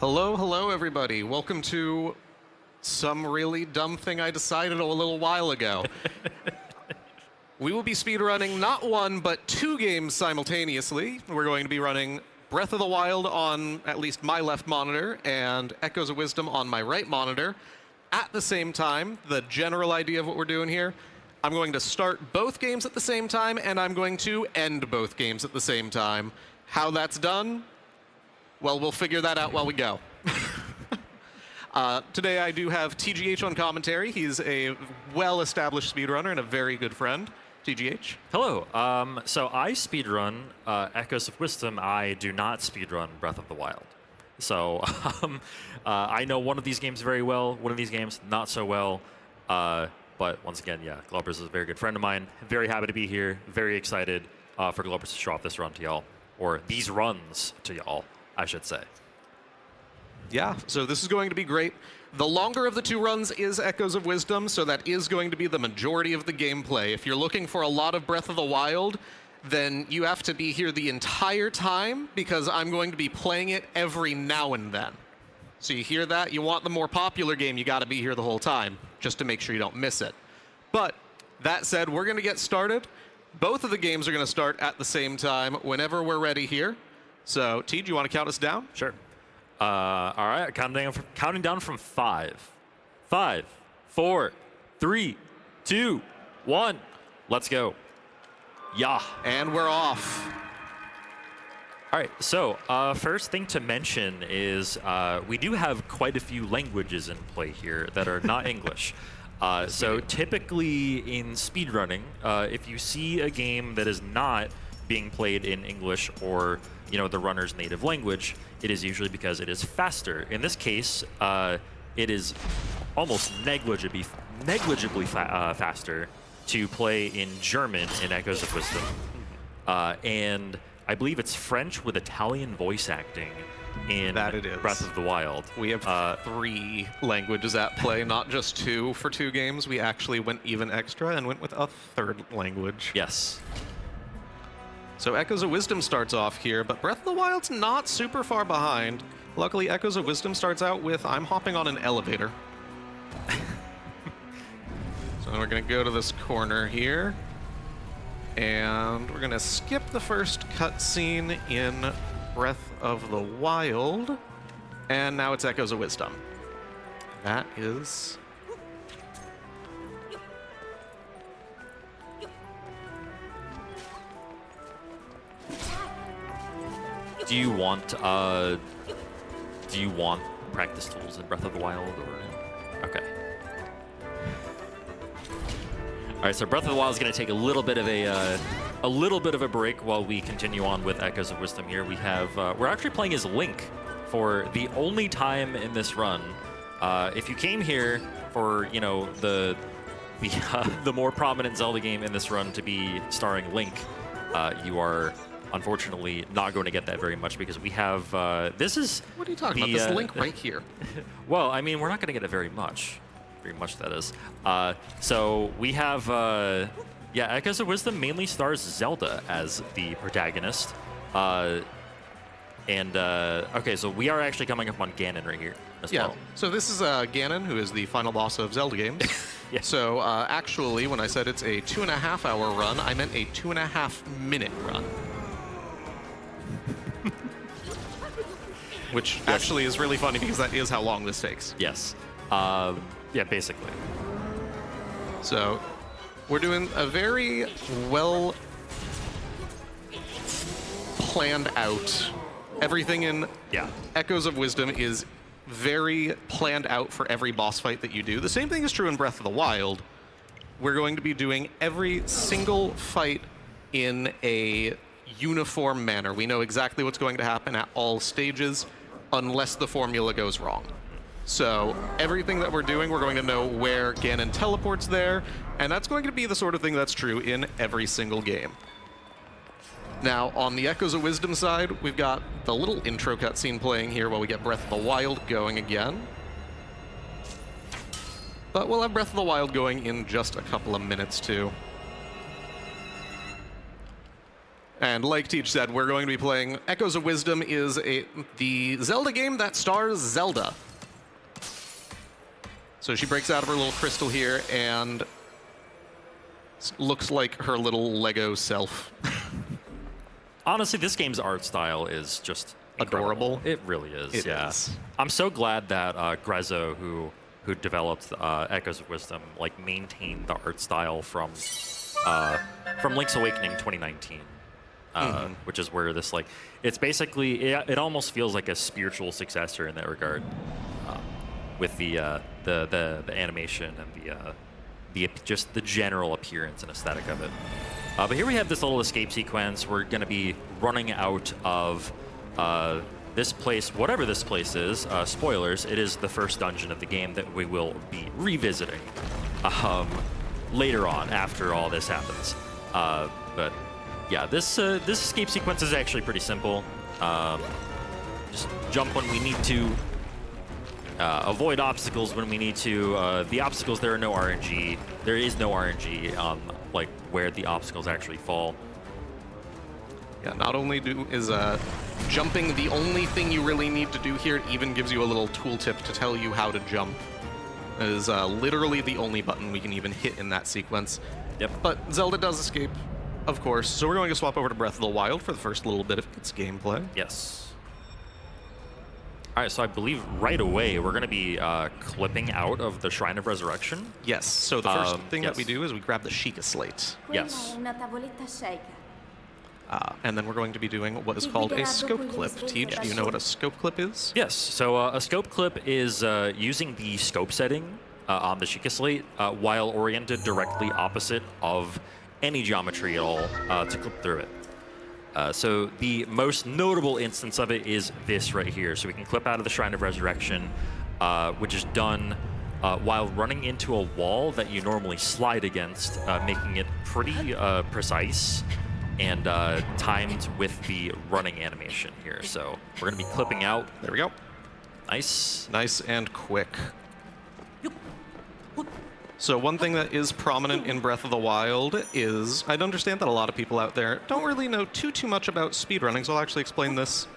Hello, hello, everybody. Welcome to some really dumb thing I decided a little while ago. We will be speedrunning not one, but two games simultaneously. We're going to be running Breath of the Wild on at least my left monitor and Echoes of Wisdom on my right monitor at the same time. The general idea of what we're doing here, I'm going to start both games at the same time, and I'm going to end both games at the same time. How that's done? Well, we'll figure that out while we go. Today I do have TGH on commentary. He's a well-established speedrunner and a very good friend. TGH. Hello. So I speedrun Echoes of Wisdom. I do not speedrun Breath of the Wild. So I know one of these games very well, one of these games not so well. But once again, yeah, Globbers is a very good friend of mine. Very happy to be here. Very excited for Globbers to show off this run to y'all. Or these runs to y'all, I should say. Yeah, so this is going to be great. The longer of the two runs is Echoes of Wisdom, so that is going to be the majority of the gameplay. If you're looking for a lot of Breath of the Wild, then you have to be here the entire time, because I'm going to be playing it every now and then. So you hear that? You want the more popular game, you got to be here the whole time, just to make sure you don't miss it. But that said, we're going to get started. Both of the games are going to start at the same time whenever we're ready here. So, T, do you want to count us down? Sure. All right, counting down from 5. 5, 4, 3, 2, 1. Let's go. Yeah. And we're off. All right, so first thing to mention is we do have quite a few languages in play here that are not English. So typically in speedrunning, if you see a game that is not being played in English or the runner's native language, it is usually because it is faster. In this case, it is almost negligibly faster to play in German in Echoes of Wisdom. And I believe it's French with Italian voice acting in Breath of the Wild. We have 3 languages at play, not just 2 for 2 games. We actually went even extra and went with a 3rd language. Yes. So Echoes of Wisdom starts off here, but Breath of the Wild's not super far behind. Luckily, Echoes of Wisdom starts out with, I'm hopping on an elevator. So we're going to go to this corner here. And we're going to skip the first cutscene in Breath of the Wild. And now it's Echoes of Wisdom. That is... Do you want practice tools in Breath of the Wild, or okay? All right, so Breath of the Wild is going to take a little bit of a break while we continue on with Echoes of Wisdom. Here we have we're actually playing as Link for the only time in this run. If you came here for the more prominent Zelda game in this run to be starring Link, you are unfortunately not going to get that very much, because we have this is what are you talking about? This Link right here. Well, I mean, we're not going to get it very much that is. So we have Echoes of Wisdom mainly stars Zelda as the protagonist, and okay, so we are actually coming up on Ganon right here as well. So this is Ganon, who is the final boss of Zelda games. Yeah. So actually, when I said it's a 2.5-hour run, I meant a 2.5-minute run. Which actually is really funny, because that is how long this takes. Yes. Yeah, basically. So we're doing a very well planned out. Everything in Echoes of Wisdom is very planned out for every boss fight that you do. The same thing is true in Breath of the Wild. We're going to be doing every single fight in a uniform manner. We know exactly what's going to happen at all stages, unless the formula goes wrong. So everything that we're doing, we're going to know where Ganon teleports there, and that's going to be the sort of thing that's true in every single game. Now, on the Echoes of Wisdom side, we've got the little intro cutscene playing here while we get Breath of the Wild going again. But we'll have Breath of the Wild going in just a couple of minutes, too. And like Teach said, we're going to be playing Echoes of Wisdom is the Zelda game that stars Zelda. So she breaks out of her little crystal here and looks like her little Lego self. Honestly, this game's art style is just Adorable. It really is. It yeah. is. I'm so glad that Grezzo, who developed Echoes of Wisdom, like maintained the art style from Link's Awakening 2019. Which is where this, like, it's basically, it almost feels like a spiritual successor in that regard, with the animation and just the general appearance and aesthetic of it. But here we have this little escape sequence. We're going to be running out of this place, whatever this place is. Spoilers, it is the first dungeon of the game that we will be revisiting later on after all this happens. But yeah, this escape sequence is actually pretty simple. Just jump when we need to, avoid obstacles when we need to. The obstacles, there are no RNG. There is no RNG on like where the obstacles actually fall. Yeah, not only is jumping the only thing you really need to do here, it even gives you a little tooltip to tell you how to jump. It is literally the only button we can even hit in that sequence. Yep. But Zelda does escape, of course, so we're going to swap over to Breath of the Wild for the first little bit of its gameplay. Yes. All right, so I believe right away we're going to be clipping out of the Shrine of Resurrection. Yes, so the first thing yes. that we do is we grab the Sheikah Slate. Yes. And then we're going to be doing what is called a scope clip. Teach, do you know what a scope clip is? Yes, so a scope clip is using the scope setting on the Sheikah Slate while oriented directly opposite of any geometry at all to clip through it. So the most notable instance of it is this right here. So we can clip out of the Shrine of Resurrection, which is done while running into a wall that you normally slide against, making it pretty precise and timed with the running animation here. So we're going to be clipping out. There we go. Nice. Nice and quick. So one thing that is prominent in Breath of the Wild is, I'd understand that a lot of people out there don't really know too much about speedrunning, so I'll actually explain this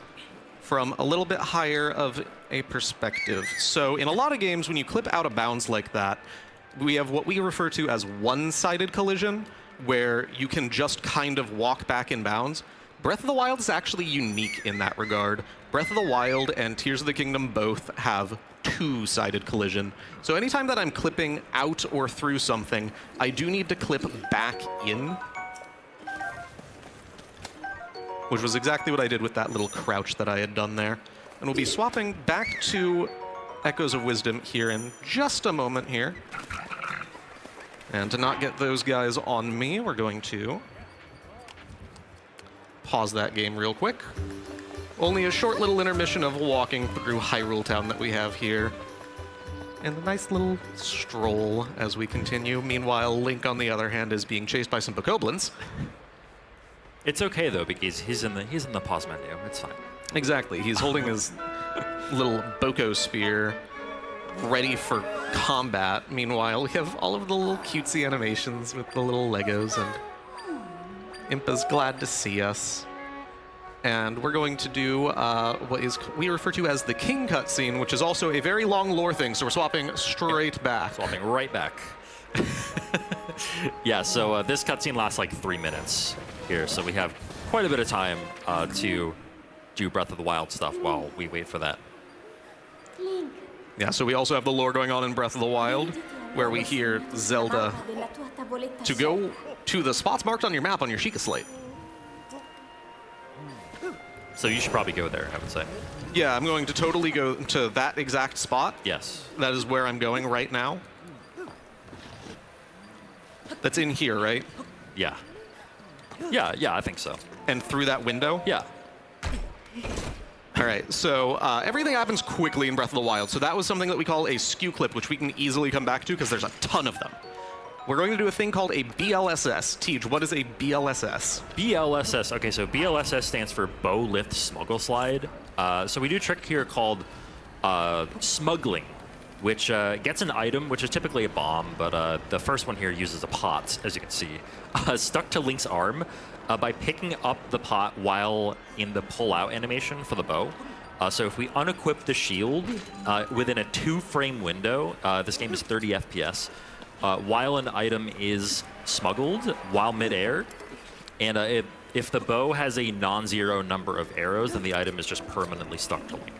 from a little bit higher of a perspective. So in a lot of games, when you clip out of bounds like that, we have what we refer to as one-sided collision, where you can just kind of walk back in bounds. Breath of the Wild is actually unique in that regard. Breath of the Wild and Tears of the Kingdom both have two-sided collision. So anytime that I'm clipping out or through something, I do need to clip back in. Which was exactly what I did with that little crouch that I had done there. And we'll be swapping back to Echoes of Wisdom here in just a moment here. And to not get those guys on me, we're going to pause that game real quick. Only a short little intermission of walking through Hyrule Town that we have here. And a nice little stroll as we continue. Meanwhile, Link, on the other hand, is being chased by some bokoblins. It's okay though, because he's in the pause menu. It's fine. Exactly. He's holding his little boko spear ready for combat. Meanwhile, we have all of the little cutesy animations with the little Legos, and Impa's glad to see us. And we're going to do what we refer to as the King cutscene, which is also a very long lore thing, so we're swapping straight back. Swapping right back. Yeah, so this cutscene lasts like 3 minutes here, so we have quite a bit of time to do Breath of the Wild stuff while we wait for that. Yeah, so we also have the lore going on in Breath of the Wild, where we hear Zelda to go to the spots marked on your map on your Sheikah Slate. So you should probably go there, I would say. Yeah, I'm going to totally go to that exact spot. Yes. That is where I'm going right now. That's in here, right? Yeah. Yeah, I think so. And through that window? Yeah. All right, so everything happens quickly in Breath of the Wild. So that was something that we call a skew clip, which we can easily come back to because there's a ton of them. We're going to do a thing called a BLSS. Teach, what is a BLSS? BLSS. Okay, so BLSS stands for Bow Lift Smuggle Slide. So we do a trick here called smuggling which gets an item, which is typically a bomb, but the first one here uses a pot, as you can see, stuck to Link's arm by picking up the pot while in the pull-out animation for the bow. So if we unequip the shield within a 2-frame window, this game is 30 FPS, while an item is smuggled while midair, and if the bow has a non-zero number of arrows, then the item is just permanently stuck to Link.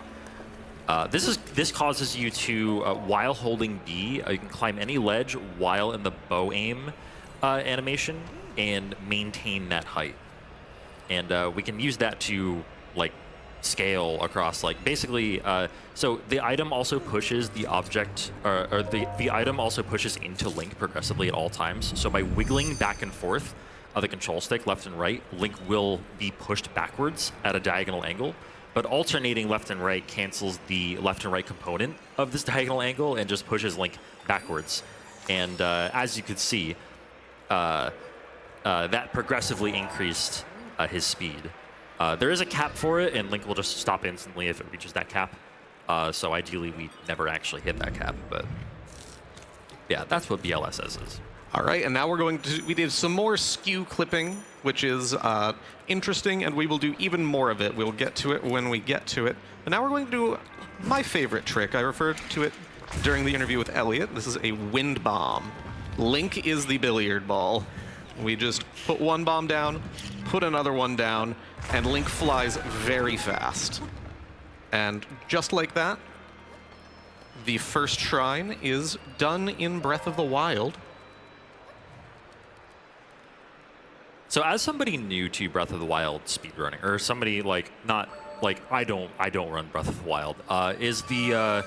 This causes you to, while holding B, you can climb any ledge while in the bow aim animation and maintain that height. And we can use that to like scale across, like basically. So the item also pushes the object, or the item also pushes into Link progressively at all times. So by wiggling back and forth the control stick left and right, Link will be pushed backwards at a diagonal angle. But alternating left and right cancels the left and right component of this diagonal angle and just pushes Link backwards. And as you could see, that progressively increased his speed. There is a cap for it, and Link will just stop instantly if it reaches that cap. So ideally, we never actually hit that cap. But yeah, that's what BLSS is. All right, and now we did some more skew clipping, which is interesting, and we will do even more of it. We'll get to it when we get to it. But now we're going to do my favorite trick. I referred to it during the interview with Elliot. This is a wind bomb. Link is the billiard ball. We just put one bomb down, put another one down, and Link flies very fast. And just like that, the first shrine is done in Breath of the Wild. So as somebody new to Breath of the Wild speedrunning, or somebody like not like I don't run Breath of the Wild, is the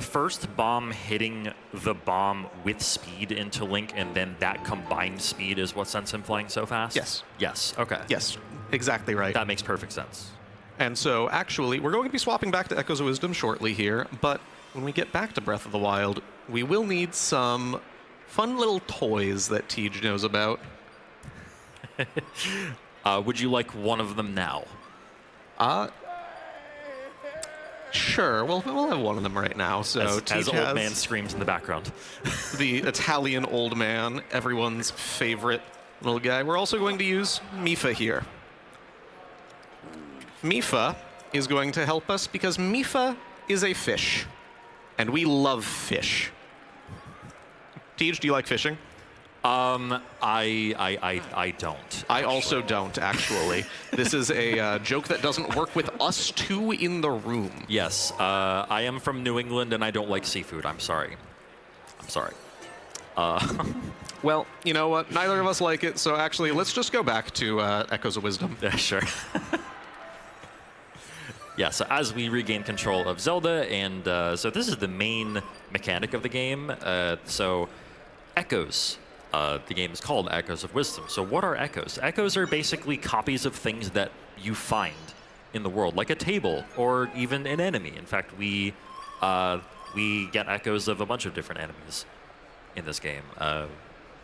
first bomb hitting the bomb with speed into Link, and then that combined speed is what sends him flying so fast? Yes. Yes. Okay. Yes, exactly right. That makes perfect sense. And so actually, we're going to be swapping back to Echoes of Wisdom shortly here, but when we get back to Breath of the Wild, we will need some fun little toys that Tej knows about. Would you like one of them now? Sure. We'll have one of them right now. So as old man screams in the background. The Italian old man, everyone's favorite little guy. We're also going to use Mifa here. Mifa is going to help us because Mifa is a fish, and we love fish. Tej, do you like fishing? I don't. I also don't, actually. This is a joke that doesn't work with us two in the room. Yes, I am from New England and I don't like seafood. I'm sorry. I'm sorry. Well, you know what? Neither of us like it, so actually, let's just go back to Echoes of Wisdom. Yeah, sure. Yeah, so as we regain control of Zelda, and so this is the main mechanic of the game. So Echoes. The game is called Echoes of Wisdom. So what are echoes? Echoes are basically copies of things that you find in the world, like a table or even an enemy. In fact, we get echoes of a bunch of different enemies in this game.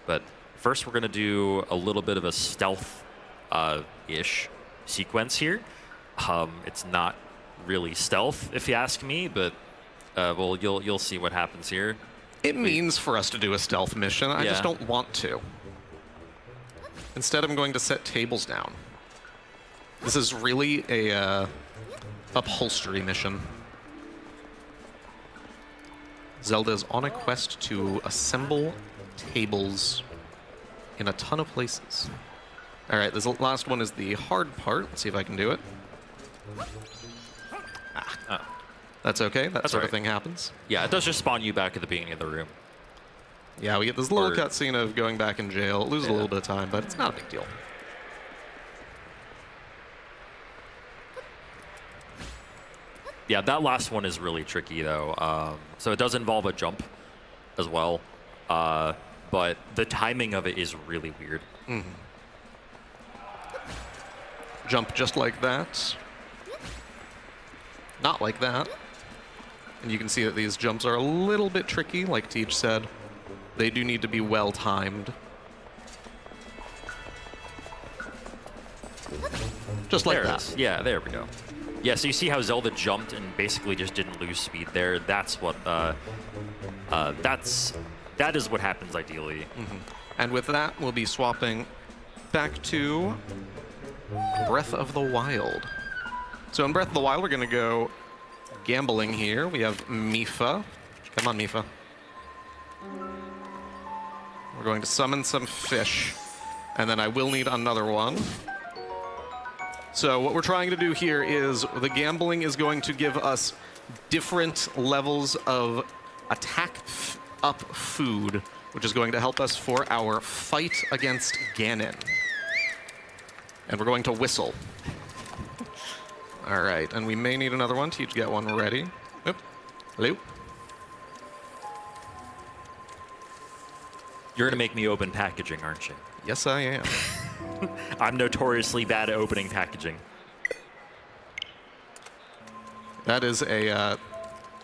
But first, we're going to do a little bit of a stealth-ish sequence here. It's not really stealth, if you ask me, but well, you'll see what happens here. It means for us to do a stealth mission. I just don't want to. Instead, I'm going to set tables down. This is really a upholstery mission. Zelda is on a quest to assemble tables in a ton of places. All right, this last one is the hard part. Let's see if I can do it. That's okay. That sort of thing happens. Yeah, it does just spawn you back at the beginning of the room. Yeah, we get this little cutscene of going back in jail. It loses a little bit of time, but it's not a big deal. Yeah, that last one is really tricky, though. So it does involve a jump as well. But the timing of it is really weird. Mm-hmm. Jump just like that. Not like that. And you can see that these jumps are a little bit tricky, like Tej said. They do need to be well-timed. Just like that. Yeah, there we go. Yeah, so you see how Zelda jumped and basically just didn't lose speed there. That's what, that is what happens ideally. And with that, we'll be swapping back to Breath of the Wild. So in Breath of the Wild, we're going to go gambling here. We have Mifa. Come on, Mifa. We're going to summon some fish, and then I will need another one. So what we're trying to do here is the gambling is going to give us different levels of attack up food, which is going to help us for our fight against Ganon. And we're going to whistle. All right, and we may need another one. Teach, get one ready. Oop. Hello. You're gonna make me open packaging, aren't you? Yes, I am. I'm notoriously bad at opening packaging. That is a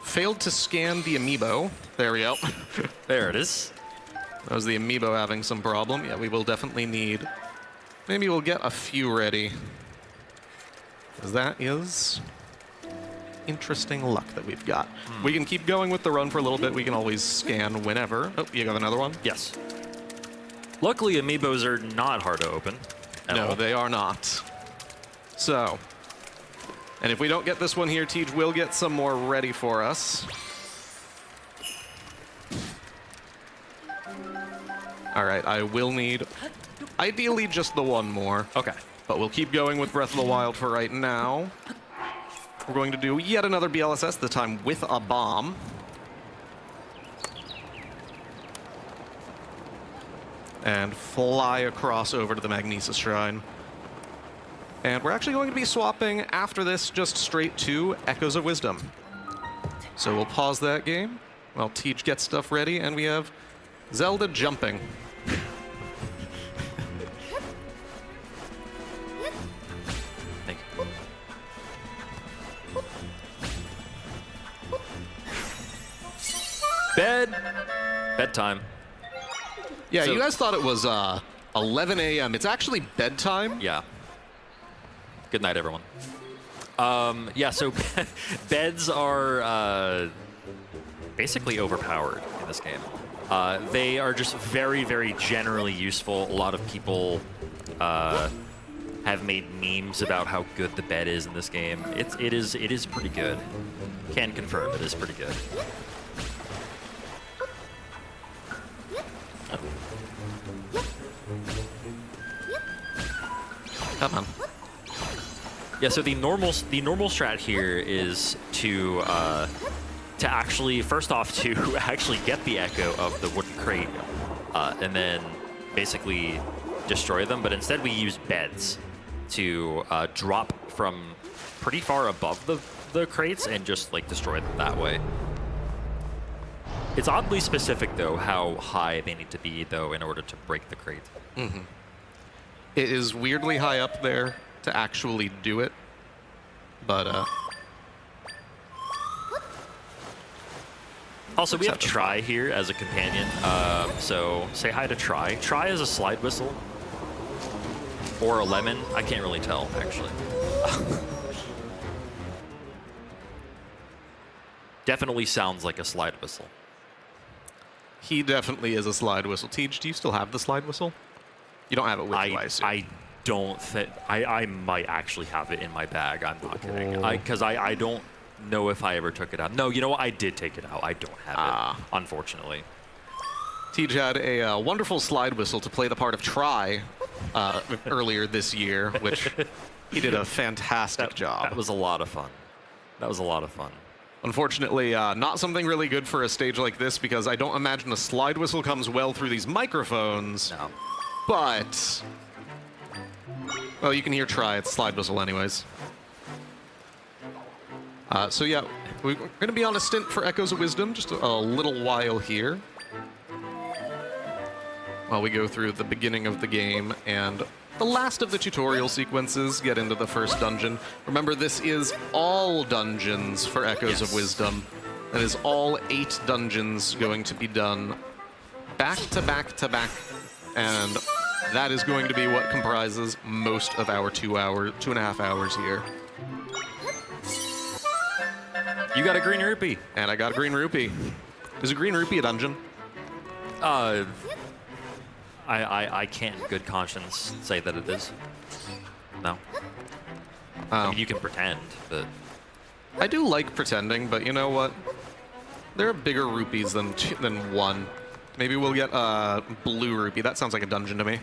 failed to scan the amiibo. There we go. There it is. That was the amiibo having some problem. Yeah, we will definitely need... Maybe we'll get a few ready. Because that is interesting luck that we've got. We can keep going with the run for a little bit. We can always scan whenever. Oh, you got another one? Yes. Luckily, amiibos are not hard to open. No, they are not. So, and if we don't get this one here, Tej will get some more ready for us. All right, I will need, ideally, just the one more. Okay. But we'll keep going with Breath of the Wild for right now. We're going to do yet another BLSS, this time with a bomb. And fly across over to the Magnesis Shrine. And we're actually going to be swapping after this just straight to Echoes of Wisdom. So we'll pause that game while Tej gets stuff ready, and we have Zelda jumping. Thank you. Bedtime. Yeah, So- you guys thought it was 11 a.m. It's actually bedtime. Yeah. Good night, everyone. Yeah, so beds are basically overpowered in this game. They are just very, very generally useful. A lot of people have made memes about how good the bed is in this game. It is pretty good. Can confirm it is pretty good. Come on. Yeah, so the normal strat here is to actually, first off, to actually get the echo of the wooden crate, and then basically destroy them. But instead, we use beds to drop from pretty far above the crates and just like destroy them that way. It's oddly specific, though, how high they need to be, though, in order to break the crate. Mm-hmm. It is weirdly high up there to actually do it, but Also, we have Try here as a companion, so say hi to Try. Try is a slide whistle, or a lemon. I can't really tell, actually. Definitely sounds like a slide whistle. he definitely is a slide whistle. Tej, do you still have the slide whistle? You don't have it with you, I assume. I don't think... I might actually have it in my bag. I'm not kidding. Because I don't know if I ever took it out. No, you know what? I did take it out. I don't have it, unfortunately. Tej had a wonderful slide whistle to play the part of Try earlier this year, which he did a fantastic job. That was a lot of fun. That was a lot of fun. Unfortunately, not something really good for a stage like this, because I don't imagine a slide whistle comes well through these microphones. No. But, well, you can hear Try. It's slide whistle anyways. So yeah, we're going to be on a stint for Echoes of Wisdom, just a little while here, while we go through the beginning of the game and the last of the tutorial sequences, get into the first dungeon. Remember, this is all dungeons for Echoes of Wisdom. That is all 8 dungeons going to be done back to back to back, and that is going to be what comprises most of our 2.5 hours here. You got a green rupee. And I got a green rupee. Is a green rupee a dungeon? I can't in good conscience say that it is. No. Oh. I mean, you can pretend, but... I do like pretending, but you know what? There are bigger rupees than one. Maybe we'll get a blue rupee. That sounds like a dungeon to me.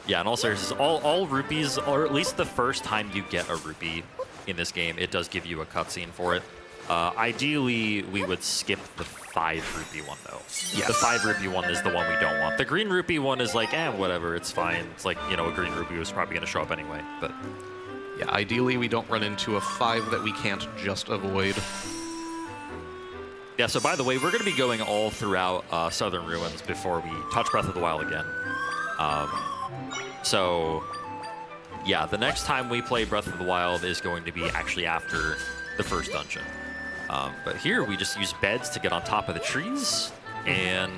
Yeah, in all seriousness, all rupees, or at least the first time you get a rupee in this game, it does give you a cutscene for it. Ideally, we would skip the 5 rupee one, though. Yes. The 5 rupee one is the one we don't want. The green rupee one is like, whatever, it's fine. It's like, you know, a green rupee was probably going to show up anyway, but... Yeah, ideally, we don't run into a 5 that we can't just avoid. Yeah, so by the way, we're going to be going all throughout Southern Ruins before we touch Breath of the Wild again. So, yeah, the next time we play Breath of the Wild is going to be actually after the first dungeon. But here, we just use beds to get on top of the trees and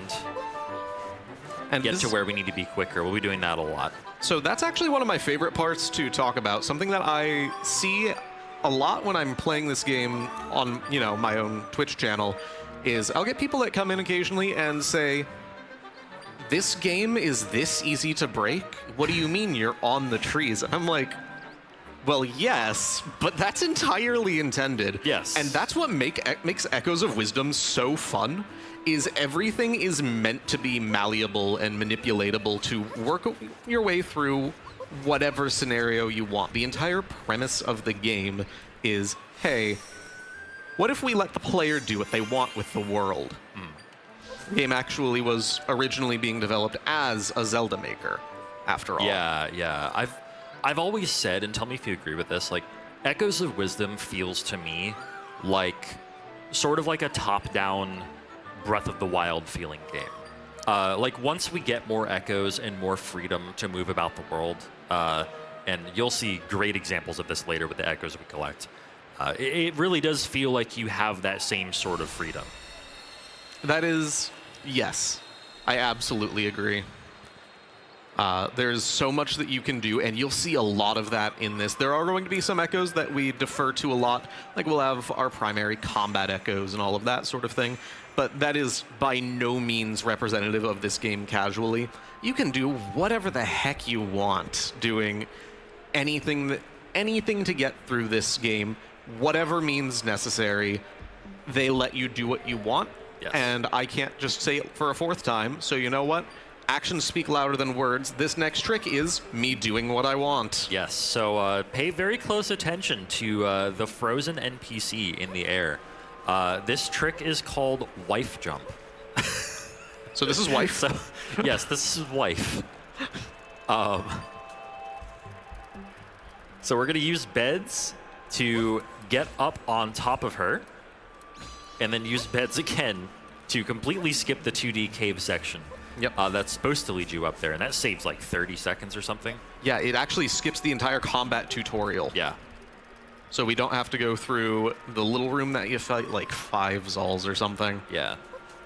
get to where we need to be quicker. We'll be doing that a lot. So that's actually one of my favorite parts to talk about. Something that I see a lot when I'm playing this game on, you know, my own Twitch channel is I'll get people that come in occasionally and say, this game is this easy to break? What do you mean you're on the trees? And I'm like, well, yes, but that's entirely intended. Yes. And that's what makes Echoes of Wisdom so fun, is everything is meant to be malleable and manipulatable to work your way through whatever scenario you want. The entire premise of the game is, hey, what if we let the player do what they want with the world? The game actually was originally being developed as a Zelda maker, after all. Yeah. I've always said, and tell me if you agree with this, like, Echoes of Wisdom feels to me like sort of like a top-down Breath of the Wild feeling game. Like, once we get more echoes and more freedom to move about the world, and you'll see great examples of this later with the echoes we collect, it really does feel like you have that same sort of freedom. That is, yes, I absolutely agree. There's so much that you can do, and you'll see a lot of that in this. There are going to be some echoes that we defer to a lot, like we'll have our primary combat echoes and all of that sort of thing, but that is by no means representative of this game casually. You can do whatever the heck you want, doing anything to get through this game, whatever means necessary. They let you do what you want. Yes. And I can't just say it for a 4th time, so you know what? Actions speak louder than words. This next trick is me doing what I want. Yes, so pay very close attention to the frozen NPC in the air. This trick is called Wife Jump. So this is Wife? So, yes, this is Wife. So we're going to use beds to get up on top of her, and then use beds again to completely skip the 2D cave section. Yep. That's supposed to lead you up there, and that saves like 30 seconds or something. Yeah, it actually skips the entire combat tutorial. Yeah. So we don't have to go through the little room that you fight like 5 Zols or something. Yeah.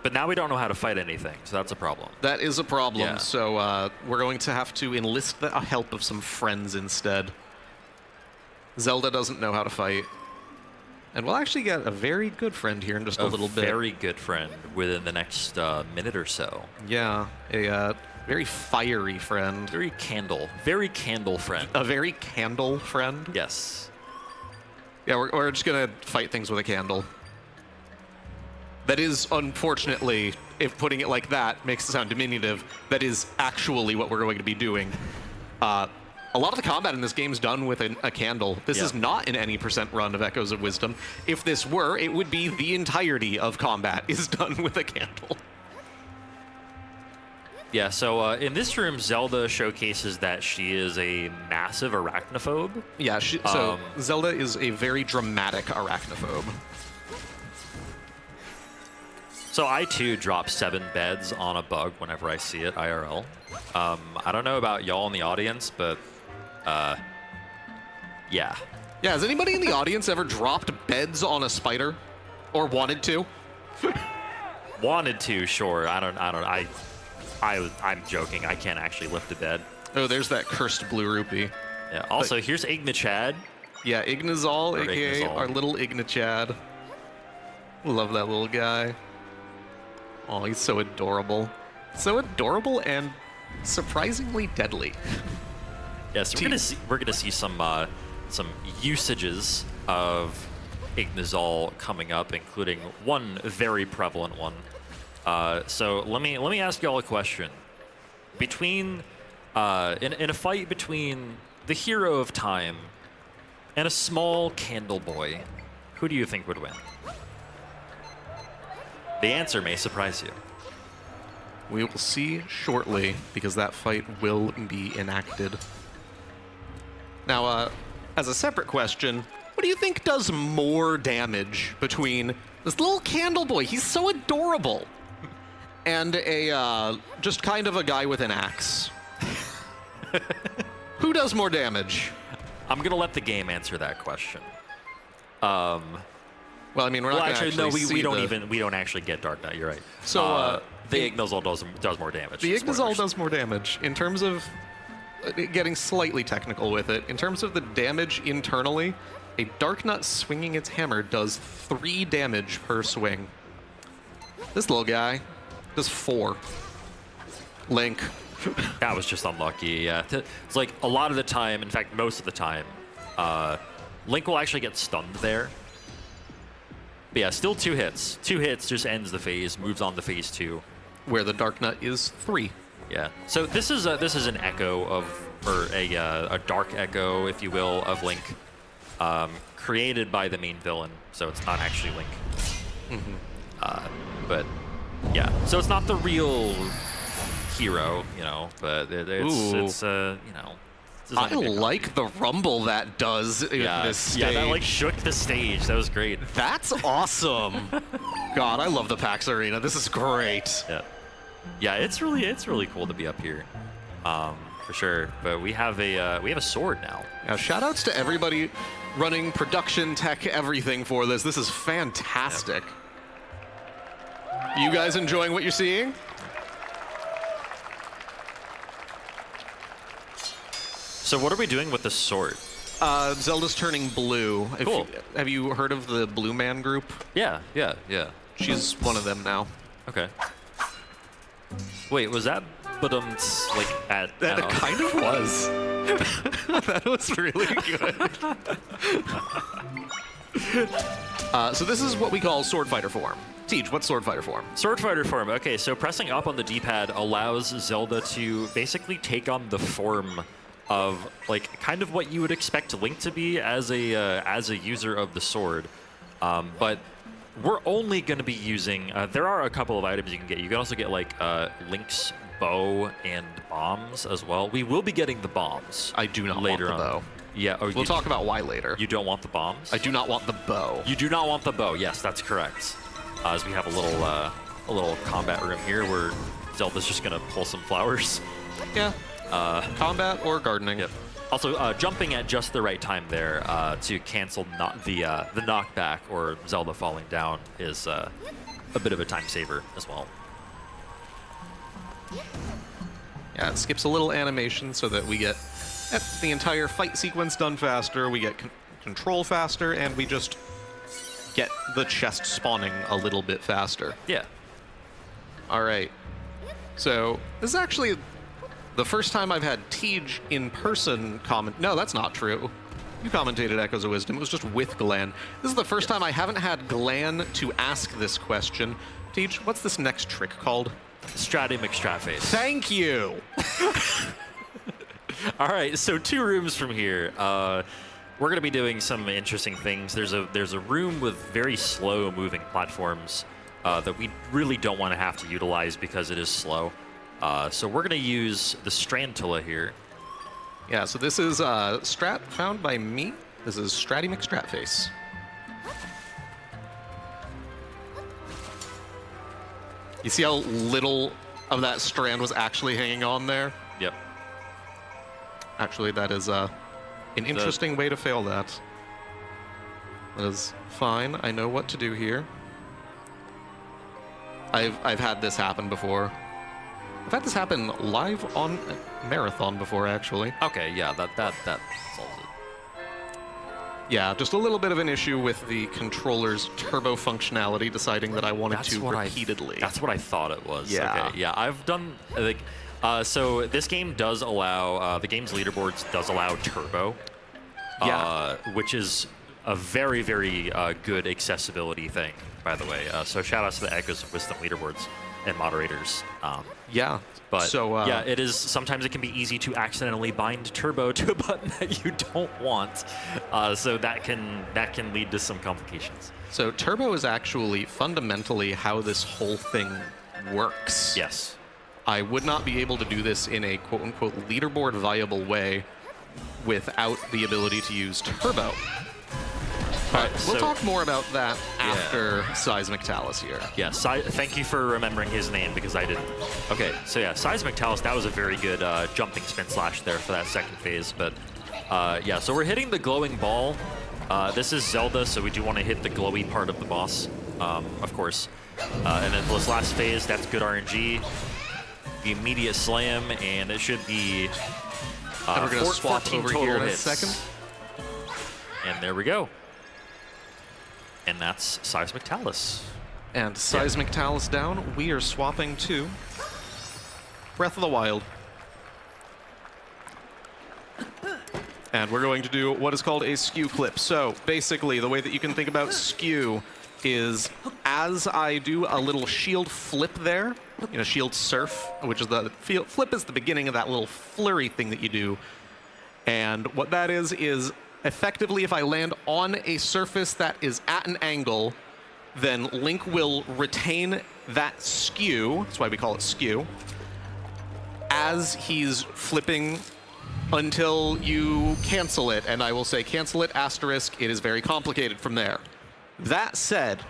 But now we don't know how to fight anything, so that's a problem. That is a problem. Yeah. So we're going to have to enlist the help of some friends instead. Zelda doesn't know how to fight. And we'll actually get a very good friend here in just a little bit. A very good friend within the next minute or so. Yeah, a very fiery friend. Very candle friend. A very candle friend? Yes. Yeah, we're just going to fight things with a candle. That is, unfortunately, if putting it like that makes it sound diminutive, that is actually what we're going to be doing. A lot of the combat in this game is done with a candle. This is not in any % run of Echoes of Wisdom. If this were, it would be the entirety of combat is done with a candle. Yeah, so in this room, Zelda showcases that she is a massive arachnophobe. Yeah, so Zelda is a very dramatic arachnophobe. So I, too, drop 7 beds on a bug whenever I see it, IRL. I don't know about y'all in the audience, but... yeah. Yeah, has anybody in the audience ever dropped beds on a spider? Or wanted to? Wanted to, sure. I'm joking. I can't actually lift a bed. Oh, there's that cursed blue rupee. Yeah. Also, here's Ignichad. Yeah, Ignazol, Or aka Ignazol. our little Ignachad. Love that little guy. Oh, he's so adorable. So adorable and surprisingly deadly. Yes, we're gonna see some usages of Ignazol coming up, including one very prevalent one. So let me ask y'all a question. Between in a fight between the hero of time and a small candle boy, who do you think would win? The answer may surprise you. We will see shortly, because that fight will be enacted. Now, as a separate question, what do you think does more damage between this little candle boy, he's so adorable, and a just kind of a guy with an axe? Who does more damage? I'm gonna let the game answer that question. Well, I mean, we're not gonna actually, no, see we don't actually get Dark Knight. You're right. So, the Ignazol does more damage. The Ignazol Spoilers. does more damage. In terms of getting slightly technical with it, in terms of the damage internally, a Dark Nut swinging its hammer does 3 damage per swing. This little guy does 4. Link. That was just unlucky. Yeah, it's like a lot of the time. In fact, most of the time, Link will actually get stunned there. But yeah, still 2 hits. 2 hits just ends the phase, moves on to phase 2. Where the Dark Nut is 3. Yeah. So this is an echo of, or a dark echo, if you will, of Link, created by the main villain. So it's not actually Link. But yeah, so it's not the real hero, you know. But it's you know. I like the rumble that does in this stage. Yeah, that like shook the stage. That was great. That's awesome. God, I love the PAX Arena. This is great. Yeah, it's really cool to be up here, for sure. But we have a sword now. Now, shout outs to everybody running production tech, everything for this. This is fantastic. You guys enjoying what you're seeing? So what are we doing with the sword? Zelda's turning blue. Cool. Have you heard of the Blue Man group? Yeah. She's one of them now. Okay. Wait, was that like at? That oh. kind of was. That was really good. So this is what we call sword fighter form. Tej, what's sword fighter form? Sword fighter form. Okay, so pressing up on the D-pad allows Zelda to basically take on the form of like kind of what you would expect Link to be as a user of the sword, but we're only going to be using. There are a couple of items you can get. You can also get like Link's bow and bombs as well. We will be getting the bombs. I do not later want the bow. Yeah, we'll talk about why later. You don't want the bombs? I do not want the bow. You do not want the bow. Yes, that's correct. As we have a little combat room here where Zelda's just gonna pull some flowers. Yeah. Combat or gardening. Yep. Also, jumping at just the right time there to cancel the knockback or Zelda falling down is a bit of a time saver as well. Yeah, it skips a little animation so that we get the entire fight sequence done faster, we get control faster, and we just get the chest spawning a little bit faster. Yeah. All right. So this is actually the first time I've had Tej in person comment. No, that's not true. You commentated Echoes of Wisdom. It was just with Glenn. This is the first time I haven't had Glenn to ask this question. Tej, what's this next trick called? Stratty McStratface. Thank you. All right, so 2 rooms from here. We're going to be doing some interesting things. There's a room with very slow moving platforms that we really don't want to have to utilize because it is slow. So we're going to use the Strantula here. Yeah, so this is strat found by me. This is Stratty McStratface. You see how little of that strand was actually hanging on there? Yep. Actually, that is an interesting way to fail that. That is fine. I know what to do here. I've had this happen before. I've had this happen live on Marathon before, actually. Okay, yeah, that solves it. Yeah, just a little bit of an issue with the controller's turbo functionality, deciding that I wanted to repeatedly. That's what I thought it was. Yeah. Okay. Yeah, I've done like. So this game does allow the game's leaderboards does allow turbo. Yeah. Which is a very, very good accessibility thing, by the way. So shout out to the Echoes of Wisdom leaderboards and moderators. Yeah. But so, yeah, it is. Sometimes it can be easy to accidentally bind turbo to a button that you don't want. So that can lead to some complications. So turbo is actually fundamentally how this whole thing works. Yes. I would not be able to do this in a quote-unquote leaderboard viable way without the ability to use turbo. But we'll talk more about that after Seismic Talus here. Yeah, thank you for remembering his name because I didn't. Okay, so yeah, Seismic Talus, that was a very good jumping spin slash there for that second phase. But yeah, so we're hitting the glowing ball. This is Zelda, so we do want to hit the glowy part of the boss, of course. And then this last phase, that's good RNG. The immediate slam, and it should be we're going to swap over here in a hits. second. And there we go. And that's Seismic Talus. And Seismic Talus down, we are swapping to Breath of the Wild. And we're going to do what is called a skew clip. So basically, the way that you can think about skew is as I do a little shield flip there, shield surf, which is the flip is the beginning of that little flurry thing that you do. And what that is effectively if I land on a surface that is at an angle, then Link will retain that skew, that's why we call it skew, as he's flipping until you cancel it. And I will say cancel it, asterisk, it is very complicated from there. That said,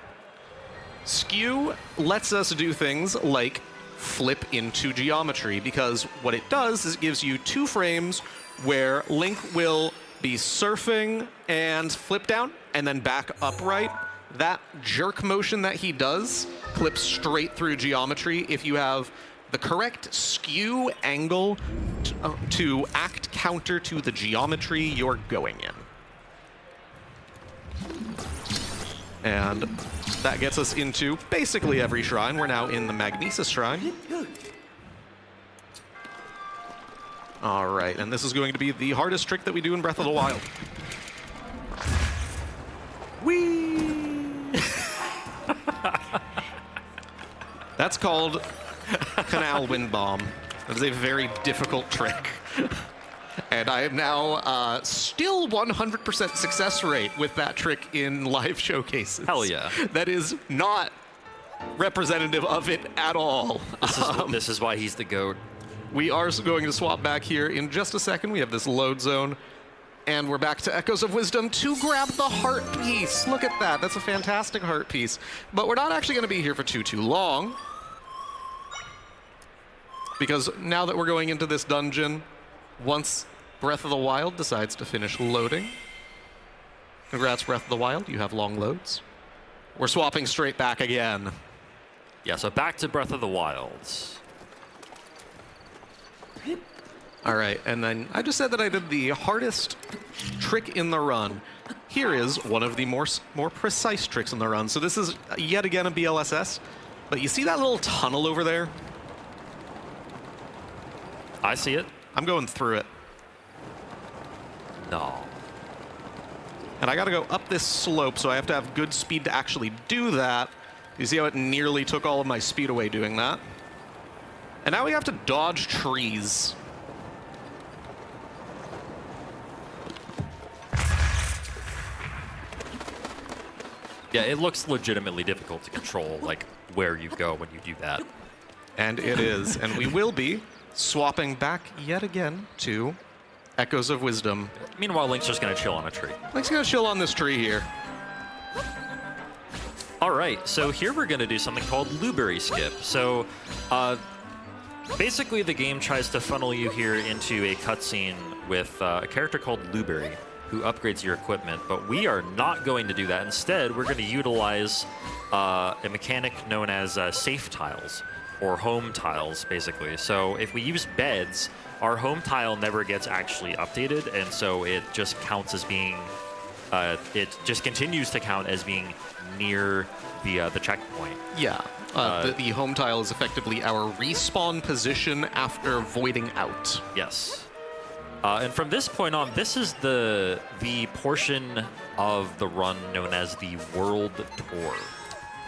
skew lets us do things like flip into geometry, because what it does is it gives you 2 frames where Link will be surfing and flip down and then back upright. That jerk motion that he does clips straight through geometry if you have the correct skew angle to act counter to the geometry you're going in. And that gets us into basically every shrine. We're now in the Magnesis Shrine. All right, and this is going to be the hardest trick that we do in Breath of the Wild. Whee! That's called Canal Wind Bomb. That is a very difficult trick. And I am now still 100% success rate with that trick in live showcases. Hell yeah. That is not representative of it at all. This is why he's the GOAT. We are going to swap back here in just a second. We have this load zone. And we're back to Echoes of Wisdom to grab the heart piece. Look at that. That's a fantastic heart piece. But we're not actually going to be here for too long. Because now that we're going into this dungeon, once Breath of the Wild decides to finish loading, congrats, Breath of the Wild, you have long loads. We're swapping straight back again. Yeah, so back to Breath of the Wild. All right, and then I just said that I did the hardest trick in the run. Here is one of the more precise tricks in the run. So this is yet again a BLSS, but you see that little tunnel over there? I see it. I'm going through it. No. And I got to go up this slope, so I have to have good speed to actually do that. You see how it nearly took all of my speed away doing that? And now we have to dodge trees. Yeah, it looks legitimately difficult to control, like, where you go when you do that. And it is. And we will be swapping back yet again to Echoes of Wisdom. Meanwhile, Link's just going to chill on a tree. Link's going to chill on this tree here. All right, so here we're going to do something called Blueberry Skip. So basically the game tries to funnel you here into a cutscene with a character called Blueberry, who upgrades your equipment, but we are not going to do that. Instead, we're going to utilize a mechanic known as safe tiles, or home tiles, basically. So if we use beds, our home tile never gets actually updated, and so it just counts as being it just continues to count as being near the checkpoint. Yeah. The home tile is effectively our respawn position after voiding out. Yes. And from this point on, this is the portion of the run known as the World Tour.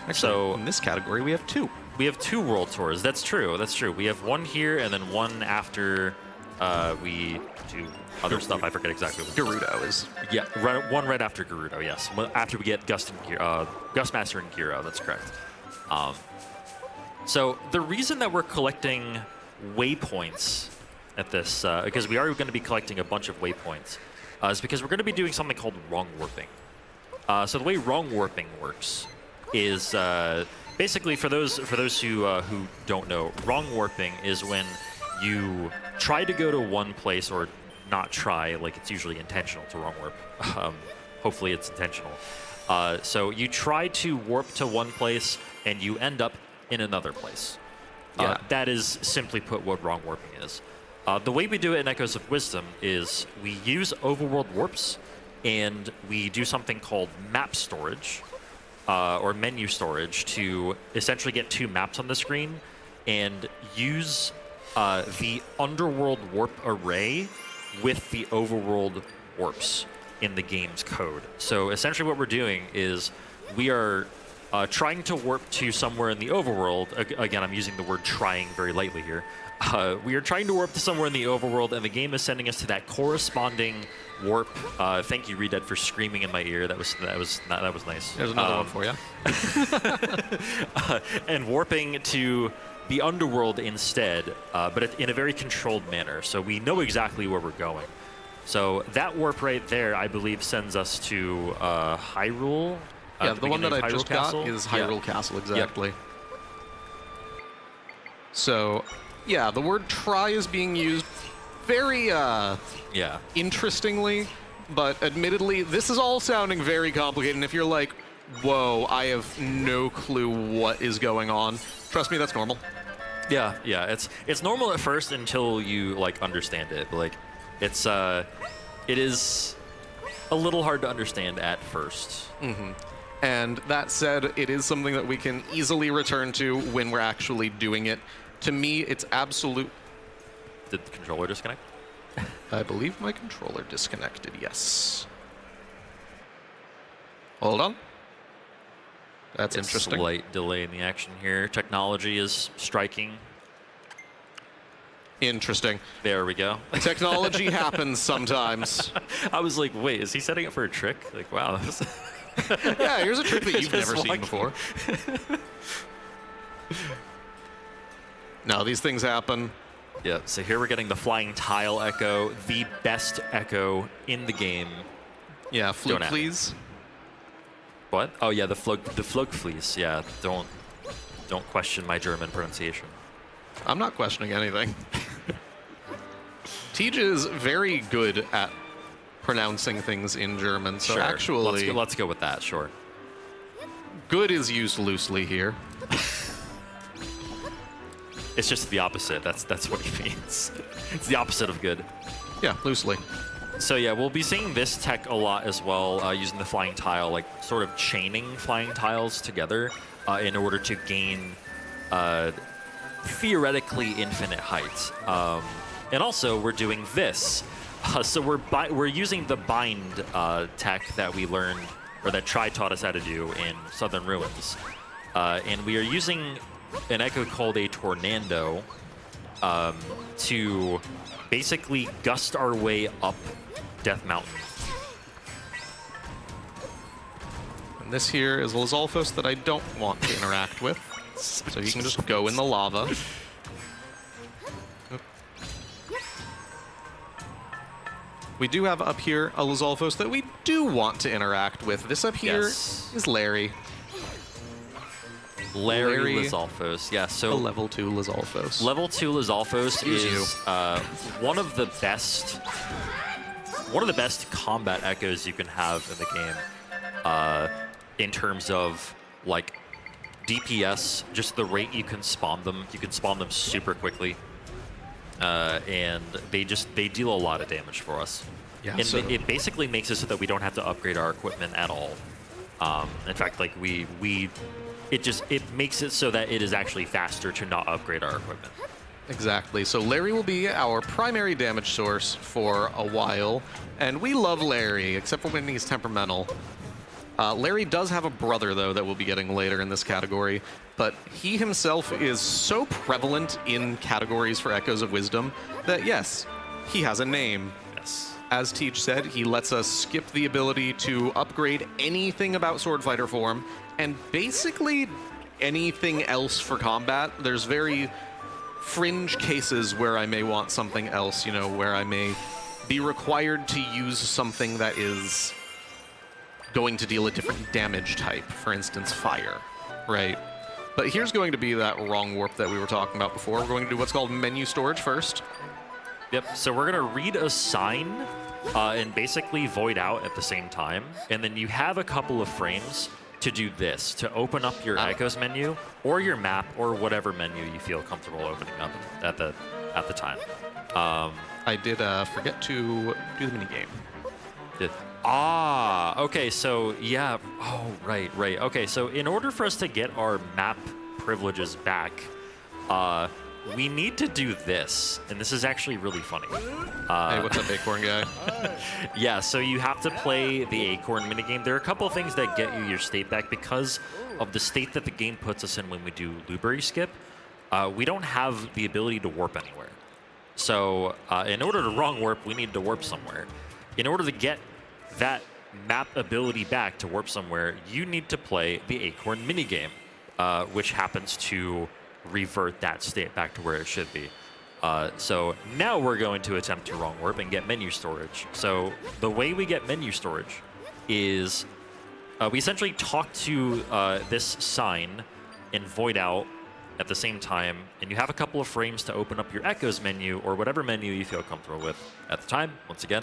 Actually, So in this category, we have 2. we have 2 World Tours. That's true. That's true. We have one here and then one after we do other stuff. I forget exactly what Gerudo is. Yeah, one right after Gerudo, yes. Well, after we get Gustmaster and Giro, that's correct. So the reason that we're collecting waypoints at this, because we are going to be collecting a bunch of waypoints, is because we're going to be doing something called wrong warping. So the way wrong warping works is basically for those who don't know, wrong warping is when you try to go to one place, or not try, like it's usually intentional to wrong warp. Hopefully it's intentional. So you try to warp to one place and you end up in another place. Yeah. That is simply put what wrong warping is. The way we do it in Echoes of Wisdom is we use overworld warps and we do something called map storage or menu storage to essentially get 2 maps on the screen and use the underworld warp array with the overworld warps in the game's code. So essentially what we're doing is we are trying to warp to somewhere in the overworld. Again, I'm using the word trying very lightly here. We are trying to warp to somewhere in the overworld, and the game is sending us to that corresponding warp. Thank you, Redead, for screaming in my ear. That was nice. There's another one for you. And warping to the underworld instead, but in a very controlled manner. So we know exactly where we're going. So that warp right there, I believe, sends us to Hyrule. Yeah, the one that I just Castle. got is Hyrule Castle, exactly. Yep. So, yeah, the word try is being used very interestingly, but admittedly, this is all sounding very complicated. And if you're like, whoa, I have no clue what is going on, trust me, that's normal. Yeah, it's normal at first until you like understand it. But, like, it is a little hard to understand at first. Mm-hmm. And that said, it is something that we can easily return to when we're actually doing it. To me, it's absolute. Did the controller disconnect? I believe my controller disconnected, yes. Hold on. That's interesting. Slight delay in the action here. Technology is striking. Interesting. There we go. Technology happens sometimes. I was like, wait, is he setting up for a trick? Like, wow. Yeah, here's a trick that you've never seen walking. before. No, these things happen. Yeah, so here we're getting the flying tile echo, the best echo in the game. Yeah, fluke fleas. What? Oh yeah, the floke fleas. Yeah, don't question my German pronunciation. I'm not questioning anything. Tej is very good at pronouncing things in German, so sure. actually... Let's go with that, sure. Good is used loosely here. It's just the opposite. That's what he means. It's the opposite of good. Yeah, loosely. So yeah, we'll be seeing this tech a lot as well, using the flying tile, like sort of chaining flying tiles together in order to gain theoretically infinite height. And also, we're doing this. So we're using the bind tech that we learned, or that Tri taught us how to do in Southern Ruins. And we are using an echo called a Tornado to basically gust our way up Death Mountain. And this here is Lizalfos that I don't want to interact with. So you can just go in the lava. We do have up here a Lizalfos that we do want to interact with. This up here is Larry. Larry Lizalfos, yeah. So a level 2 Lizalfos. Level 2 Lizalfos is one of the best combat echoes you can have in the game. In terms of like DPS, just the rate you can spawn them. You can spawn them super quickly, and they deal a lot of damage for us. Yeah, and so- it basically makes it so that we don't have to upgrade our equipment at all. In fact, like it makes it so that it is actually faster to not upgrade our equipment. Exactly. So Larry will be our primary damage source for a while, and we love Larry, except for when he's temperamental. Larry does have a brother, though, that we'll be getting later in this category, but he himself is so prevalent in categories for Echoes of Wisdom that, yes, he has a name. Yes. As Teach said, he lets us skip the ability to upgrade anything about Sword Fighter form, and basically anything else for combat. There's very fringe cases where I may want something else, you know, where I may be required to use something that is going to deal a different damage type, for instance, fire, right? But here's going to be that wrong warp that we were talking about before. We're going to do what's called menu storage first. Yep, so we're gonna read a sign and basically void out at the same time. And then you have a couple of frames to do this, to open up your Echoes menu or your map or whatever menu you feel comfortable opening up at the time. I did forget to do the minigame. Okay, so yeah, right. Okay, so in order for us to get our map privileges back, we need to do this, and this is actually really funny. Hey, what's up, Acorn guy? Yeah, so you have to play the Acorn minigame. There are a couple of things that get you your state back because of the state that the game puts us in when we do Blueberry Skip. We don't have the ability to warp anywhere. So in order to wrong warp, we need to warp somewhere. In order to get that map ability back to warp somewhere, you need to play the Acorn minigame, which happens to revert that state back to where it should be. So now we're going to attempt to wrong warp and get menu storage. So the way we get menu storage is we essentially talk to this sign and void out at the same time, and you have a couple of frames to open up your Echoes menu or whatever menu you feel comfortable with at the time, once again.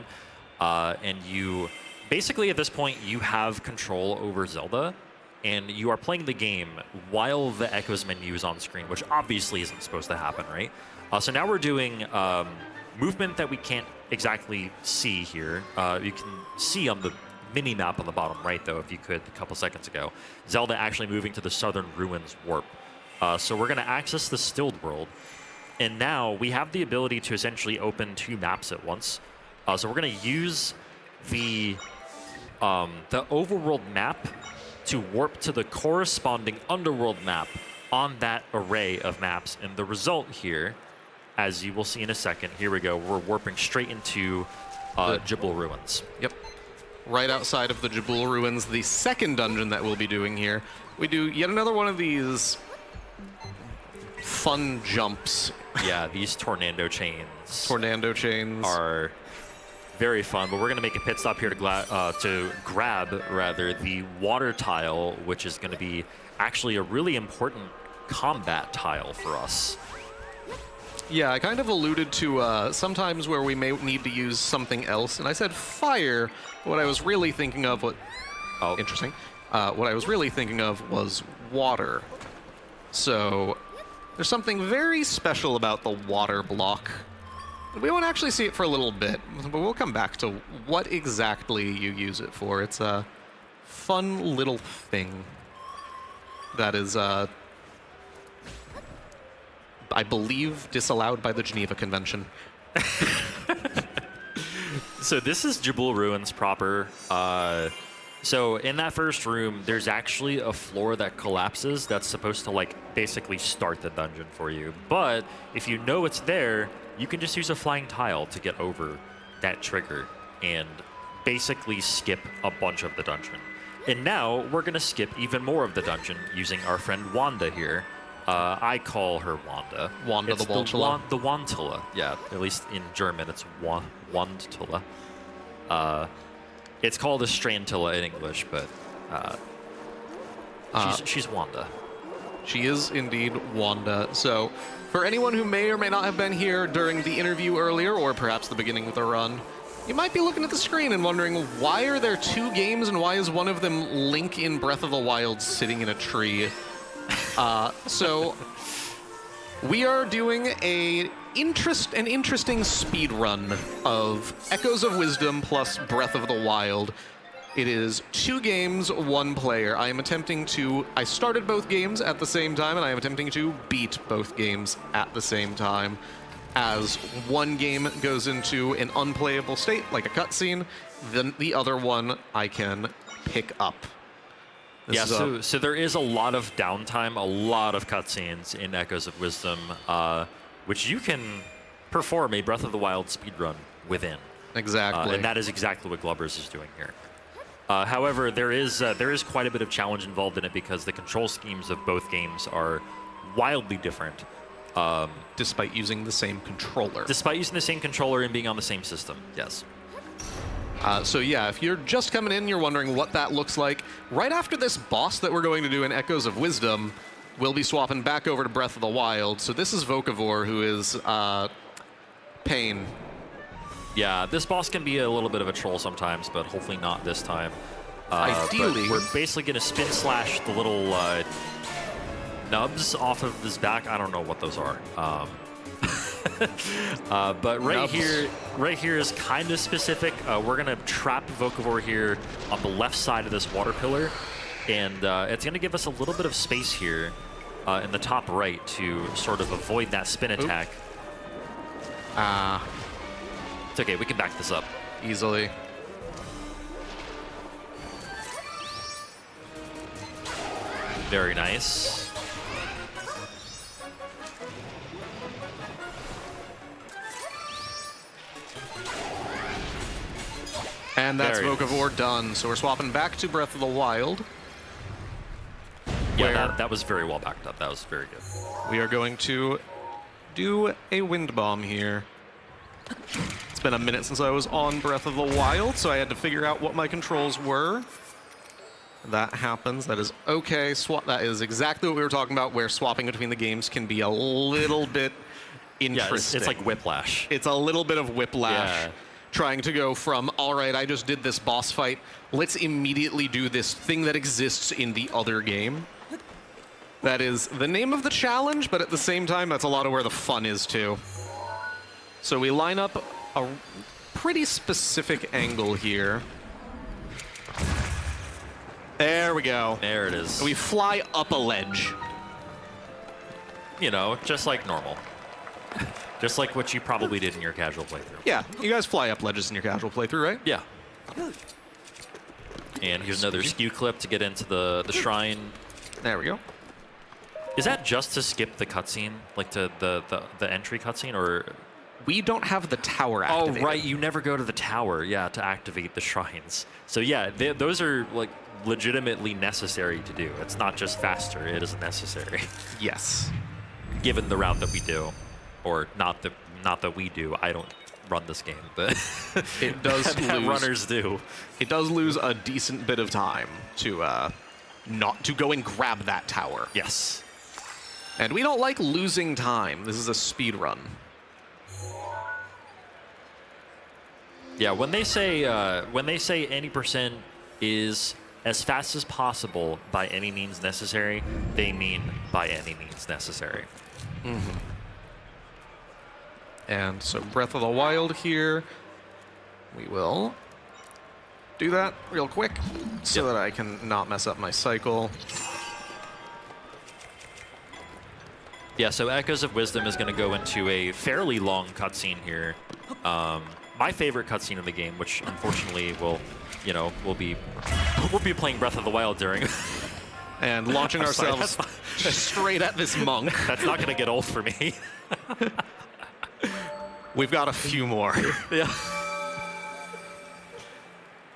And you basically, at this point, you have control over Zelda, and you are playing the game while the Echoes menu is on screen, which obviously isn't supposed to happen, right? So now we're doing movement that we can't exactly see here. You can see on the mini-map on the bottom right, though, if you could, a couple seconds ago, Zelda actually moving to the Southern Ruins warp. So we're going to access the Stilled World, and now we have the ability to essentially open two maps at once. So we're going to use the overworld map to warp to the corresponding underworld map on that array of maps. And the result here, as you will see in a second, here we go, we're warping straight into Jabul Ruins. Yep. Right outside of the Jabul Ruins, the second dungeon that we'll be doing here. We do yet another one of these fun jumps. Yeah, these tornado chains. Tornado chains are very fun, but we're going to make a pit stop here to grab the water tile, which is going to be actually a really important combat tile for us. Yeah, I kind of alluded to sometimes where we may need to use something else, and I said fire. What I was really thinking of, interesting. What I was really thinking of was water. So there's something very special about the water block. We won't actually see it for a little bit, but we'll come back to what exactly you use it for. It's a fun little thing that is, I believe, disallowed by the Geneva Convention. So this is Jabul Ruins proper. So in that first room, there's actually a floor that collapses that's supposed to, like, basically start the dungeon for you. But if you know it's there, you can just use a flying tile to get over that trigger and basically skip a bunch of the dungeon. And now we're going to skip even more of the dungeon using our friend Wanda here. I call her Wanda. Wanda the Wandtula. The Wandtula, yeah. At least in German, it's Wandtula. It's called a Strantilla in English, but she's Wanda. She is indeed Wanda. So for anyone who may or may not have been here during the interview earlier, or perhaps the beginning of the run, you might be looking at the screen and wondering, why are there two games and why is one of them Link in Breath of the Wild sitting in a tree? So we are doing a an interesting speed run of Echoes of Wisdom plus Breath of the Wild. It is 2 games, 1 player. I started both games at the same time, and I am attempting to beat both games at the same time. As one game goes into an unplayable state, like a cutscene, then the other one I can pick up. So there is a lot of downtime, a lot of cutscenes in Echoes of Wisdom, which you can perform a Breath of the Wild speedrun within. Exactly. And that is exactly what Glubbers is doing here. However, there is quite a bit of challenge involved in it because the control schemes of both games are wildly different. Despite using the same controller. Despite using the same controller and being on the same system, yes. So yeah, if you're just coming in, you're wondering what that looks like. Right after this boss that we're going to do in Echoes of Wisdom, we'll be swapping back over to Breath of the Wild. So this is Vocavore, who is Pain. Yeah, this boss can be a little bit of a troll sometimes, but hopefully not this time. Ideally, but we're basically going to spin slash the little nubs off of his back. I don't know what those are. But right here is kind of specific. We're going to trap Vocavore here on the left side of this water pillar, and it's going to give us a little bit of space here in the top right to sort of avoid that spin attack. It's okay, we can back this up. Easily. Very nice. And that's There it Vocavore done. So we're swapping back to Breath of the Wild. Yeah, that was very well backed up. That was very good. We are going to do a Wind Bomb here. It's been a minute since I was on Breath of the Wild, so I had to figure out what my controls were. That happens. That is okay. That is exactly what we were talking about, where swapping between the games can be a little bit interesting. It's like whiplash. It's a little bit of whiplash. Yeah. Trying to go from, all right, I just did this boss fight, let's immediately do this thing that exists in the other game. That is the name of the challenge, but at the same time, that's a lot of where the fun is, too. So we line up a pretty specific angle here. There we go. There it is. We fly up a ledge. You know, just like normal. Just like what you probably did in your casual playthrough. Yeah, you guys fly up ledges in your casual playthrough, right? Yeah. And here's another skew clip to get into the shrine. There we go. Is that just to skip the cutscene, like to the entry cutscene, or? We don't have the tower activated. Oh, right, you never go to the tower, yeah, to activate the shrines. So yeah, those are like legitimately necessary to do. It's not just faster, it is necessary. Yes. Given the route that we do. Or not that we do. I don't run this game, but it does lose. Runners do. It does lose a decent bit of time to not to go and grab that tower. Yes. And we don't like losing time. This is a speed run. Yeah, when they say any percent is as fast as possible by any means necessary, they mean by any means necessary. Mm-hmm. And so Breath of the Wild here, we will do that real quick so that I can not mess up my cycle. Yeah, so Echoes of Wisdom is going to go into a fairly long cutscene here. My favorite cutscene in the game, which unfortunately we'll be playing Breath of the Wild during. And launching ourselves straight at this monk. That's not going to get old for me. We've got a few more. Yeah.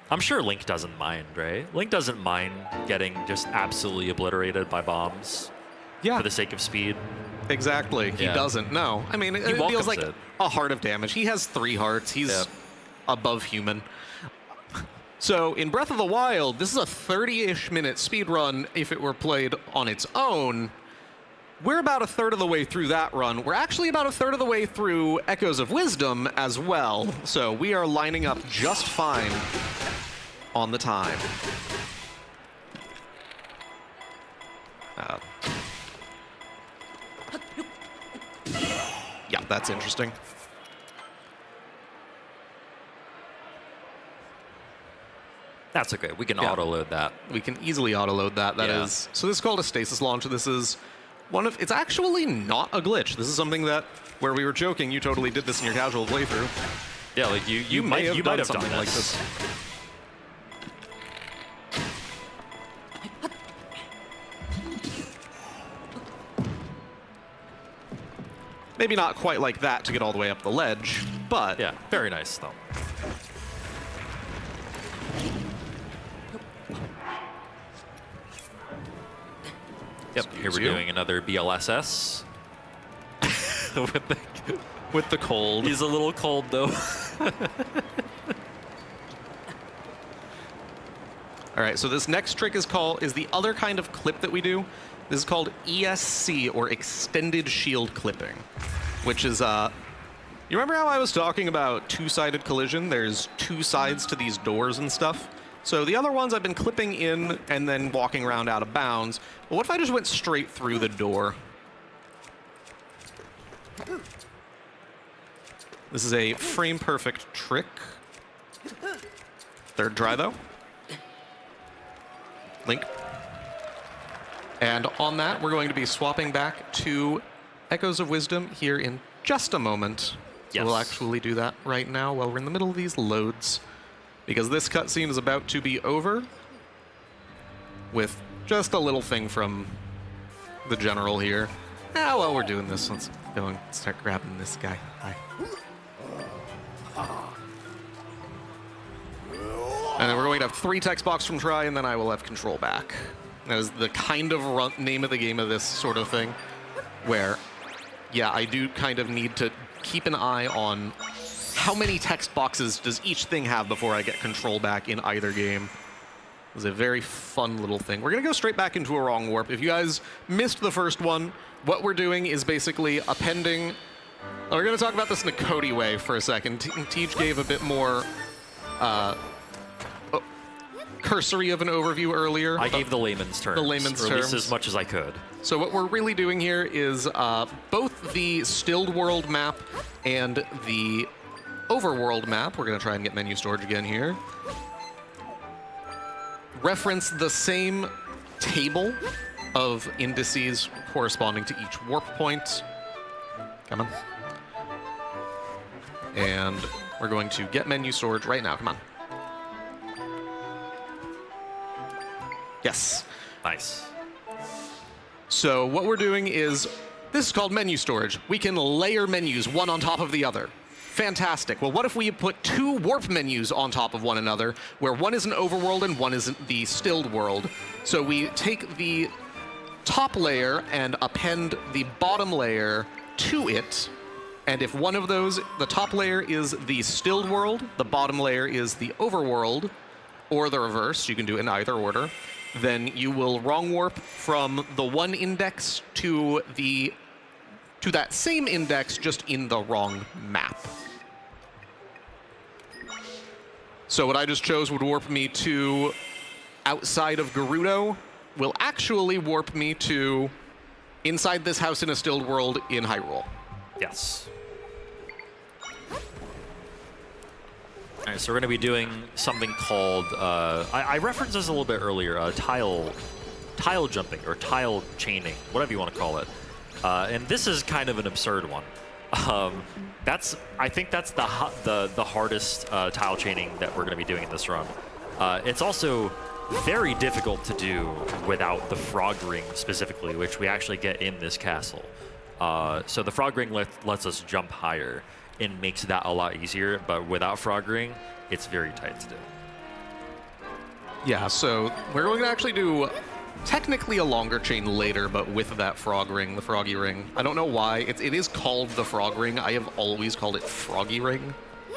I'm sure Link doesn't mind, right? Link doesn't mind getting just absolutely obliterated by bombs. Yeah. For the sake of speed. Exactly. He doesn't. No. I mean, it feels like a heart of damage. He has 3 hearts. He's above human. So in Breath of the Wild, this is a 30-ish minute speed run if it were played on its own. We're about a third of the way through that run. We're actually about a third of the way through Echoes of Wisdom as well. So we are lining up just fine on the time. Yeah. That's interesting. That's okay. We can auto-load that. We can easily auto-load that. That is... So this is called a stasis launch. This is one of... It's actually not a glitch. This is something that, where we were joking, you totally did this in your casual playthrough. Yeah, like you might have done something like this. Maybe not quite like that to get all the way up the ledge, but... Yeah, very nice, though. Yep, here we're doing another BLSS. with the cold. He's a little cold, though. All right, so this next trick is the other kind of clip that we do. This is called ESC, or Extended Shield Clipping, which is, you remember how I was talking about two-sided collision? There's two sides to these doors and stuff. So the other ones I've been clipping in and then walking around out of bounds. But what if I just went straight through the door? This is a frame-perfect trick. Third try, though. Link. And on that, we're going to be swapping back to Echoes of Wisdom here in just a moment. So we'll actually do that right now while we're in the middle of these loads, because this cutscene is about to be over with just a little thing from the general here. Now, while we're doing this, let's go and start grabbing this guy. Hi. And then we're going to have 3 text box from try, and then I will have control back. That is the kind of name of the game of this sort of thing, where, yeah, I do kind of need to keep an eye on how many text boxes does each thing have before I get control back in either game. It was a very fun little thing. We're going to go straight back into a wrong warp. If you guys missed the first one, what we're doing is basically appending... We're going to talk about this in a Cody way for a second. Tej gave a bit more... cursory of an overview earlier. I gave the layman's terms. The layman's terms. Or at least as much as I could. So what we're really doing here is both the stilled world map and the overworld map. We're going to try and get menu storage again here. Reference the same table of indices corresponding to each warp point. Come on. And we're going to get menu storage right now. Come on. Yes. Nice. So what we're doing is, this is called menu storage. We can layer menus one on top of the other. Fantastic. Well, what if we put 2 warp menus on top of one another, where one is an overworld and one is the stilled world? So we take the top layer and append the bottom layer to it. And if one of those, the top layer is the stilled world, the bottom layer is the overworld, or the reverse, you can do it in either order, then you will wrong warp from the one index to that same index, just in the wrong map. So what I just chose would warp me to outside of Gerudo, will actually warp me to inside this house in a stilled world in Hyrule. Yes. All right, so we're going to be doing something called, I referenced this a little bit earlier, tile jumping or tile chaining, whatever you want to call it. And this is kind of an absurd one. I think that's the hardest tile chaining that we're going to be doing in this run. It's also very difficult to do without the frog ring specifically, which we actually get in this castle. So the frog ring lets us jump higher and makes that a lot easier, but without frog ring, it's very tight to do. Yeah, so we're going to actually do technically a longer chain later, but with that frog ring, the froggy ring. I don't know why. It is called the frog ring. I have always called it froggy ring.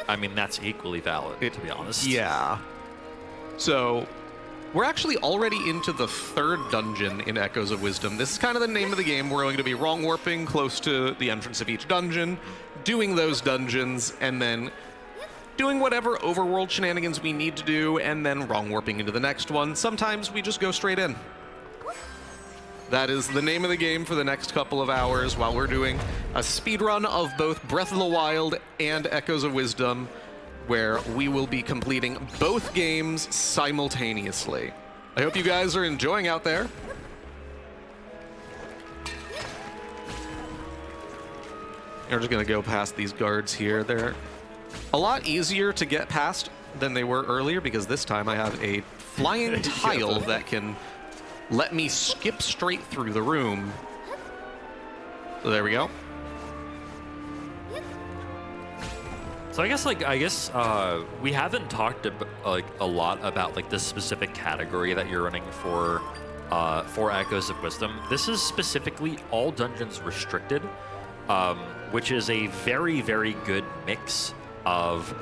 I mean, that's equally valid, to be honest. Yeah. So we're actually already into the 3rd dungeon in Echoes of Wisdom. This is kind of the name of the game. We're going to be wrong warping close to the entrance of each dungeon, doing those dungeons, and then doing whatever overworld shenanigans we need to do, and then wrong warping into the next one. Sometimes we just go straight in. That is the name of the game for the next couple of hours while we're doing a speedrun of both Breath of the Wild and Echoes of Wisdom, where we will be completing both games simultaneously. I hope you guys are enjoying out there. We're just gonna go past these guards here. They're a lot easier to get past than they were earlier because this time I have a flying tile that can let me skip straight through the room. So there we go. So I guess we haven't talked a lot about like the specific category that you're running for Echoes of Wisdom. This is specifically all dungeons restricted, which is a very, very good mix of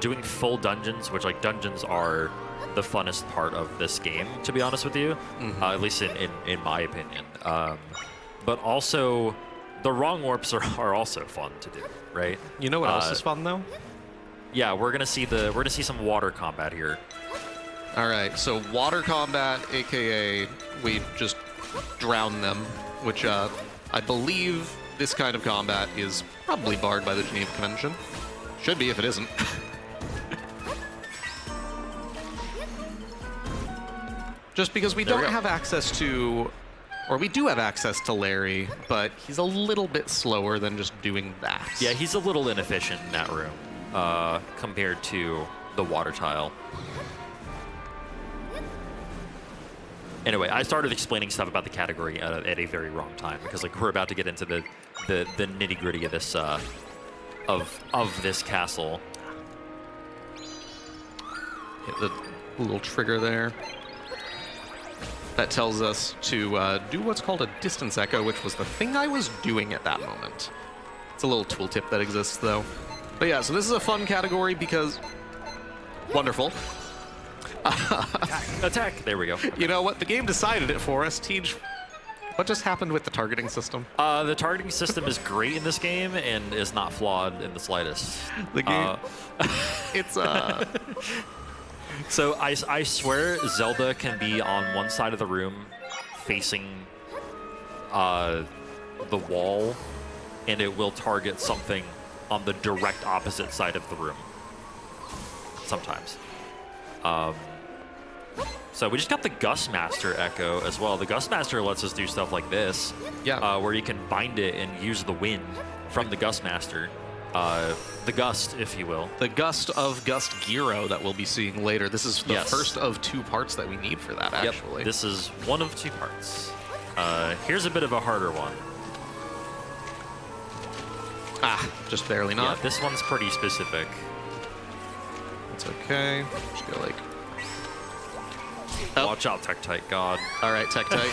doing full dungeons, which like dungeons are the funnest part of this game, to be honest with you, at least in my opinion. But also, the wrong warps are also fun to do, right? You know what else is fun though? Yeah, we're gonna see some water combat here. All right, so water combat, aka we just drown them, which I believe this kind of combat is probably barred by the Geneva Convention. Should be if it isn't. Just because we don't have access to, or we do have access to Larry, but he's a little bit slower than just doing that. Yeah, he's a little inefficient in that room compared to the water tile. Anyway, I started explaining stuff about the category at a very wrong time because like we're about to get into the nitty-gritty of this of this castle. Hit the little trigger there. That tells us to do what's called a distance echo, which was the thing I was doing at that moment. It's a little tooltip that exists, though. But yeah, so this is a fun category because... Wonderful. Attack! There we go. You know what? The game decided it for us. Tej, what just happened with the targeting system? The targeting system is great in this game and is not flawed in the slightest. The game... it's... So I swear Zelda can be on one side of the room facing the wall, and it will target something on the direct opposite side of the room. Sometimes. So we just got the Gustmaster Echo as well. The Gustmaster lets us do stuff like this, where you can bind it and use the wind from the Gustmaster. The Gust, if you will. The Gust of Gust Giro that we'll be seeing later. This is the first of 2 parts that we need for that, actually. Yep. This is one of 2 parts. Here's a bit of a harder one. Just barely not. Yeah, this one's pretty specific. It's okay. Just go like... Watch out, Tektite God. All right, Tektite.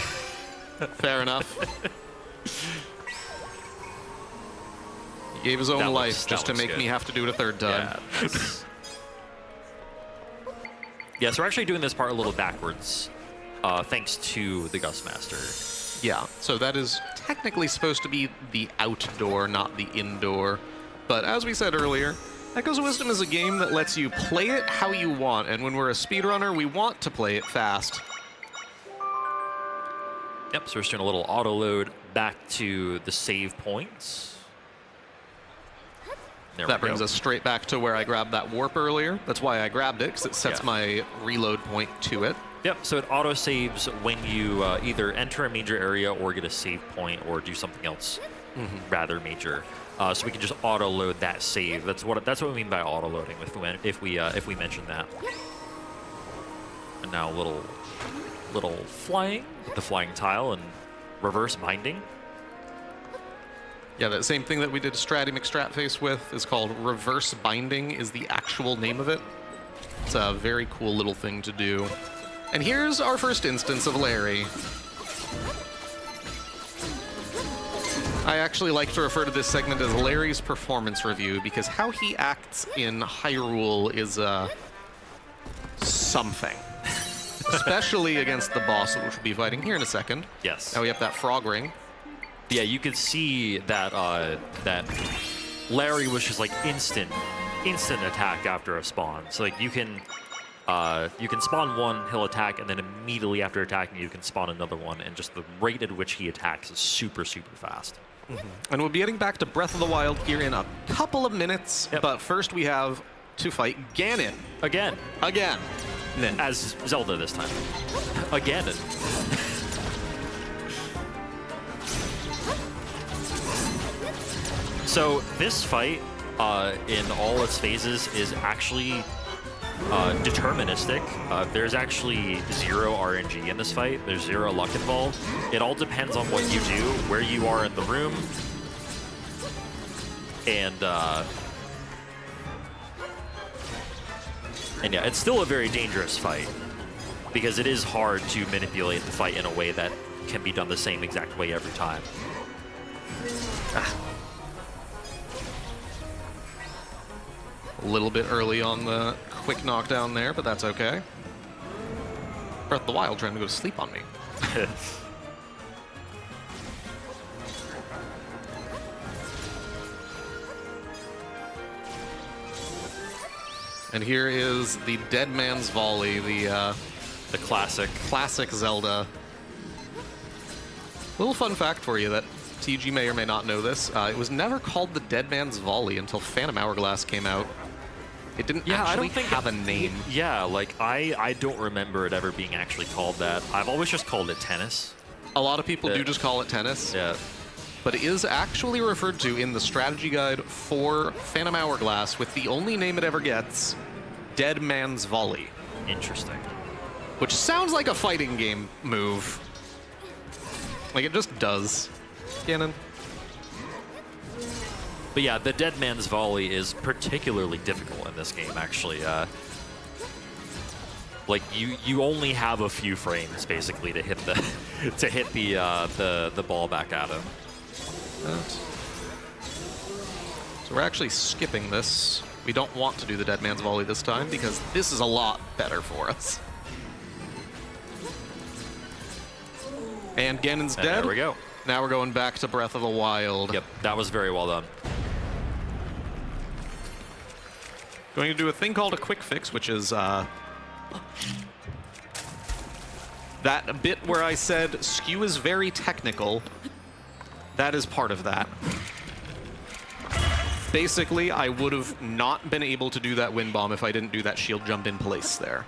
Fair enough. He gave his own life just to make me have to do it a 3rd time. Yeah, so we're actually doing this part a little backwards, thanks to the Gustmaster. Yeah, so that is technically supposed to be the outdoor, not the indoor. But as we said earlier, Echoes of Wisdom is a game that lets you play it how you want, and when we're a speedrunner, we want to play it fast. Yep, so we're just doing a little auto load back to the save points. That brings us straight back to where I grabbed that warp earlier. That's why I grabbed it, because it sets my reload point to it. Yep, so it auto-saves when you either enter a major area or get a save point or do something else rather major. So we can just auto-load that save. That's what we mean by auto-loading if we mention that. And now a little flying with the flying tile and reverse binding. Yeah, that same thing that we did Stratty McStratface with is called reverse binding, is the actual name of it. It's a very cool little thing to do. And here's our first instance of Larry. I actually like to refer to this segment as Larry's performance review because how he acts in Hyrule is something. Especially against the boss, which we'll be fighting here in a second. Yes. Now we have that frog ring. Yeah, you could see that that Larry was just like instant attack after a spawn. So like you can spawn one, he'll attack, and then immediately after attacking you can spawn another one, and just the rate at which he attacks is super, super fast. And we'll be getting back to Breath of the Wild here in a couple of minutes. Yep. But first we have to fight Ganon. Again. Again. As Zelda this time. Again. So this fight, in all its phases, is actually deterministic. There's actually 0 RNG in this fight. There's 0 luck involved. It all depends on what you do, where you are in the room, and yeah, it's still a very dangerous fight because it is hard to manipulate the fight in a way that can be done the same exact way every time. A little bit early on the quick knockdown there, but that's okay. Breath of the Wild trying to go to sleep on me. And here is the Dead Man's Volley, the classic Zelda. Little fun fact for you that TG may or may not know this. It was never called the Dead Man's Volley until Phantom Hourglass came out. It didn't actually have a name. Yeah, like I don't remember it ever being actually called that. I've always just called it tennis. A lot of people do just call it tennis. Yeah. But it is actually referred to in the strategy guide for Phantom Hourglass with the only name it ever gets, Dead Man's Volley. Interesting. Which sounds like a fighting game move. Like, it just does. Ganon. But yeah, the Dead Man's Volley is particularly difficult in this game, actually. Like you only have a few frames basically to hit the ball back at him. So we're actually skipping this. We don't want to do the Dead Man's Volley this time because this is a lot better for us. And Ganon's dead. There we go. Now we're going back to Breath of the Wild. Yep, that was very well done. Going to do a thing called a quick fix, which is that bit where I said skew is very technical. That is part of that. Basically, I would have not been able to do that wind bomb if I didn't do that shield jump in place there.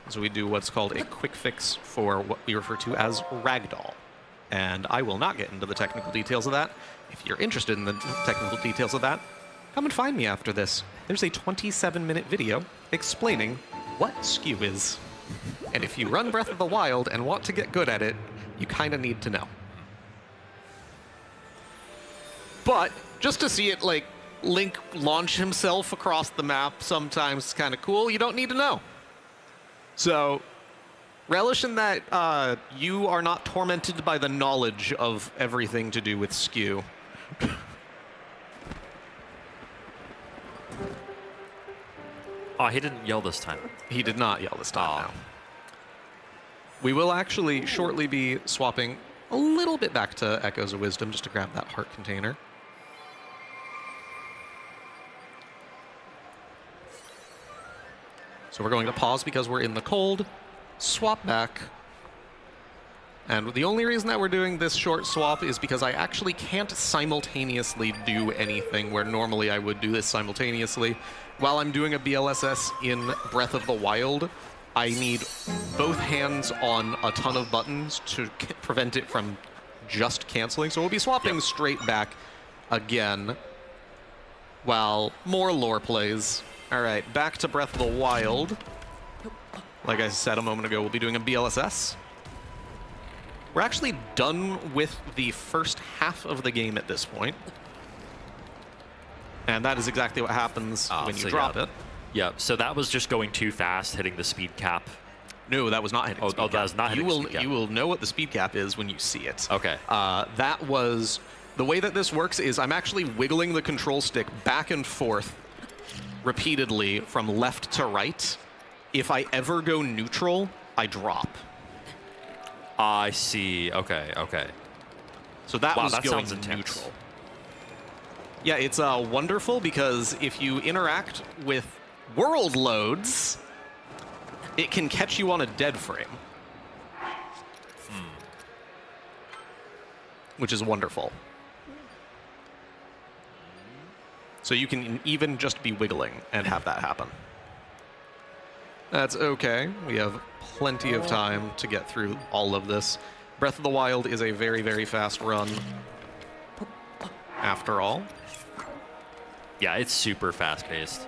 So we do what's called a quick fix for what we refer to as ragdoll. And I will not get into the technical details of that. If you're interested in the technical details of that, come and find me after this. There's a 27-minute video explaining what skew is. And if you run Breath of the Wild and want to get good at it, you kind of need to know. But just to see it, like, Link launch himself across the map sometimes is kind of cool. You don't need to know. So, relish in that you are not tormented by the knowledge of everything to do with skew. Oh, he didn't yell this time. He did not yell this time, no. We will actually shortly be swapping a little bit back to Echoes of Wisdom just to grab that heart container. So we're going to pause because we're in the cold, swap back. And the only reason that we're doing this short swap is because I actually can't simultaneously do anything where normally I would do this simultaneously. While I'm doing a BLSS in Breath of the Wild, I need both hands on a ton of buttons to prevent it from just canceling. So we'll be swapping straight back again while more lore plays. All right, back to Breath of the Wild. Like I said a moment ago, we'll be doing a BLSS. We're actually done with the first half of the game at this point. And that is exactly what happens when you drop it. Yeah, so that was just going too fast, hitting the speed cap. No, that was not hitting speed cap. That was not hitting speed cap. You will know what the speed cap is when you see it. Okay. That was... The way that this works is I'm actually wiggling the control stick back and forth repeatedly from left to right. If I ever go neutral, I drop. I see. Okay, okay. So that was that going sounds intense. neutral. Yeah, it's wonderful because if you interact with world loads, it can catch you on a dead frame. Which is wonderful. So you can even just be wiggling and have that happen. That's okay. We have plenty of time to get through all of this. Breath of the Wild is a very, very fast run, after all. Yeah, it's super fast-paced.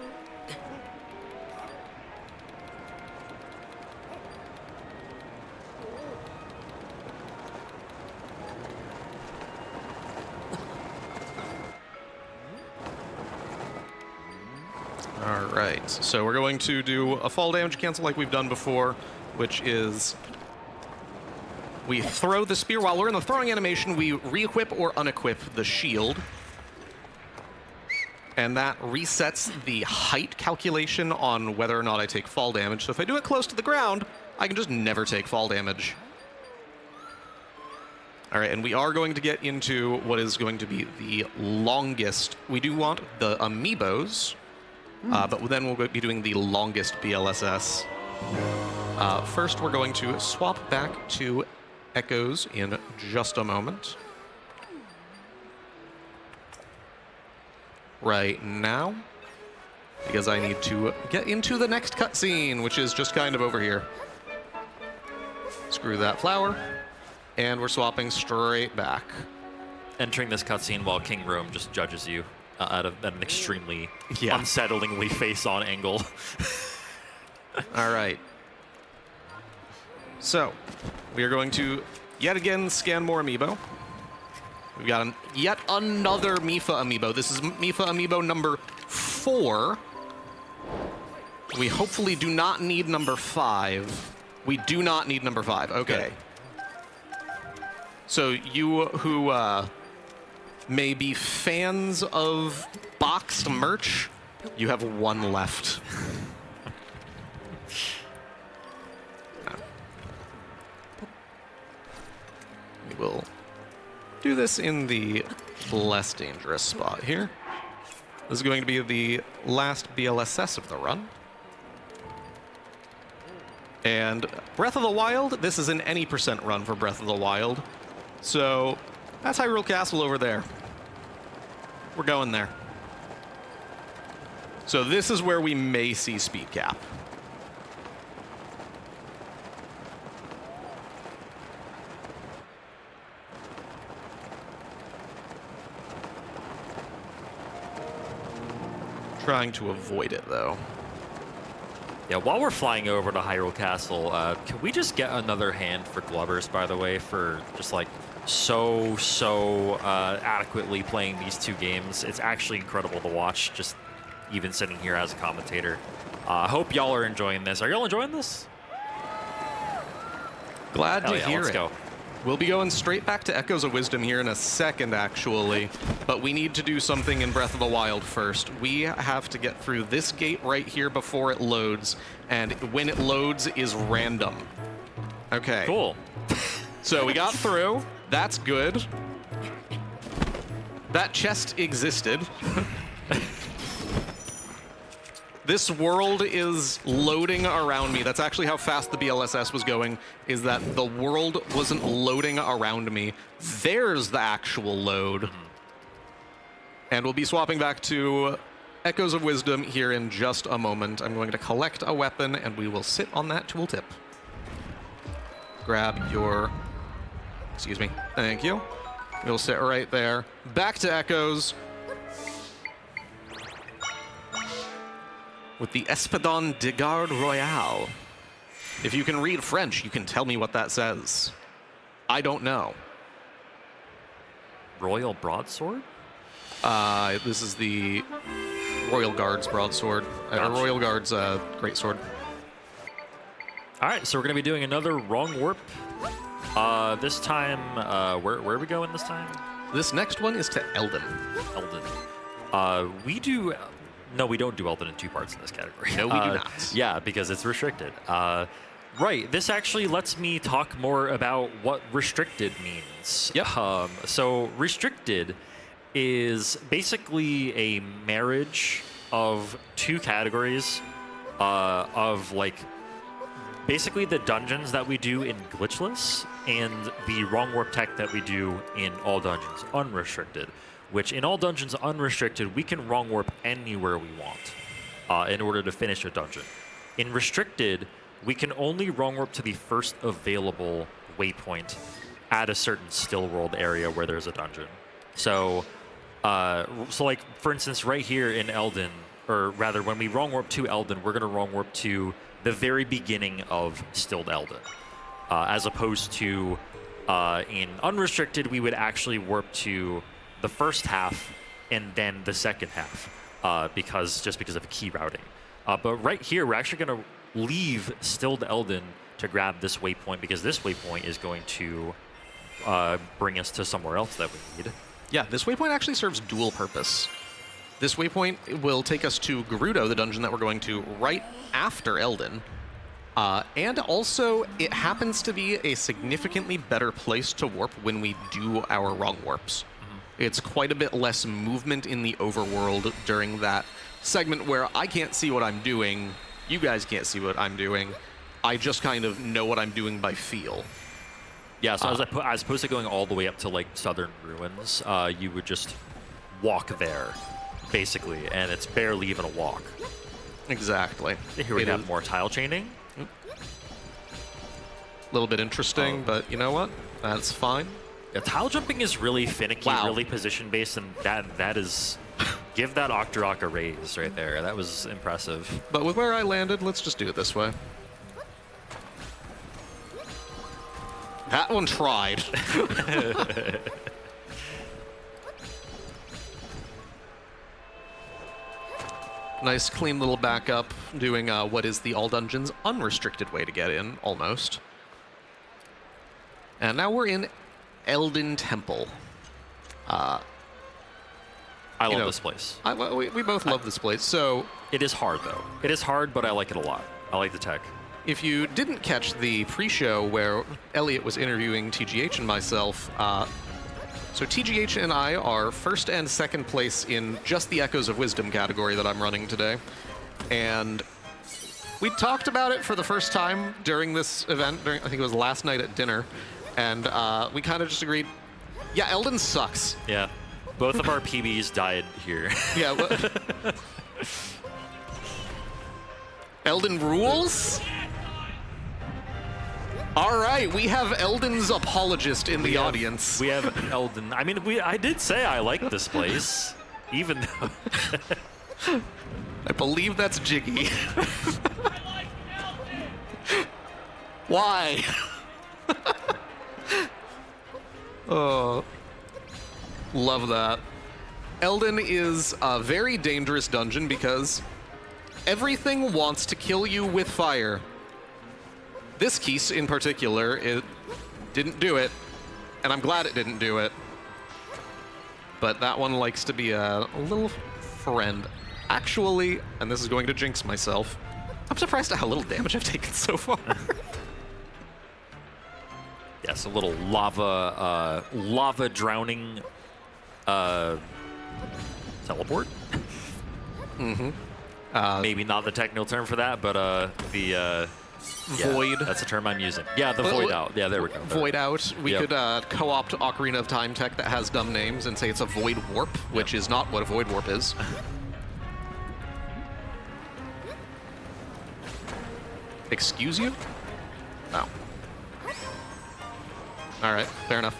All right, so we're going to do a fall damage cancel like we've done before, which is we throw the spear. While we're in the throwing animation, we re-equip or unequip the shield. And that resets the height calculation on whether or not I take fall damage. So if I do it close to the ground, I can just never take fall damage. All right, and we are going to get into what is going to be the longest. We do want the amiibos, but then we'll be doing the longest BLSS. First, we're going to swap back to Echoes in just a moment. Right now, because I need to get into the next cutscene, which is just kind of over here. Screw that flower, and we're swapping straight back. Entering this cutscene while King Rome just judges you at an extremely unsettlingly face-on angle. All right. So, we are going to yet again scan more amiibo. We've got yet another Mifa amiibo. This is Mifa amiibo number 4. We hopefully do not need number 5. We do not need number 5. Okay. Good. So you who may be fans of boxed merch, you have 1 left. We will do this in the less dangerous spot here. This is going to be the last BLSS of the run. And Breath of the Wild, this is an any % run for Breath of the Wild. So that's Hyrule Castle over there. We're going there. So this is where we may see speed cap. Trying to avoid it, though. Yeah, while we're flying over to Hyrule Castle, can we just get another hand for Glovers, by the way, for just like so adequately playing these 2 games. It's actually incredible to watch, just even sitting here as a commentator. I hope y'all are enjoying this. Are y'all enjoying this? Glad to hear let's it. Go. We'll be going straight back to Echoes of Wisdom here in a second, actually. But we need to do something in Breath of the Wild first. We have to get through this gate right here before it loads. And when it loads is random. Okay. Cool. So we got through. That's good. That chest existed. This world is loading around me. That's actually how fast the BLSS was going, is that the world wasn't loading around me. There's the actual load. And we'll be swapping back to Echoes of Wisdom here in just a moment. I'm going to collect a weapon, and we will sit on that tooltip. Grab your... Excuse me. Thank you. We'll sit right there. Back to Echoes. With the Espadon de Garde Royale. If you can read French, you can tell me what that says. I don't know. Royal Broadsword? This is the Royal Guard's broadsword. Gotcha. Royal Guard's greatsword. All right, so we're going to be doing another Wrong Warp. This time, where are we going this time? This next one is to Eldon. Eldon. No, we don't do Eldon in 2 parts in this category. No, we do not. Yeah, because it's restricted. Right, this actually lets me talk more about what restricted means. Yep. So restricted is basically a marriage of 2 categories of like basically the dungeons that we do in Glitchless and the Wrong Warp tech that we do in all dungeons unrestricted, which in all dungeons unrestricted, we can wrong warp anywhere we want in order to finish a dungeon. In restricted, we can only wrong warp to the first available waypoint at a certain still world area where there's a dungeon. So, like, for instance, right here in Elden, or rather, when we wrong warp to Elden, we're going to wrong warp to the very beginning of Stilled Elden. As opposed to in Unrestricted, we would actually warp to the first half and then the second half, because of key routing. But right here, we're actually going to leave Stilled Elden to grab this waypoint, because this waypoint is going to bring us to somewhere else that we need. Yeah, this waypoint actually serves dual purpose. This waypoint will take us to Gerudo, the dungeon that we're going to right after Elden. And also, it happens to be a significantly better place to warp when we do our wrong warps. It's quite a bit less movement in the overworld during that segment where I can't see what I'm doing, you guys can't see what I'm doing. I just kind of know what I'm doing by feel. Yeah, so as opposed to going all the way up to, like, Southern Ruins, you would just walk there, basically, and it's barely even a walk. Exactly. Here we have more tile chaining. A little bit interesting, but you know what? That's fine. Yeah, tile jumping is really finicky, Wow. really position-based, and that is... Give that Octorok a raise right there. That was impressive. But with where I landed, let's just do it this way. That one tried. Nice, clean little backup, doing what is the All Dungeons unrestricted way to get in, almost. And now we're in Elden Temple. I love this place. We both love this place, so... It is hard, though. It is hard, but I like it a lot. I like the tech. If you didn't catch the pre-show where Elliot was interviewing TGH and myself, so TGH and I are first and second place in just the Echoes of Wisdom category that I'm running today. And we talked about it for the first time during this event, I think it was last night at dinner, and we kind of just agreed, yeah, Elden sucks. Yeah. Both of our PBs died here. Yeah. Elden rules? All right, we have Elden's apologist in the audience. We have Elden. I mean, I did say I like this place, even though... I believe that's Jiggy. Why? Oh, love that. Elden is a very dangerous dungeon because everything wants to kill you with fire. This Keese in particular, it didn't do it, and I'm glad it didn't do it. But that one likes to be a little friend. Actually, and this is going to jinx myself, I'm surprised at how little damage I've taken so far. Yes, a little lava drowning teleport. Mm-hmm. Maybe not the technical term for that, but the void. That's the term I'm using. Yeah, the void out. Yeah, there we go. Void out. We could co-opt Ocarina of Time tech that has dumb names and say it's a void warp, which is not what a void warp is. Excuse you? No. All right, fair enough.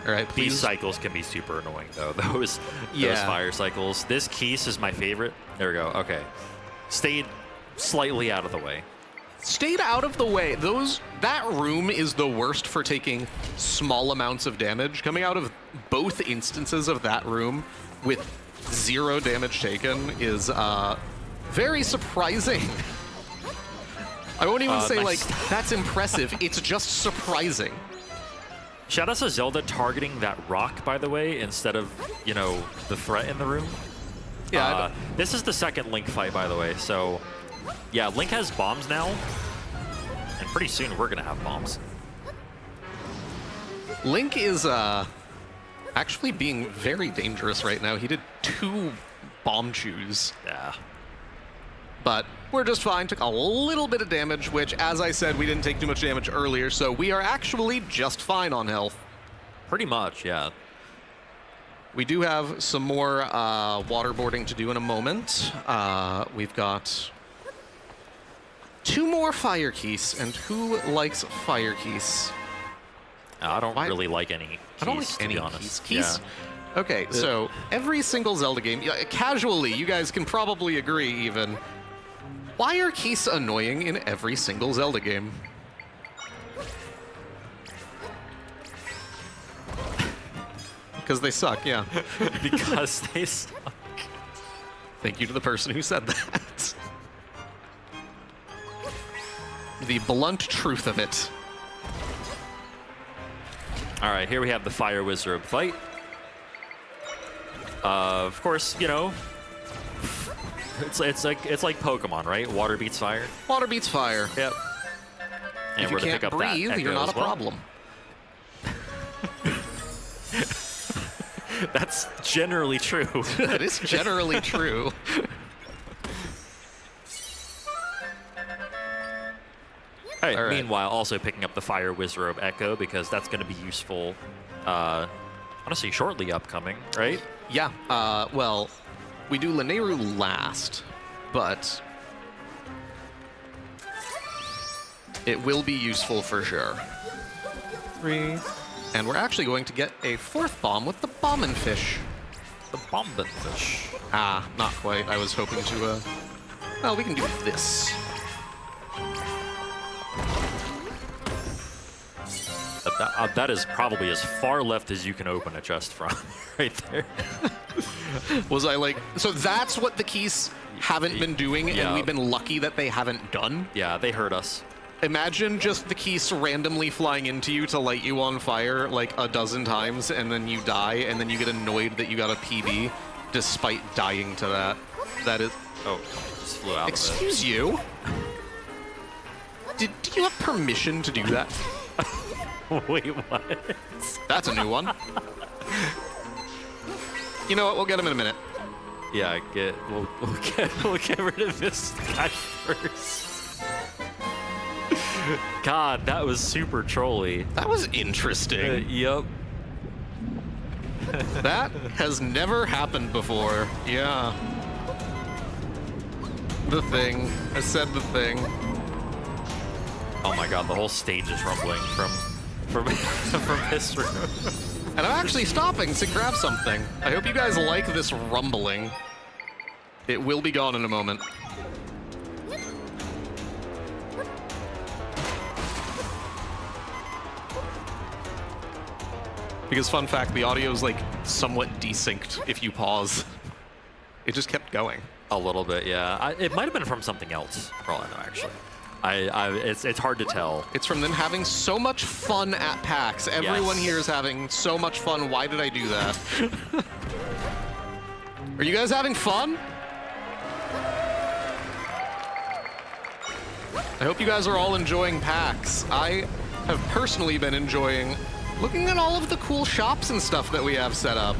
All right, please. These cycles can be super annoying, though. Those Yeah. fire cycles. This Keese is my favorite. There we go. Okay. Stayed slightly out of the way. Stayed out of the way. That room is the worst for taking small amounts of damage. Coming out of both instances of that room with 0 damage taken is very surprising. I won't even say, nice. like, that's impressive. It's just surprising. Shout out to Zelda targeting that rock, by the way, instead of, you know, the threat in the room. Yeah. This is the second Link fight, by the way. So, yeah, Link has bombs now. And pretty soon we're going to have bombs. Link is actually being very dangerous right now. He did 2 bomb chews. Yeah. But we're just fine. Took a little bit of damage, which, as I said, we didn't take too much damage earlier, so we are actually just fine on health. Pretty much, yeah. We do have some more waterboarding to do in a moment. We've got 2 more fire keys, and who likes fire keys? I don't really like any keys, I don't like to any be honest. keys. Yeah. Okay, so every single Zelda game, casually, you guys can probably agree even, why are keys annoying in every single Zelda game? Because they suck, yeah. Because they suck. Thank you to the person who said that. The blunt truth of it. All right, here we have the Fire Wizard fight. Of course, you know, it's like Pokemon, right? Water beats fire. Water beats fire. Yep. And If you we're to can't pick up breathe, that you're Echo not a as well. problem. That's generally true. That is generally true. Hey, All right. Meanwhile, also picking up the Fire Wizard Echo because that's going to be useful, honestly, shortly upcoming, right? Yeah, well, we do Lineru last, but it will be useful for sure. 3. And we're actually going to get a 4th bomb with the Bombin' Fish. The Bombin' Fish. Ah, not quite. I was hoping to, well, we can do this. That is probably as far left as you can open a chest from, right there. Was I like... So that's what the keys haven't been doing, Yeah. and we've been lucky that they haven't done? Yeah, they hurt us. Imagine just the keys randomly flying into you to light you on fire like a dozen times, and then you die, and then you get annoyed that you got a PB despite dying to that. That is... Oh, just flew out Excuse you? Did you have permission to do that? of it. Wait, what? That's a new one. You know what? We'll get him in a minute. Yeah, we'll get rid of this guy first. God, that was super trolly. That was interesting. Yep. That has never happened before. Yeah. The thing. I said the thing. Oh my God, the whole stage is rumbling from this room. And I'm actually stopping to grab something. I hope you guys like this rumbling. It will be gone in a moment. Because fun fact, the audio's like somewhat desynced if you pause. It just kept going. A little bit, yeah. It might have been from something else, for all I know, actually. It's hard to tell. It's from them having so much fun at PAX. Everyone here is having so much fun. Why did I do that? Are you guys having fun? I hope you guys are all enjoying PAX. I have personally been enjoying looking at all of the cool shops and stuff that we have set up.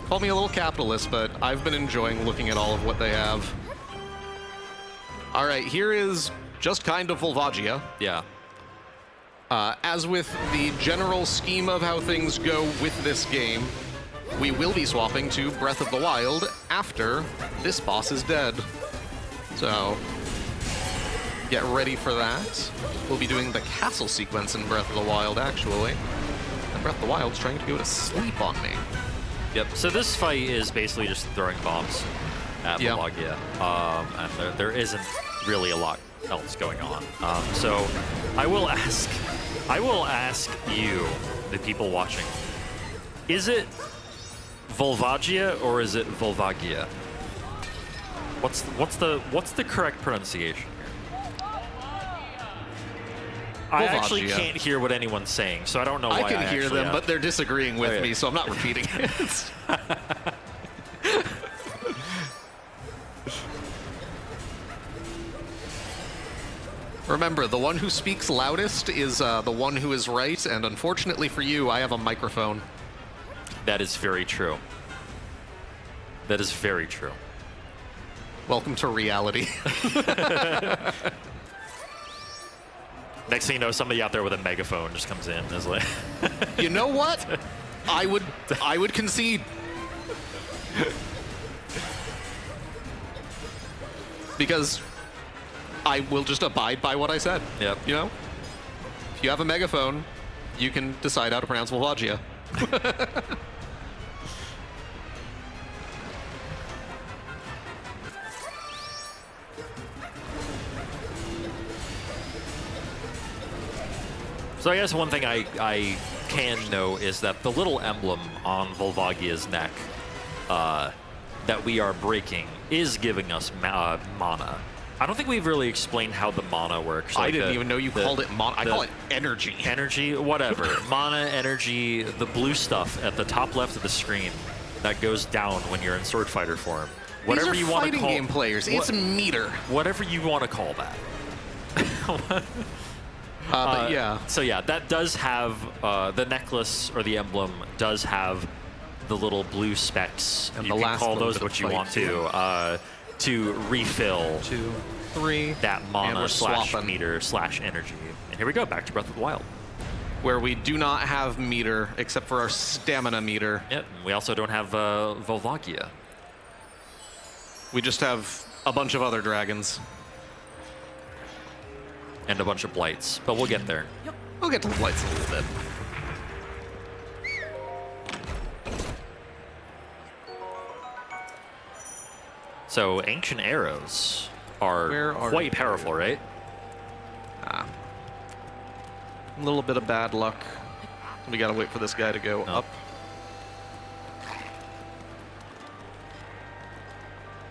Call me a little capitalist, but I've been enjoying looking at all of what they have. All right, here is just kind of Volvagia. Yeah. As with the general scheme of how things go with this game, we will be swapping to Breath of the Wild after this boss is dead. So, get ready for that. We'll be doing the castle sequence in Breath of the Wild, actually. And Breath of the Wild's trying to go to sleep on me. Yep. So this fight is basically just throwing bombs at Volvagia. And there isn't really a lot else going on. So I will ask you, the people watching, is it Volvagia or is it Volvagia? What's the correct pronunciation here? I actually Volvagia. can't hear what anyone's saying, so I don't know why I can hear them, but they're disagreeing with Okay. me, so I'm not repeating it. Remember, the one who speaks loudest is the one who is right, and unfortunately for you, I have a microphone. That is very true. That is very true. Welcome to reality. Next thing you know, somebody out there with a megaphone just comes in and is like, You know what? I would concede. Because I will just abide by what I said. Yep. You know? If you have a megaphone, you can decide how to pronounce Volvagia. So I guess one thing I can know is that the little emblem on Volvagia's neck that we are breaking is giving us mana. I don't think we've really explained how the mana works. I didn't even know you called it mana. I call it energy. Energy, whatever. Mana, energy, the blue stuff at the top left of the screen that goes down when you're in sword fighter form. Whatever These are you want to fighting call game players. It's meter. Whatever you want to call that. But yeah. So yeah, that does have the necklace or the emblem does have the little blue specks. And you the can last call little those bit of what you fight, want to refill 2, 3. that And mana we're slash swapping. meter slash energy. And here we go, back to Breath of the Wild. Where we do not have meter except for our stamina meter. Yep. We also don't have Volvagia. We just have a bunch of other dragons. And a bunch of blights, but we'll get there. We'll get to the lights in a little bit. So ancient arrows Where are are quite the powerful, right? A little bit of bad luck. We gotta wait for this guy to go up.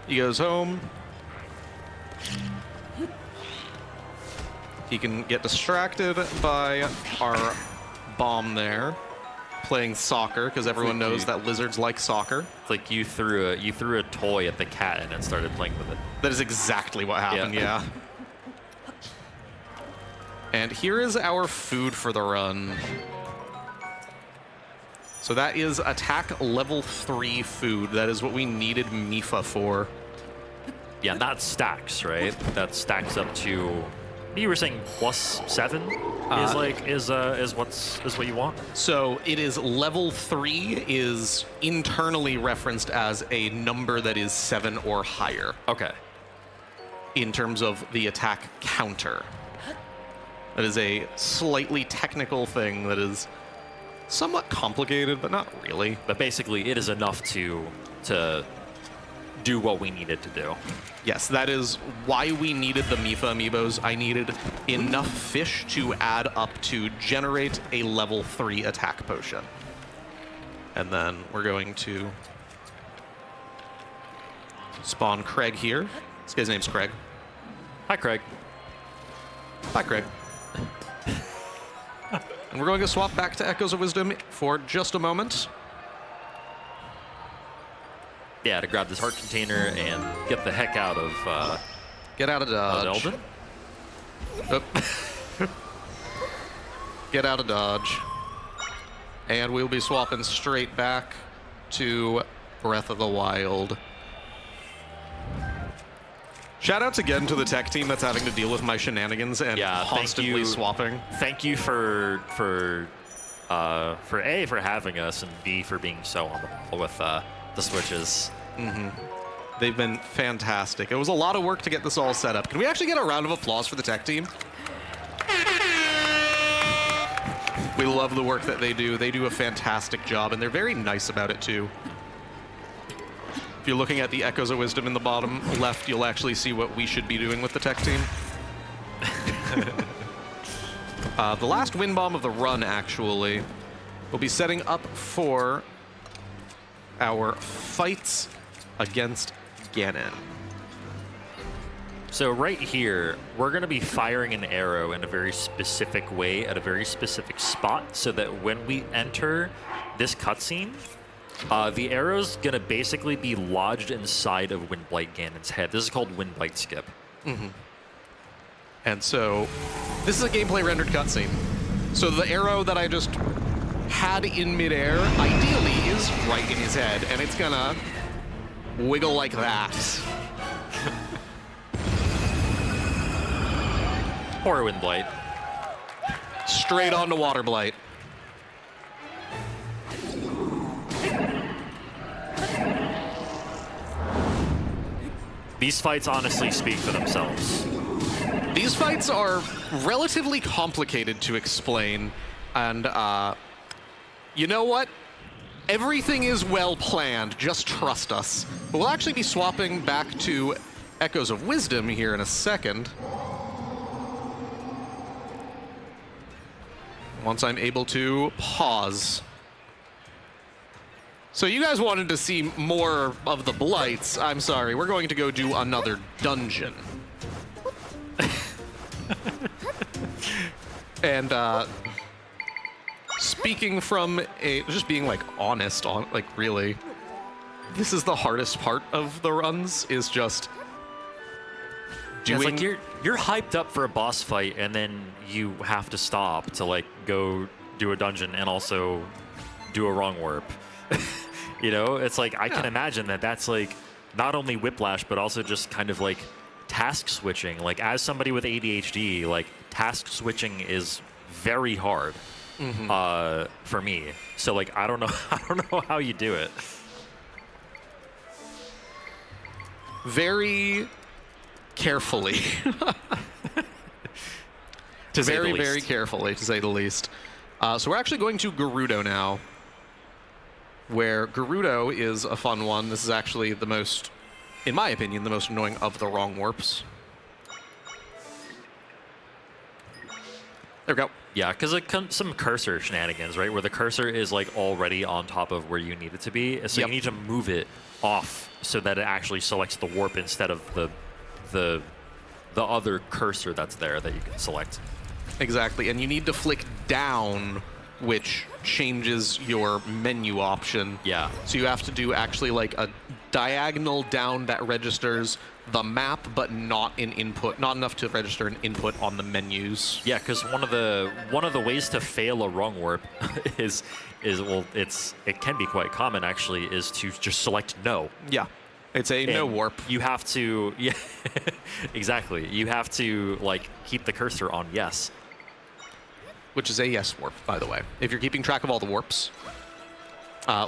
He goes home. He can get distracted by our bomb there, playing soccer, because everyone knows that lizards like soccer. It's like you threw a toy at the cat and it started playing with it. That is exactly what happened, yeah. And here is our food for the run. So that is attack level 3 food. That is what we needed Mifa for. Yeah, not stacks, right? That stacks up to. You were saying +7 is what you want. So it is level 3 is internally referenced as a number that is 7 or higher Okay. in terms of the attack counter. That is a slightly technical thing that is somewhat complicated, but not really. But basically, it is enough to do what we needed to do. Yes, that is why we needed the Mifa amiibos. I needed enough fish to add up to generate a level 3 attack potion. And then we're going to spawn Craig here. This guy's name's Craig. Hi, Craig. Bye, Craig. And we're going to swap back to Echoes of Wisdom for just a moment. Yeah, to grab this heart container and get the heck out of Get out of dodge. Zelda. Oh. Get out of dodge. And we'll be swapping straight back to Breath of the Wild. Shoutouts again to the tech team that's having to deal with my shenanigans and constantly swapping. Thank you for A, for having us, and B, for being so on the ball with the switches. Mm-hmm. They've been fantastic. It was a lot of work to get this all set up. Can we actually get a round of applause for the tech team? We love the work that they do. They do a fantastic job, and they're very nice about it, too. If you're looking at the Echoes of Wisdom in the bottom left, you'll actually see what we should be doing with the tech team. The last wind bomb of the run, actually, will be setting up for our fights against Ganon. So right here, we're going to be firing an arrow in a very specific way at a very specific spot so that when we enter this cutscene, the arrow's going to basically be lodged inside of Windblight Ganon's head. This is called Windblight Skip. Mm-hmm. And so this is a gameplay rendered cutscene. So the arrow that I just had in midair ideally is right in his head, and it's gonna wiggle like that. Or Wind Blight. Straight on to Water Blight. These fights honestly speak for themselves. These fights are relatively complicated to explain, and you know what? Everything is well planned, just trust us. But we'll actually be swapping back to Echoes of Wisdom here in a second. Once I'm able to pause. So you guys wanted to see more of the Blights. I'm sorry, we're going to go do another dungeon. And speaking from just being like honest, like really, this is the hardest part of the runs, is just doing. It's like you're hyped up for a boss fight, and then you have to stop to like go do a dungeon and also do a wrong warp. You know, it's like I can imagine that's like not only whiplash, but also just kind of like task switching. Like as somebody with ADHD, like task switching is very hard for me. So like I don't know how you do it. Very carefully. Very carefully, to say the least. So we're actually going to Gerudo now, where Gerudo is a fun one. This is actually the most, in my opinion, the most annoying of the wrong warps. There we go. Yeah, because like some cursor shenanigans, right? Where the cursor is like already on top of where you need it to be. So you need to move it off so that it actually selects the warp instead of the other cursor that's there that you can select. Exactly, and you need to flick down, which changes your menu option. Yeah. So you have to do actually like a diagonal down that registers the map, but not an input, not enough to register an input on the menus. Yeah, because one of the ways to fail a wrong warp is well, it can be quite common actually, is to just select no. Yeah. It's a no warp. You have to, yeah, exactly. You have to like keep the cursor on yes. Which is a yes warp, by the way. If you're keeping track of all the warps,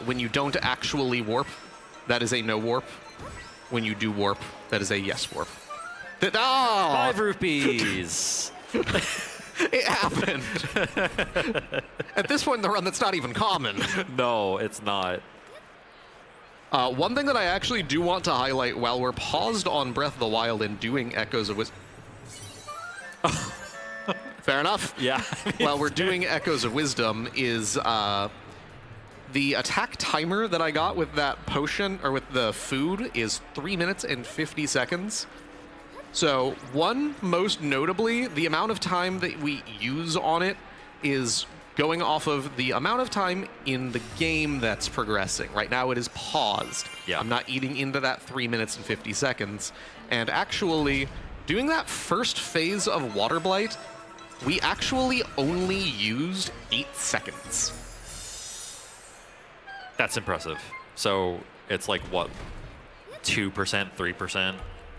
when you don't actually warp, that is a no warp. When you do warp, that is a yes warp. 5 rupees. It happened. At this point in the run, that's not even common. No, it's not. One thing that I actually do want to highlight while we're paused on Breath of the Wild and doing Echoes of Wisdom. Fair enough. Yeah. While we're doing Echoes of Wisdom is the attack timer that I got with that potion, or with the food, is 3 minutes and 50 seconds. So most notably, the amount of time that we use on it is going off of the amount of time in the game that's progressing. Right now it is paused. Yeah. I'm not eating into that 3 minutes and 50 seconds. And actually, doing that first phase of Water Blight, we actually only used 8 seconds. That's impressive. So it's like what, 2%, 3%?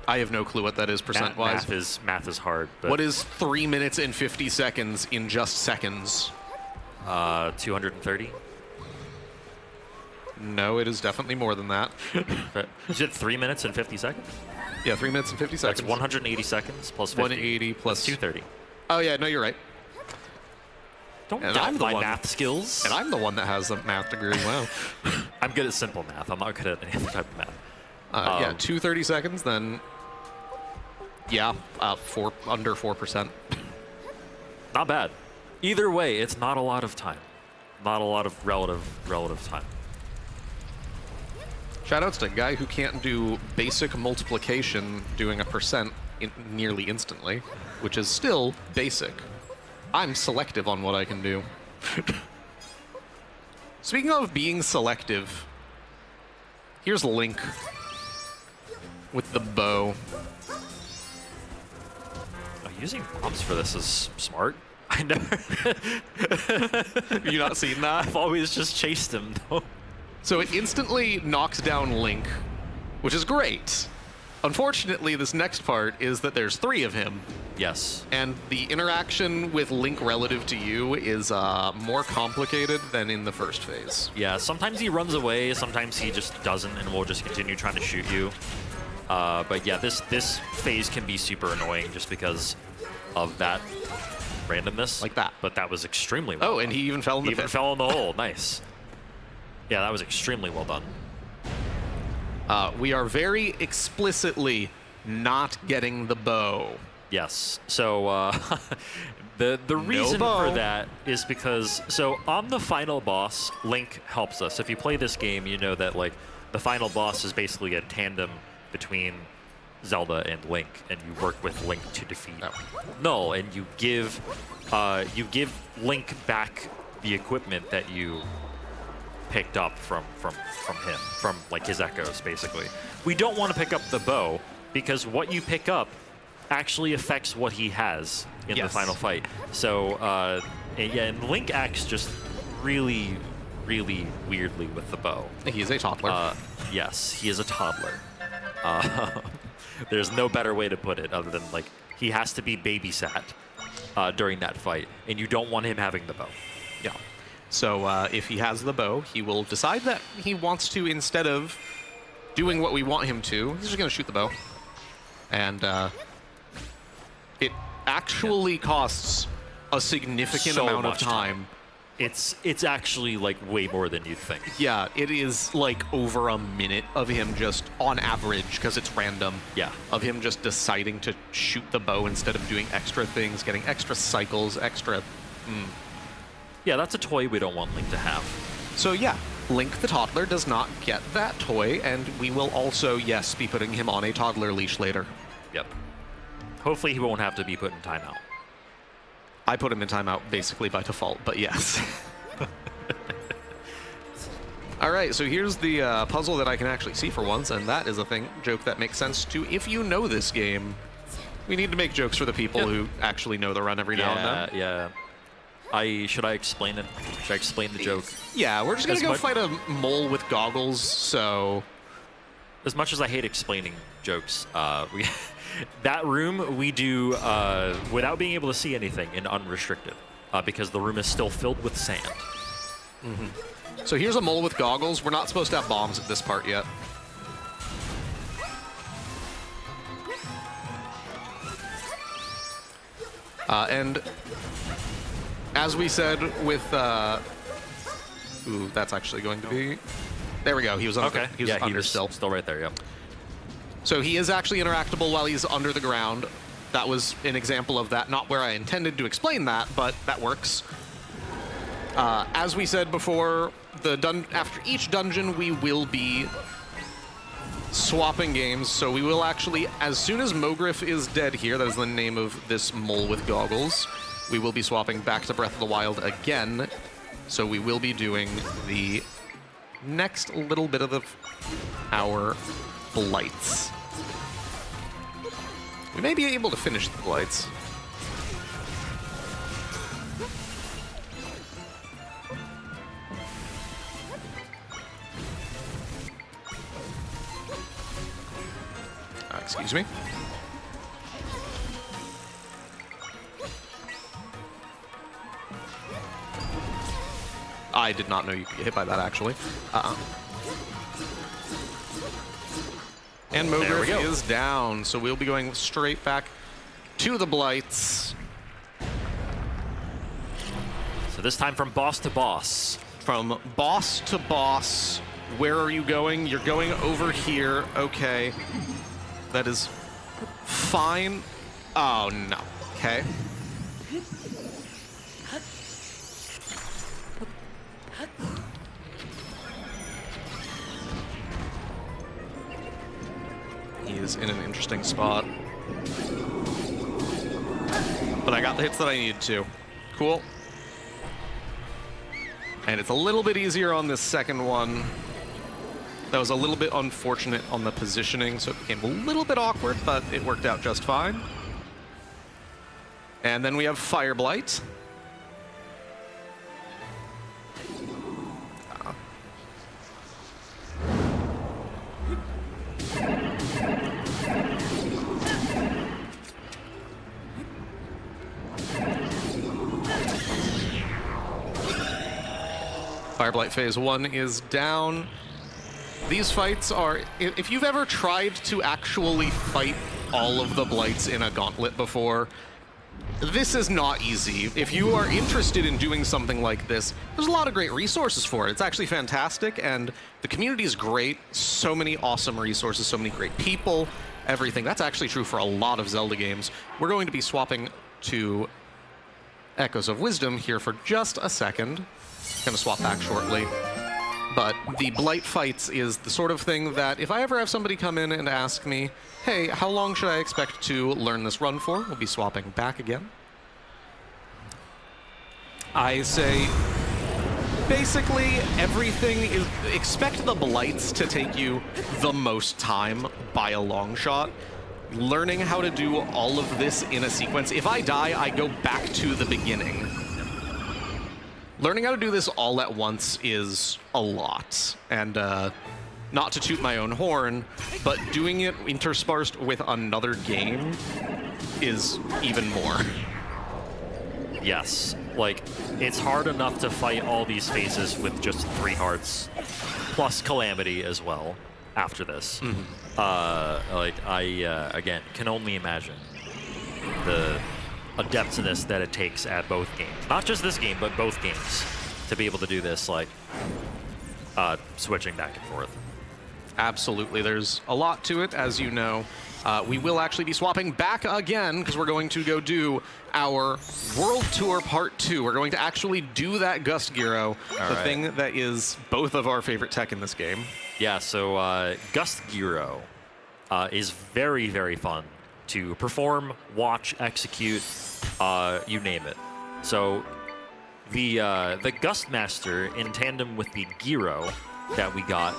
I have no clue what that is percent-wise. Math is hard. But what is 3 minutes and 50 seconds in just seconds? 230. No, it is definitely more than that. Is it 3 minutes and 50 seconds? Yeah, 3 minutes and 50 seconds. That's 180 seconds plus 50. 180 plus 230. Oh yeah, no, you're right. Don't doubt my math skills. And I'm the one that has the math degree. Wow. I'm good at simple math. I'm not good at any other type of math. Yeah, 230 seconds, then yeah, under 4%. Not bad. Either way, it's not a lot of time. Not a lot of relative time. Shoutouts to a guy who can't do basic multiplication doing a percent nearly instantly, which is still basic. I'm selective on what I can do. Speaking of being selective, here's Link with the bow. Using bombs for this is smart. I never. You not seen that? I've always just chased him, though. So it instantly knocks down Link, which is great. Unfortunately, this next part is that there's 3 of him, Yes. and the interaction with Link relative to you is more complicated than in the first phase. Yeah, sometimes he runs away, sometimes he just doesn't, and will just continue trying to shoot you. But yeah, this phase can be super annoying just because of that randomness. Like that. But that was extremely well Oh, done. and he even fell in the He even pit. fell in the hole. Nice. Yeah, that was extremely well done. We are very explicitly not getting the bow. Yes. So the reason bow. for that is because on the final boss, Link helps us. If you play this game, you know that like the final boss is basically a tandem between Zelda and Link, and you work with Link to defeat Null, and you give Link back the equipment that you picked up from him, from like his echoes, basically. We don't want to pick up the bow because what you pick up actually affects what he has in the Yes. final fight. So yeah, and Link acts just really, really weirdly with the bow. He is a toddler. Yes, he is a toddler. There's no better way to put it other than like he has to be babysat during that fight, and you don't want him having the bow. Yeah. So if he has the bow, he will decide that he wants to, instead of doing what we want him to, he's just going to shoot the bow. And it actually costs a significant So amount of much time. It's actually like way more than you'd think. Yeah, it is like over a minute of him just, on average, because it's random, Yeah. of him just deciding to shoot the bow instead of doing extra things, getting extra cycles, extra... Yeah, that's a toy we don't want Link to have. So yeah, Link the toddler does not get that toy, and we will also, yes, be putting him on a toddler leash later. Yep. Hopefully he won't have to be put in timeout. I put him in timeout basically by default, but yes. All right, so here's the puzzle that I can actually see for once, and that is a joke that makes sense to if you know this game. We need to make jokes for the people who actually know the run every now and then. Yeah. Should I explain it? Should I explain the joke? Yeah, we're just gonna As go much- fight a mole with goggles, so... As much as I hate explaining jokes, that room we do without being able to see anything and unrestricted, because the room is still filled with sand. So here's a mole with goggles. We're not supposed to have bombs at this part yet. And as we said with... ooh, that's actually going to be... There we go. He was under, Okay. he was Yeah, under still. Still right there. Yep. So he is actually interactable while he's under the ground. That was an example of that. Not where I intended to explain that, but that works. As we said before, after each dungeon, we will be swapping games. So we will actually, as soon as Mogriff is dead here, that is the name of this mole with goggles, we will be swapping back to Breath of the Wild again. So we will be doing the next little bit of our blights. We may be able to finish the blights. Excuse me. I did not know you could get hit by that, actually. And There we Mogriff go. is down, so we'll be going straight back to the blights. So this time from boss to boss. From boss to boss, where are you going? You're going over here. Okay. That is fine. Oh, no. Okay. He is in an interesting spot. But I got the hits that I needed to. Cool. And it's a little bit easier on this second one. That was a little bit unfortunate on the positioning, so it became a little bit awkward, but it worked out just fine. And then we have Fire Blight. Fireblight Phase 1 is down. These fights are... If you've ever tried to actually fight all of the Blights in a gauntlet before, this is not easy. If you are interested in doing something like this, there's a lot of great resources for it. It's actually fantastic, and the community is great. So many awesome resources, so many great people, everything. That's actually true for a lot of Zelda games. We're going to be swapping to Echoes of Wisdom here for just a second. Gonna swap back shortly. But the Blight fights is the sort of thing that if I ever have somebody come in and ask me, hey, how long should I expect to learn this run for? We'll be swapping back again. I say, basically, everything is... Expect the Blights to take you the most time by a long shot. Learning how to do all of this in a sequence. If I die, I go back to the beginning. Learning how to do this all at once is a lot. And not to toot my own horn, but doing it interspersed with another game is even more. Yes, like, it's hard enough to fight all these phases with just 3 hearts, plus Calamity as well, after this. Like, I, again, can only imagine the adeptness that it takes at both games. Not just this game, but both games, to be able to do this, like, switching back and forth. Absolutely. There's a lot to it, as you know. We will actually be swapping back again, because we're going to go do our World Tour Part 2. We're going to actually do that Gust Gyro, the thing that is both of our favorite tech in this game. Yeah, so Gust Gyro is very, very fun to perform, watch, execute, you name it. So the Gust Master, in tandem with the Gyro that we got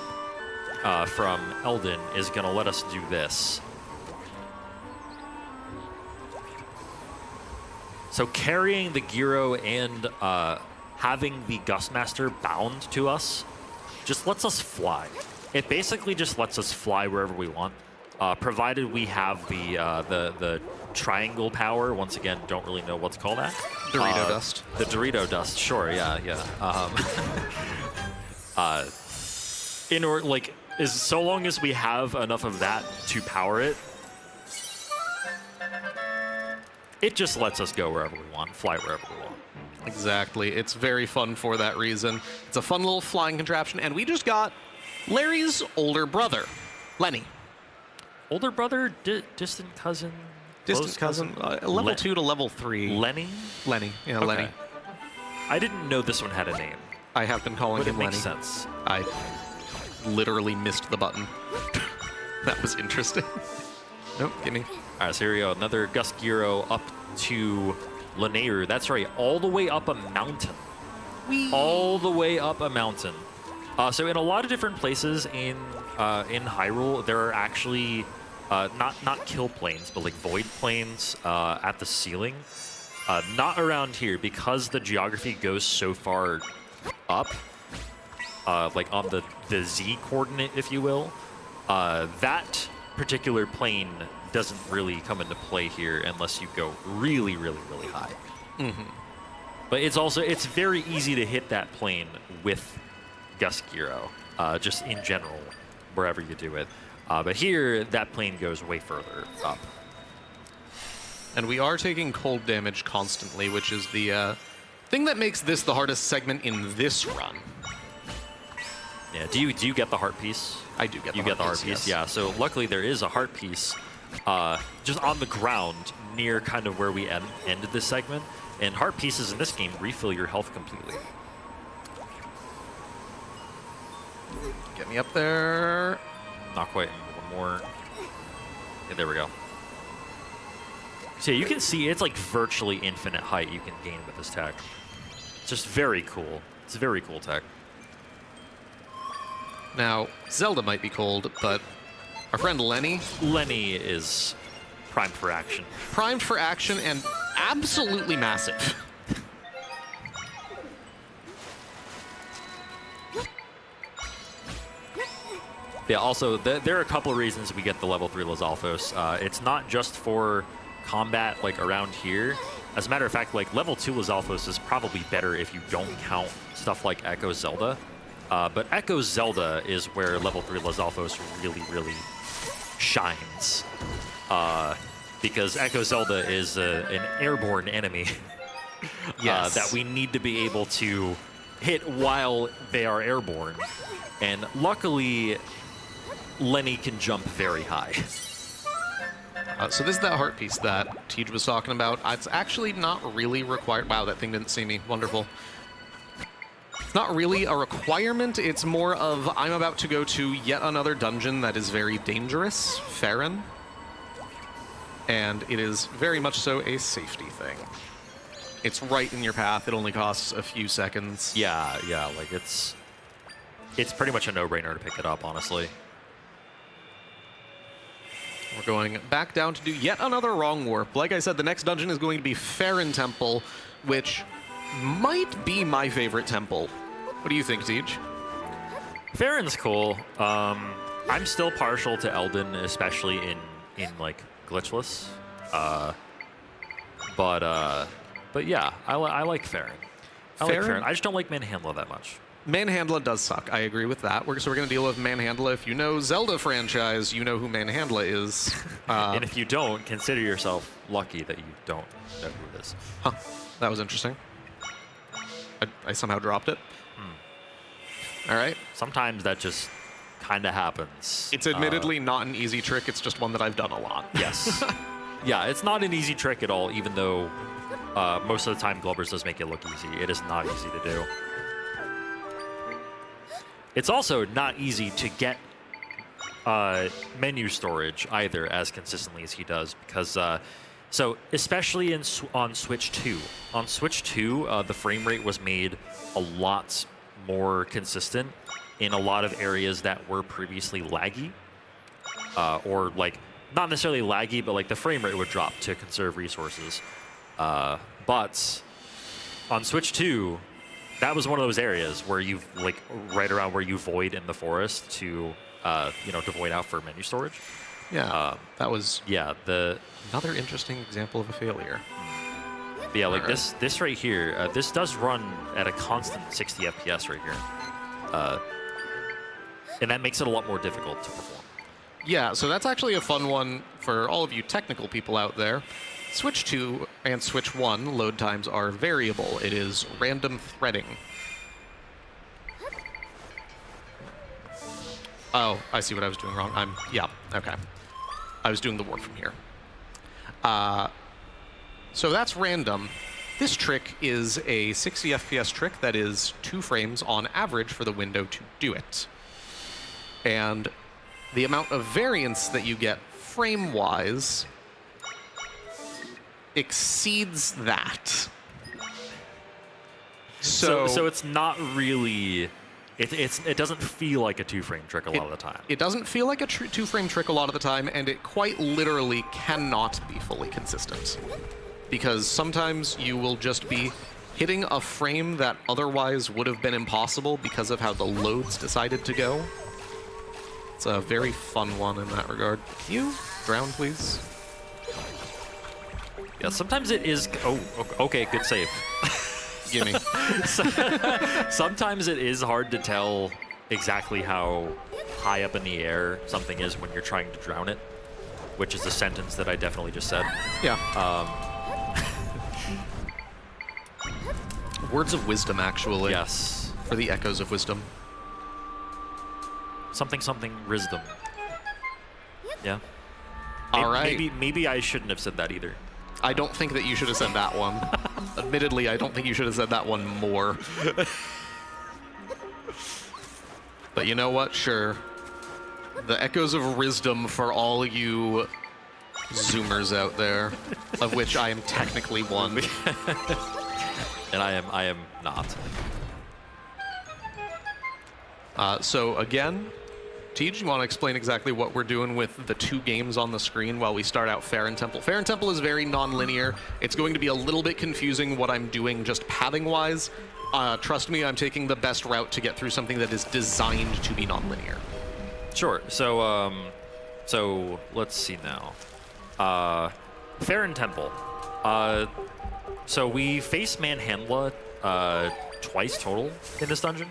from Eldin, is going to let us do this. So carrying the Gyro and having the Gust Master bound to us just lets us fly. It basically just lets us fly wherever we want, provided we have the triangle power. Once again, don't really know what's called that. Dorito dust. The Dorito dust, sure, yeah. In order, like, so long as we have enough of that to power it, it just lets us go wherever we want, fly wherever we want. Exactly. It's very fun for that reason. It's a fun little flying contraption, and we just got Larry's older brother, Lenny. Older brother, distant cousin? Distant cousin, level 2 to level 3. Lenny? Lenny, yeah, okay. Lenny. I didn't know this one had a name. I have been calling him Lenny. But it makes sense. I literally missed the button. That was interesting. Nope, gimme. All right, so here we go. Another Gust Gyro up to Lanayru. That's right, all the way up a mountain. Whee! All the way up a mountain. So in a lot of different places in Hyrule, there are actually not kill planes, but like void planes at the ceiling. Not around here, because the geography goes so far up, like on the Z coordinate, if you will. That particular plane doesn't really come into play here unless you go really, really, really high. But it's very easy to hit that plane with Gust Gyro, just in general, wherever you do it. But here, that plane goes way further up. And we are taking cold damage constantly, which is the thing that makes this the hardest segment in this run. Yeah, do you get the heart piece? I do get the heart piece. You get the heart piece, yes. yeah. So luckily there is a heart piece just on the ground near kind of where we ended this segment. And heart pieces in this game refill your health completely. Get me up there. Not quite. One more. Yeah, there we go. So you can see it's like virtually infinite height you can gain with this tech. It's just very cool. It's a very cool tech. Now, Zelda might be cold, but our friend Lenny... Lenny is primed for action. Primed for action and absolutely massive. Yeah, also, there are a couple of reasons we get the level 3 Lizalfos. It's not just for combat, like, around here. As a matter of fact, like level 2 Lizalfos is probably better if you don't count stuff like Echo Zelda. But Echo Zelda is where level 3 Lizalfos really, really shines. Because Echo Zelda is an airborne enemy Yes. that we need to be able to hit while they are airborne. And luckily, Lenny can jump very high. So this is that heart piece that Tej was talking about. It's actually not really required. Wow, that thing didn't see me. Wonderful. It's not really a requirement. It's more of I'm about to go to yet another dungeon that is very dangerous, Farron. And it is very much so a safety thing. It's right in your path. It only costs a few seconds. Yeah, like it's pretty much a no-brainer to pick it up, honestly. We're going back down to do yet another wrong warp. Like I said, the next dungeon is going to be Farron Temple, which might be my favorite temple. What do you think, Tej? Farron's cool. I'm still partial to Eldon, especially in like glitchless. But yeah, I like Farron. I like Farron. I just don't like Manhandla that much. Manhandla does suck. I agree with that. So we're going to deal with Manhandla. If you know Zelda franchise, you know who Manhandla is. And if you don't, consider yourself lucky that you don't know who it is. Huh. That was interesting. I somehow dropped it. All right. Sometimes that just kind of happens. It's admittedly not an easy trick. It's just one that I've done a lot. Yes. Yeah, it's not an easy trick at all, even though most of the time Glubbers does make it look easy. It is not easy to do. It's also not easy to get menu storage either as consistently as he does, because so especially on Switch 2. On Switch 2, the frame rate was made a lot more consistent in a lot of areas that were previously laggy, or like not necessarily laggy, but like the frame rate would drop to conserve resources. But on Switch 2, that was one of those areas where you like right around where you void in the forest to to void out for menu storage. Yeah, that was another interesting example of a failure. Yeah, like this right here, this does run at a constant 60 FPS right here, and that makes it a lot more difficult to perform. Yeah, so that's actually a fun one for all of you technical people out there. Switch 2 and Switch 1 load times are variable. It is random threading. Oh, I see what I was doing wrong. Okay. I was doing the warp from here. So that's random. This trick is a 60 FPS trick that is 2 frames on average for the window to do it. And the amount of variance that you get frame-wise exceeds that. So it's not really. It doesn't feel like a 2-frame trick a lot of the time. It doesn't feel like a 2-frame trick a lot of the time, and it quite literally cannot be fully consistent. Because sometimes you will just be hitting a frame that otherwise would have been impossible because of how the loads decided to go. It's a very fun one in that regard. Can you drown, please? Yeah, sometimes it is. Oh, okay, good save. Gimme. Sometimes it is hard to tell exactly how high up in the air something is when you're trying to drown it, which is a sentence that I definitely just said. Yeah. Words of wisdom, actually. Yes. For the echoes of wisdom. Something wisdom. Yeah. All right. Maybe I shouldn't have said that either. I don't think that you should have said that one. Admittedly, I don't think you should have said that one more. But you know what? Sure. The echoes of wisdom for all you Zoomers out there, of which I am technically one. And I am not. So again, Tej, you want to explain exactly what we're doing with the 2 games on the screen while we start out Farron Temple? Farron Temple is very non-linear. It's going to be a little bit confusing what I'm doing just pathing-wise. Trust me, I'm taking the best route to get through something that is designed to be non-linear. Sure. So let's see now. Farron Temple. So we face Manhandla twice total in this dungeon.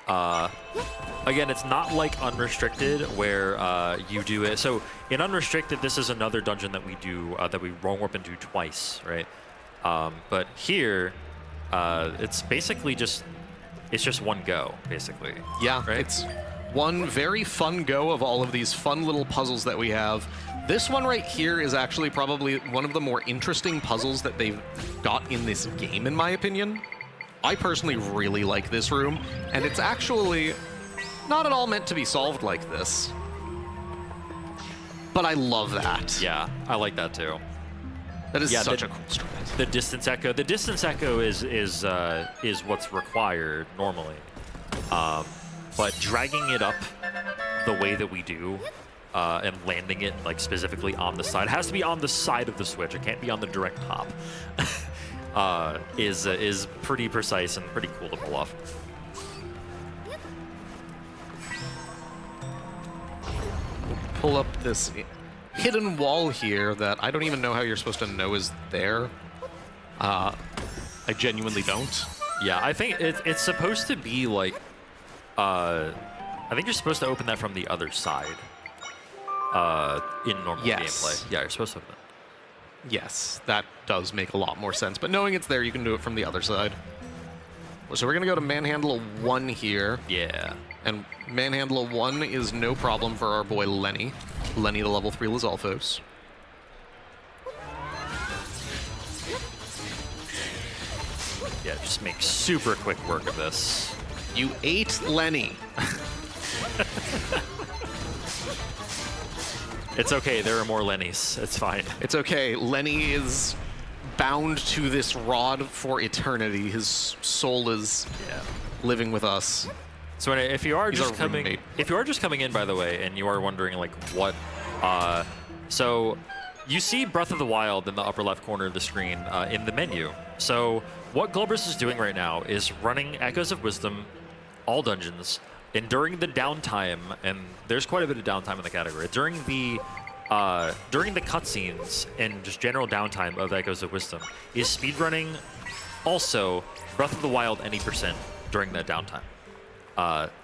Again, it's not like Unrestricted where you do it. So in Unrestricted, this is another dungeon that we do that we roll up into twice, right? But here, it's basically just one go, basically. Yeah, right? It's one very fun go of all of these fun little puzzles that we have. This one right here is actually probably one of the more interesting puzzles that they've got in this game, in my opinion. I personally really like this room, and it's actually not at all meant to be solved like this. But I love that. Yeah, I like that too. That is such a cool strat. The distance echo. The distance echo is what's required normally, but dragging it up the way that we do and landing it like specifically on the side, it has to be on the side of the switch. It can't be on the direct top. Is pretty precise and pretty cool to pull off. Pull up this hidden wall here that I don't even know how you're supposed to know is there. I genuinely don't. Yeah, I think it's supposed to be like, I think you're supposed to open that from the other side in normal gameplay. Yeah, you're supposed to open it. Yes, that does make a lot more sense. But knowing it's there, you can do it from the other side. So we're going to go to Manhandle 1 here. Yeah. And Manhandle 1 is no problem for our boy Lenny. Lenny the level 3 Lizalfos. Yeah, just make super quick work of this. You ate Lenny. It's okay, there are more Lennys. It's fine. It's okay. Lenny is bound to this rod for eternity. His soul is living with us. So if you are He's just our coming, roommate. if you are just coming in, by the way, and you are wondering like what, so you see Breath of the Wild in the upper left corner of the screen in the menu. So what Globus is doing right now is running Echoes of Wisdom, all dungeons, and during the downtime, and there's quite a bit of downtime in the category, during the cutscenes and just general downtime of Echoes of Wisdom, is speedrunning also Breath of the Wild any % during that downtime.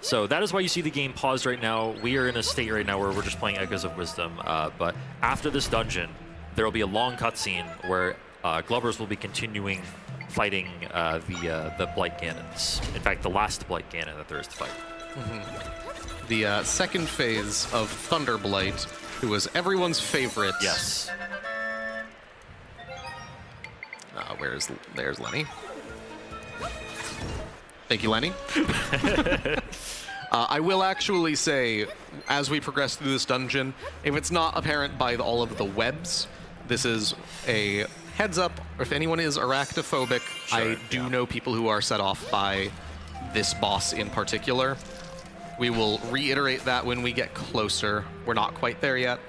So that is why you see the game paused right now. We are in a state right now where we're just playing Echoes of Wisdom, but after this dungeon, there will be a long cutscene where Glovers will be continuing fighting the Blight Ganons. In fact, the last Blight Ganon that there is to fight. Mm-hmm. The second phase of Thunderblight, who was everyone's favorite. Yes. There's Lenny. Thank you, Lenny. I will actually say, as we progress through this dungeon, if it's not apparent by all of the webs, this is a heads up. If anyone is arachnophobic, I do know people who are set off by this boss in particular. We will reiterate that when we get closer. We're not quite there yet,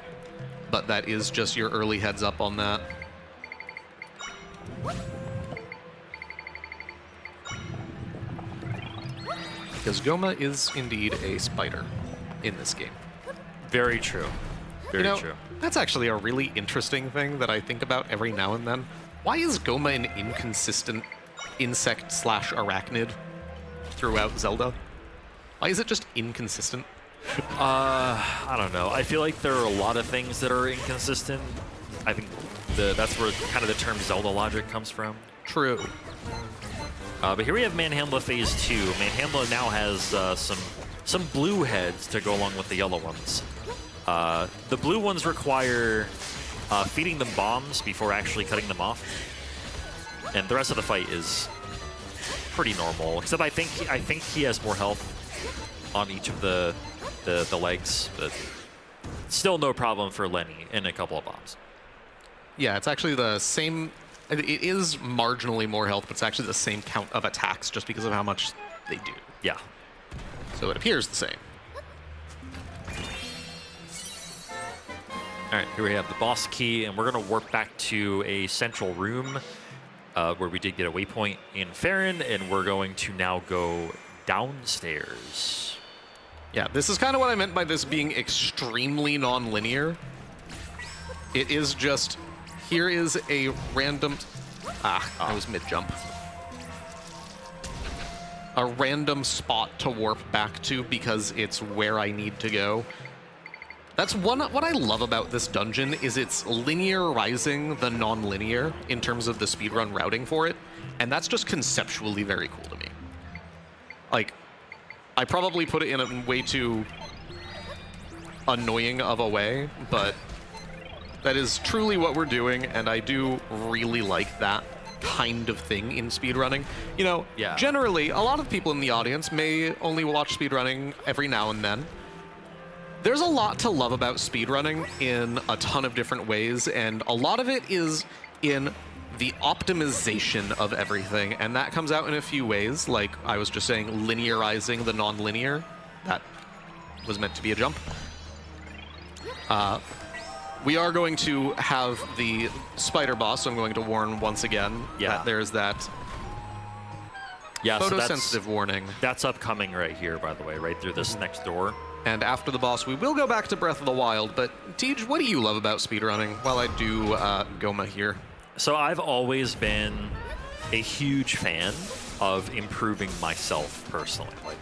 but that is just your early heads up on that. Because Goma is indeed a spider in this game. Very true. Very true. That's actually a really interesting thing that I think about every now and then. Why is Goma an inconsistent insect/arachnid throughout Zelda? Why is it just inconsistent? I don't know. I feel like there are a lot of things that are inconsistent. I think that's where kind of the term Zelda logic comes from. True. But here we have Manhandla Phase 2. Manhandla now has some blue heads to go along with the yellow ones. The blue ones require feeding them bombs before actually cutting them off. And the rest of the fight is pretty normal, except I think he has more health on each of the legs, but still no problem for Lenny and a couple of bombs. Yeah, it's actually the same. It is marginally more health, but it's actually the same count of attacks just because of how much they do. Yeah. So it appears the same. All right, here we have the boss key, and we're going to warp back to a central room where we did get a waypoint in Farron, and we're going to now go downstairs. Yeah, this is kind of what I meant by this being extremely non-linear. It is just, here is a random... I was mid-jump. A random spot to warp back to because it's where I need to go. That's what I love about this dungeon is it's linearizing the non-linear in terms of the speedrun routing for it, and that's just conceptually very cool to me. Like, I probably put it in a way too annoying of a way, but that is truly what we're doing, and I do really like that kind of thing in speedrunning. You know, generally, a lot of people in the audience may only watch speedrunning every now and then. There's a lot to love about speedrunning in a ton of different ways, and a lot of it is in the optimization of everything, and that comes out in a few ways, like I was just saying, linearizing the non-linear. That was meant to be a jump. We are going to have the spider boss, so I'm going to warn once again that there's that photosensitive warning. That's upcoming right here, by the way, right through this next door. And after the boss, we will go back to Breath of the Wild, but Tej, what do you love about speedrunning while I do Goma here? So I've always been a huge fan of improving myself personally, like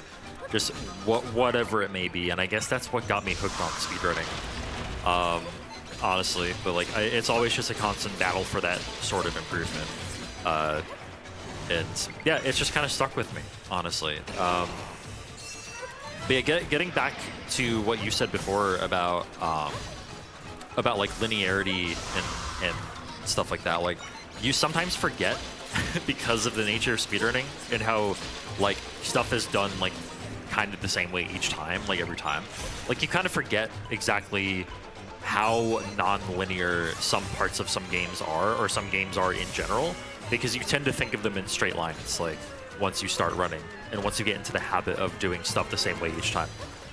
just whatever it may be, and I guess that's what got me hooked on speedrunning, honestly. But like, it's always just a constant battle for that sort of improvement, and yeah, it's just kind of stuck with me, honestly. But yeah, getting back to what you said before about like linearity and stuff like that, like you sometimes forget because of the nature of speedrunning and how like stuff is done like kind of the same way each time, like every time. Like you kind of forget exactly how non-linear some parts of some games are, or some games are in general, because you tend to think of them in straight lines, like once you start running and once you get into the habit of doing stuff the same way each time.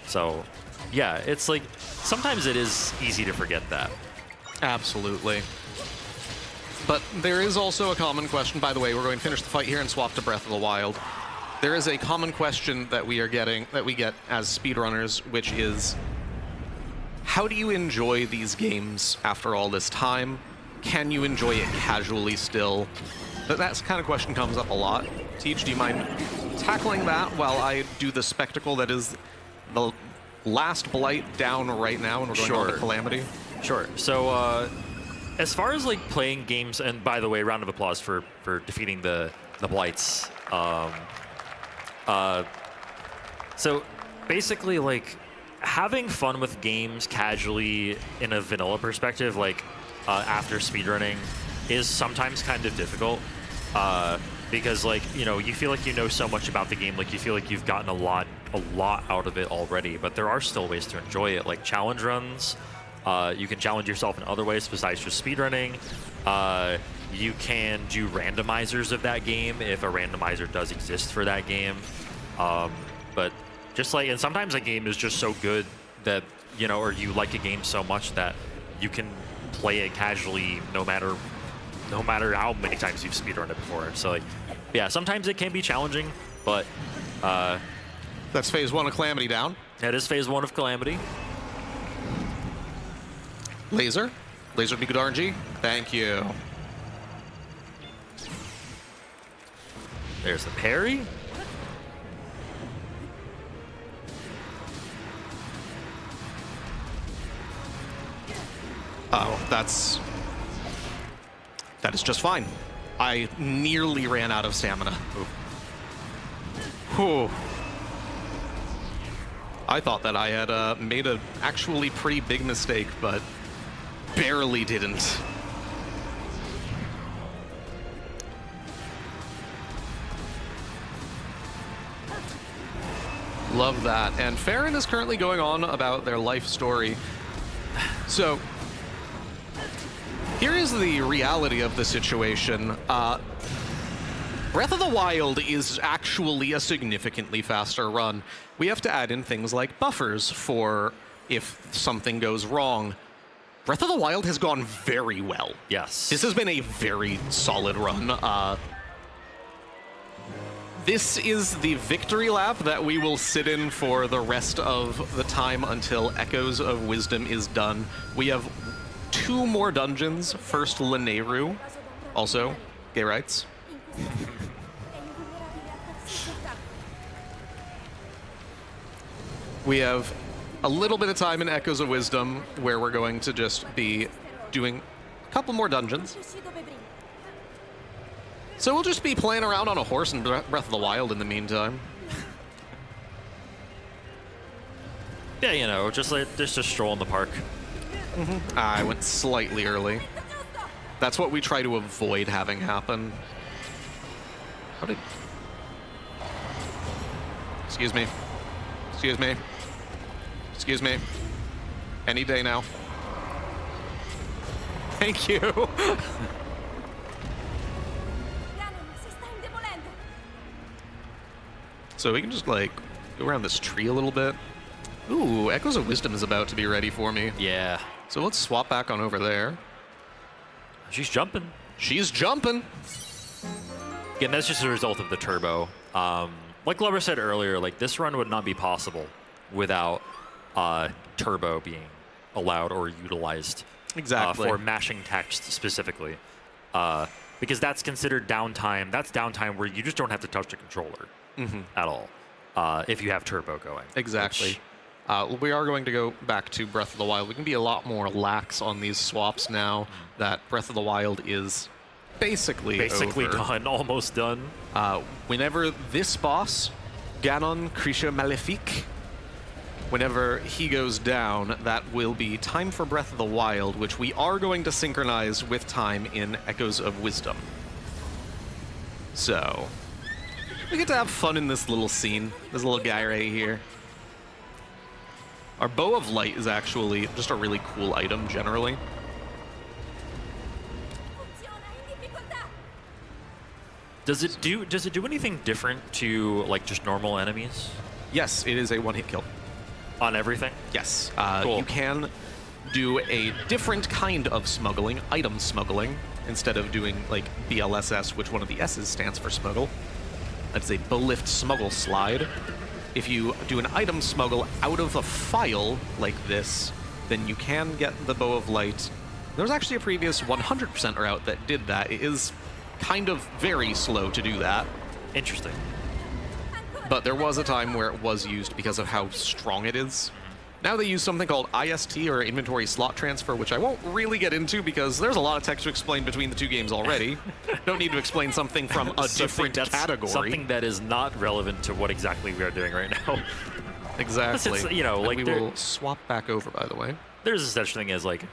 So yeah, it's like sometimes it is easy to forget that. Absolutely. But there is also a common question. By the way, we're going to finish the fight here and swap to Breath of the Wild. There is a common question that we get as speedrunners, which is, how do you enjoy these games after all this time? Can you enjoy it casually still? That kind of question comes up a lot. Tej, do you mind tackling that while I do the spectacle that is the last blight down right now, and we're going on to Calamity? Sure. So as far as like playing games, and by the way, round of applause for defeating the blights. So basically, like having fun with games casually in a vanilla perspective, like after speedrunning, is sometimes kind of difficult. Because like, you know, you feel like you know so much about the game, like you feel like you've gotten a lot out of it already, but there are still ways to enjoy it, like challenge runs. You can challenge yourself in other ways besides just speedrunning. You can do randomizers of that game if a randomizer does exist for that game. But just like, and sometimes a game is just so good that, you know, or you like a game so much that you can play it casually no matter how many times you've speedrun it before. So like, yeah, sometimes it can be challenging, but that's phase 1 of Calamity down. That is phase 1 of Calamity. Laser would be good RNG. Thank you. There's the parry. Oh, that is just fine. I nearly ran out of stamina. Whew. I thought that I had made an actually pretty big mistake, but barely didn't. Love that. And Farron is currently going on about their life story. So here is the reality of the situation. Breath of the Wild is actually a significantly faster run. We have to add in things like buffers for if something goes wrong. Breath of the Wild has gone very well. Yes. This has been a very solid run. This is the victory lap that we will sit in for the rest of the time until Echoes of Wisdom is done. We have 2 more dungeons. First, Lanayru. Also, Gay rights. We have a little bit of time in Echoes of Wisdom where we're going to just be doing a couple more dungeons. So we'll just be playing around on a horse in Breath of the Wild in the meantime. Yeah, you know, just a stroll in the park. I went slightly early. That's what we try to avoid having happen. How did... Excuse me. Excuse me. Excuse me. Any day now. Thank you. So we can just, like, go around this tree a little bit. Ooh, Echoes of Wisdom is about to be ready for me. Yeah. So let's swap back on over there. She's jumping. She's jumping. Again, that's just a result of the turbo. Like Glover said earlier, like this run would not be possible without turbo being allowed or utilized. Exactly. For mashing text specifically. Because that's considered downtime. That's downtime where you just don't have to touch the controller at all if you have turbo going. Exactly. We are going to go back to Breath of the Wild. We can be a lot more lax on these swaps now that Breath of the Wild is basically over. Done, almost done. Whenever this boss, Ganon Krisha Malefic, whenever he goes down, that will be time for Breath of the Wild, which we are going to synchronize with time in Echoes of Wisdom. So, we get to have fun in this little scene, this little guy right here. Our Bow of Light is actually just a really cool item, generally. Does it do anything different to like just normal enemies? Yes, it is a one-hit kill. On everything? Yes. Cool. You can do a different kind of smuggling, item smuggling, instead of doing like BLSS, which one of the S's stands for smuggle. That's a bow lift smuggle slide. If you do an item smuggle out of a file like this, then you can get the Bow of Light. There was actually a previous 100% route that did that. It is kind of very slow to do that. Interesting. But there was a time where it was used because of how strong it is. Now they use something called IST, or Inventory Slot Transfer, which I won't really get into because there's a lot of text to explain between the two games already. Don't need to explain something from a different category. Something that is not relevant to what exactly we are doing right now. Exactly. You know, and like we will swap back over, by the way. There's a such thing as like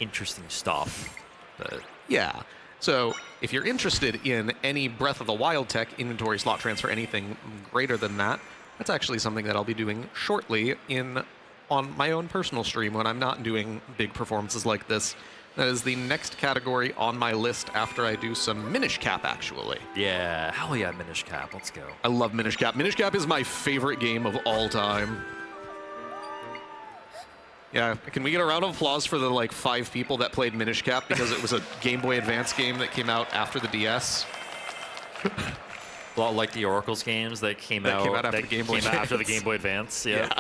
interesting stuff. But Yeah. So if you're interested in any Breath of the Wild tech, inventory slot transfer, anything greater than that, that's actually something that I'll be doing shortly on my own personal stream when I'm not doing big performances like this. That is the next category on my list after I do some Minish Cap, actually. yeah, hell yeah, Minish Cap. Let's go. I love Minish Cap. Minish Cap is my favorite game of all time. Yeah, can we get a round of applause for the like 5 people that played Minish Cap because it was a Game Boy Advance game that came out after the DS? A lot like the Oracle's games that came out after the Game Boy Advance. after the Game Boy Advance. Yeah.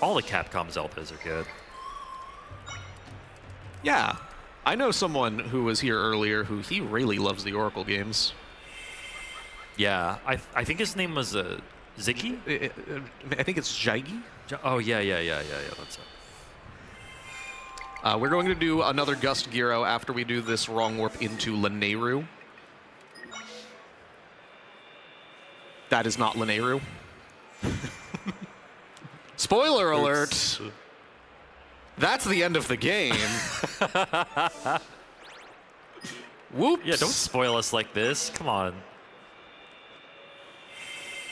All the Capcom Zeldas are good. Yeah. I know someone who was here earlier who he really loves the Oracle games. Yeah, I think his name was Ziggy? I think it's Jaigi. Oh, yeah, that's it. We're going to do another Gust Gyro after we do this wrong warp into Lanayru. That is not Lanayru. Spoiler alert! That's the end of the game. Whoops. Yeah, don't spoil us like this. Come on.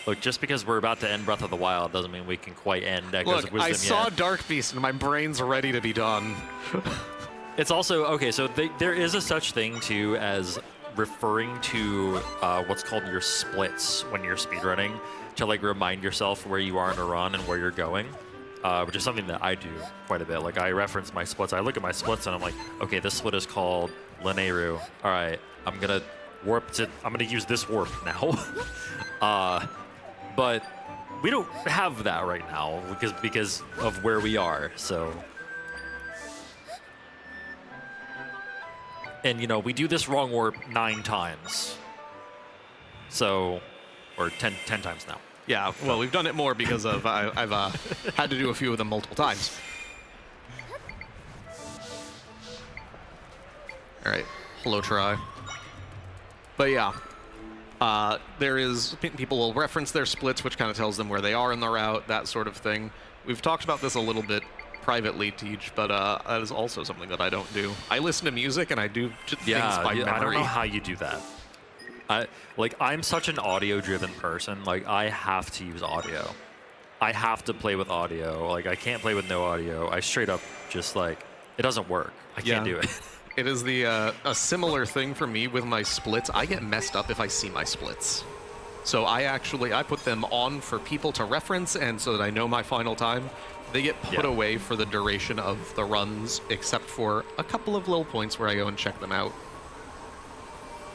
Look, just because we're about to end Breath of the Wild doesn't mean we can quite end Echoes of Wisdom I saw yet. Dark Beast and my brain's ready to be done. It's also, okay, so there is a such thing, too, as referring to what's called your splits when you're speedrunning to, like, remind yourself where you are in a run and where you're going, which is something that I do quite a bit. Like, I reference my splits. I look at my splits and I'm like, okay, this split is called Lanayru. All right, I'm going to use this warp now. But we don't have that right now because of where we are, so. And, you know, we do this wrong warp 9 times. So, or 10 times now. Yeah, well, we've done it more because of I've had to do a few of them multiple times. All right, hello try. But yeah, people will reference their splits, which kind of tells them where they are in the route, that sort of thing. We've talked about this a little bit privately, Teach, but that is also something that I don't do. I listen to music and I do things by memory. I don't know how you do that. I'm such an audio-driven person. Like, I have to use audio. I have to play with audio. Like, I can't play with no audio. I straight up just, like, it doesn't work. I can't do it. It is a similar thing for me with my splits. I get messed up if I see my splits. So I put them on for people to reference, and so that I know my final time. They get put away for the duration of the runs, except for a couple of little points where I go and check them out.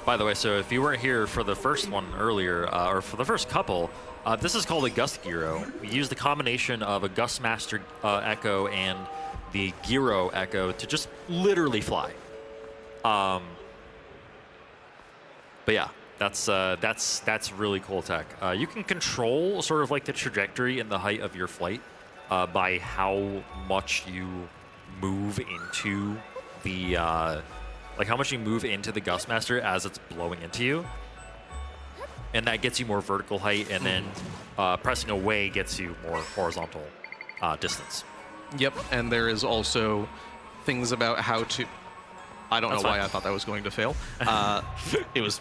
By the way, so if you weren't here for the first one earlier, or for the first couple, this is called a Gust Gyro. We use the combination of a Gustmaster Echo and the Gyro Echo to just literally fly. But yeah, that's really cool tech. You can control sort of like the trajectory and the height of your flight by how much you move into the how much you move into the Gustmaster as it's blowing into you, and that gets you more vertical height, and then pressing away gets you more horizontal distance. Yep, and there is also things about how to. I don't know why I thought that was going to fail. It was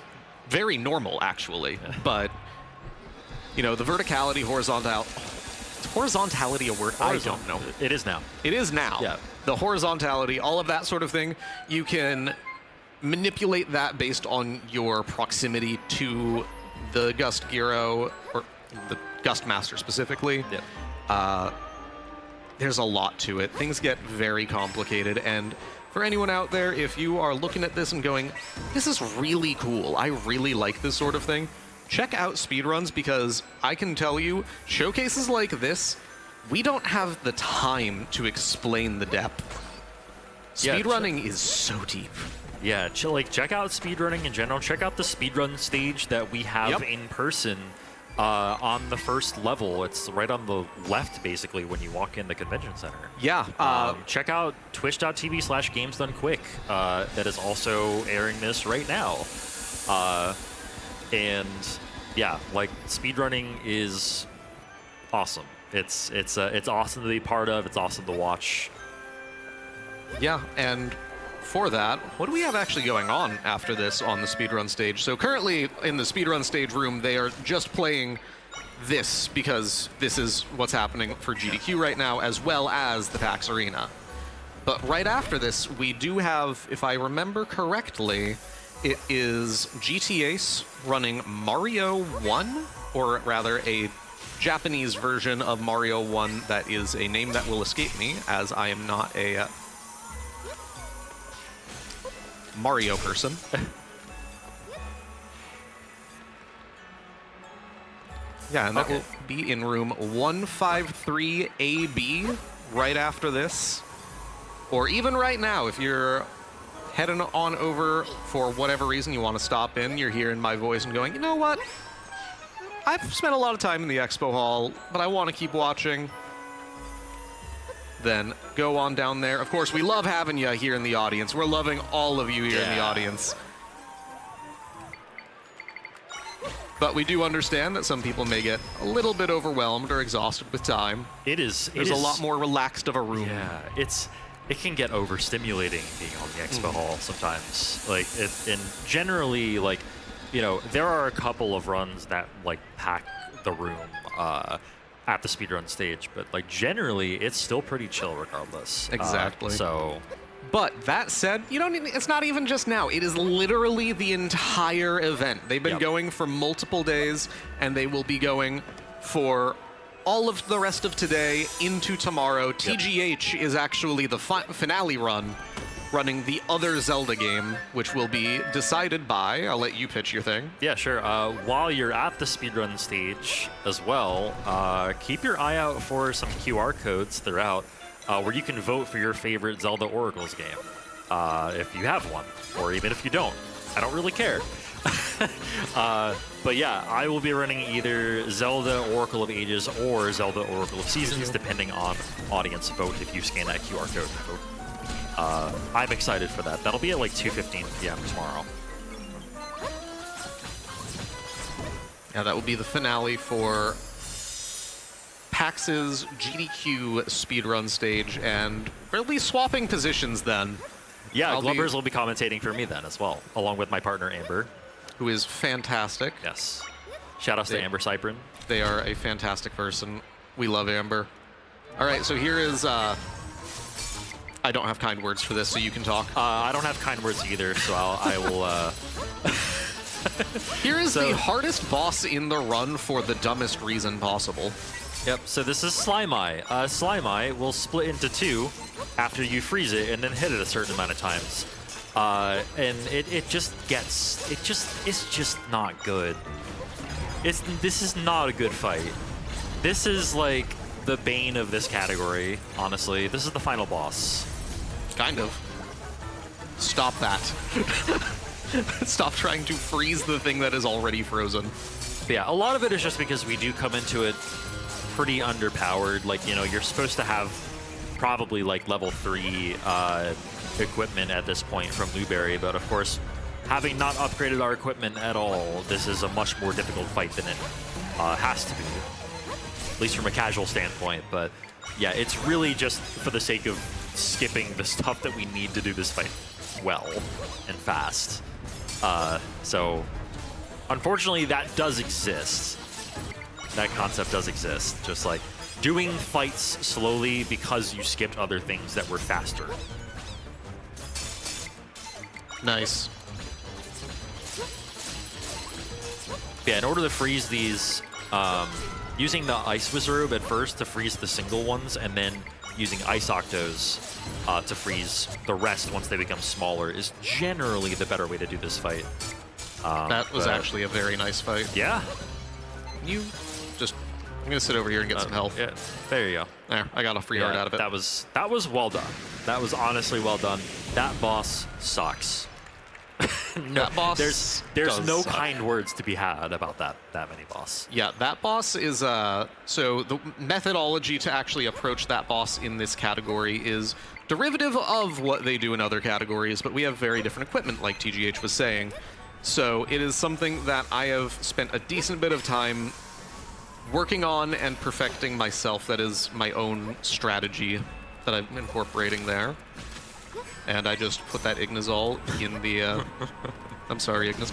very normal, actually. But, you know, the verticality, is horizontality a word? I don't know. It is now. It is now. Yeah. The horizontality, all of that sort of thing, you can manipulate that based on your proximity to the Gust Gyro, or the Gustmaster specifically. Yeah. There's a lot to it. Things get very complicated, and for anyone out there, if you are looking at this and going, this is really cool, I really like this sort of thing, check out speedruns, because I can tell you, showcases like this, we don't have the time to explain the depth. Speedrunning is so deep. Yeah, check out speedrunning in general. Check out the speedrun stage that we have in person on the first level. It's right on the left, basically, when you walk in the convention center. Yeah. Check out twitch.tv/GamesDoneQuick. That is also airing this right now. And yeah, like, speedrunning is awesome. It's awesome to be part of. It's awesome to watch. Yeah, and for that, what do we have actually going on after this on the speedrun stage? So currently in the speedrun stage room, they are just playing this because this is what's happening for GDQ right now, as well as the PAX Arena. But right after this, we do have, if I remember correctly, it is GTAce running Mario 1, or rather a Japanese version of Mario 1 that is a name that will escape me, as I am not a Mario person. Yeah, and that will be in room 153AB right after this. Or even right now, if you're heading on over for whatever reason you want to stop in, you're hearing my voice and going, you know what? I've spent a lot of time in the expo hall, but I want to keep watching. Then go on down there. Of course, we love having you here in the audience. We're loving all of you here in the audience. But we do understand that some people may get a little bit overwhelmed or exhausted with time. There's a lot more relaxed of a room. Yeah, it can get overstimulating being on the expo hall sometimes. And generally, you know, there are a couple of runs that pack the room at the speedrun stage, but generally it's still pretty chill regardless. Exactly. But that said, it's not even just now. It is literally the entire event. They've been going for multiple days, and they will be going for all of the rest of today into tomorrow. TGH is actually the finale run, running the other Zelda game, which will be decided by, I'll let you pitch your thing. Yeah, sure. While you're at the speedrun stage as well, keep your eye out for some QR codes throughout where you can vote for your favorite Zelda Oracles game. if you have one, or even if you don't. I don't really care. But yeah, I will be running either Zelda Oracle of Ages or Zelda Oracle of Seasons, depending on audience vote if you scan that QR code and vote. I'm excited for that. That'll be at like 2:15 p.m. tomorrow. Yeah, that will be the finale for PAX's GDQ speedrun stage, and we'll be swapping positions then. Yeah, Glubbers will be commentating for me then as well, along with my partner Amber. Who is fantastic. Yes. Shoutouts to Amber Cyprin. They are a fantastic person. We love Amber. All right, so here is... I don't have kind words for this, so you can talk. I don't have kind words either, so I will... Here is the hardest boss in the run for the dumbest reason possible. Yep, so this is Slime Eye. Slime Eye will split into two after you freeze it and then hit it a certain amount of times. And it's just not good. This is not a good fight. This is like the bane of this category, honestly. This is the final boss. Kind of. Stop that. Stop trying to freeze the thing that is already frozen. But yeah, a lot of it is just because we do come into it pretty underpowered. Like, you know, you're supposed to have probably like level 3 equipment at this point from Blueberry, but of course, having not upgraded our equipment at all, this is a much more difficult fight than it has to be, at least from a casual standpoint. But yeah, it's really just for the sake of skipping the stuff that we need to do this fight well and fast. So unfortunately, that does exist. That concept does exist, just like doing fights slowly because you skipped other things that were faster. Nice. Yeah, in order to freeze these, using the Ice Wizard at first to freeze the single ones, and then using Ice Octos to freeze the rest once they become smaller is generally the better way to do this fight. That was actually a very nice fight. Yeah. I'm gonna sit over here and get some health. Yeah, there you go. There, I got a free heart out of it. That was well done. That was honestly well done. That boss sucks. No, that boss there's no suck. kind words to be had about that mini boss. Yeah, that boss is so the methodology to actually approach that boss in this category is derivative of what they do in other categories, but we have very different equipment, like TGH was saying. So it is something that I have spent a decent bit of time working on and perfecting myself. That is my own strategy that I'm incorporating there. And I just put that Ignazol in the... I'm sorry, Ignas.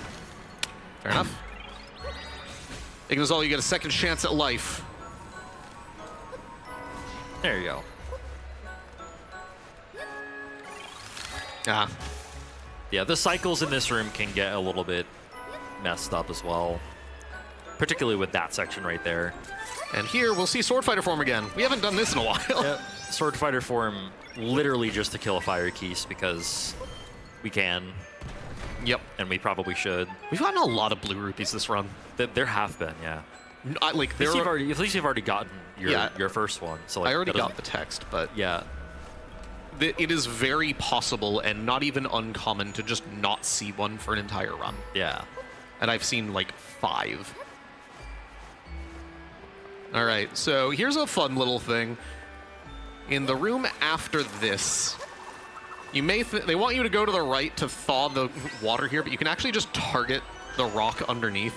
Fair enough. Ignazol, you get a second chance at life. There you go. Ah. Yeah, the cycles in this room can get a little bit messed up as well. Particularly with that section right there. And here, we'll see Sword Fighter form again. We haven't done this in a while. Yep. Sword Fighter form literally just to kill a Fire Keese because we can. Yep. And we probably should. We've gotten a lot of blue rupees this run. There have been, yeah. At least you've already gotten your first one. So like, I already got the text, but yeah. It is very possible and not even uncommon to just not see one for an entire run. Yeah. And I've seen like 5. All right, so here's a fun little thing. In the room after this, you may they want you to go to the right to thaw the water here, but you can actually just target the rock underneath.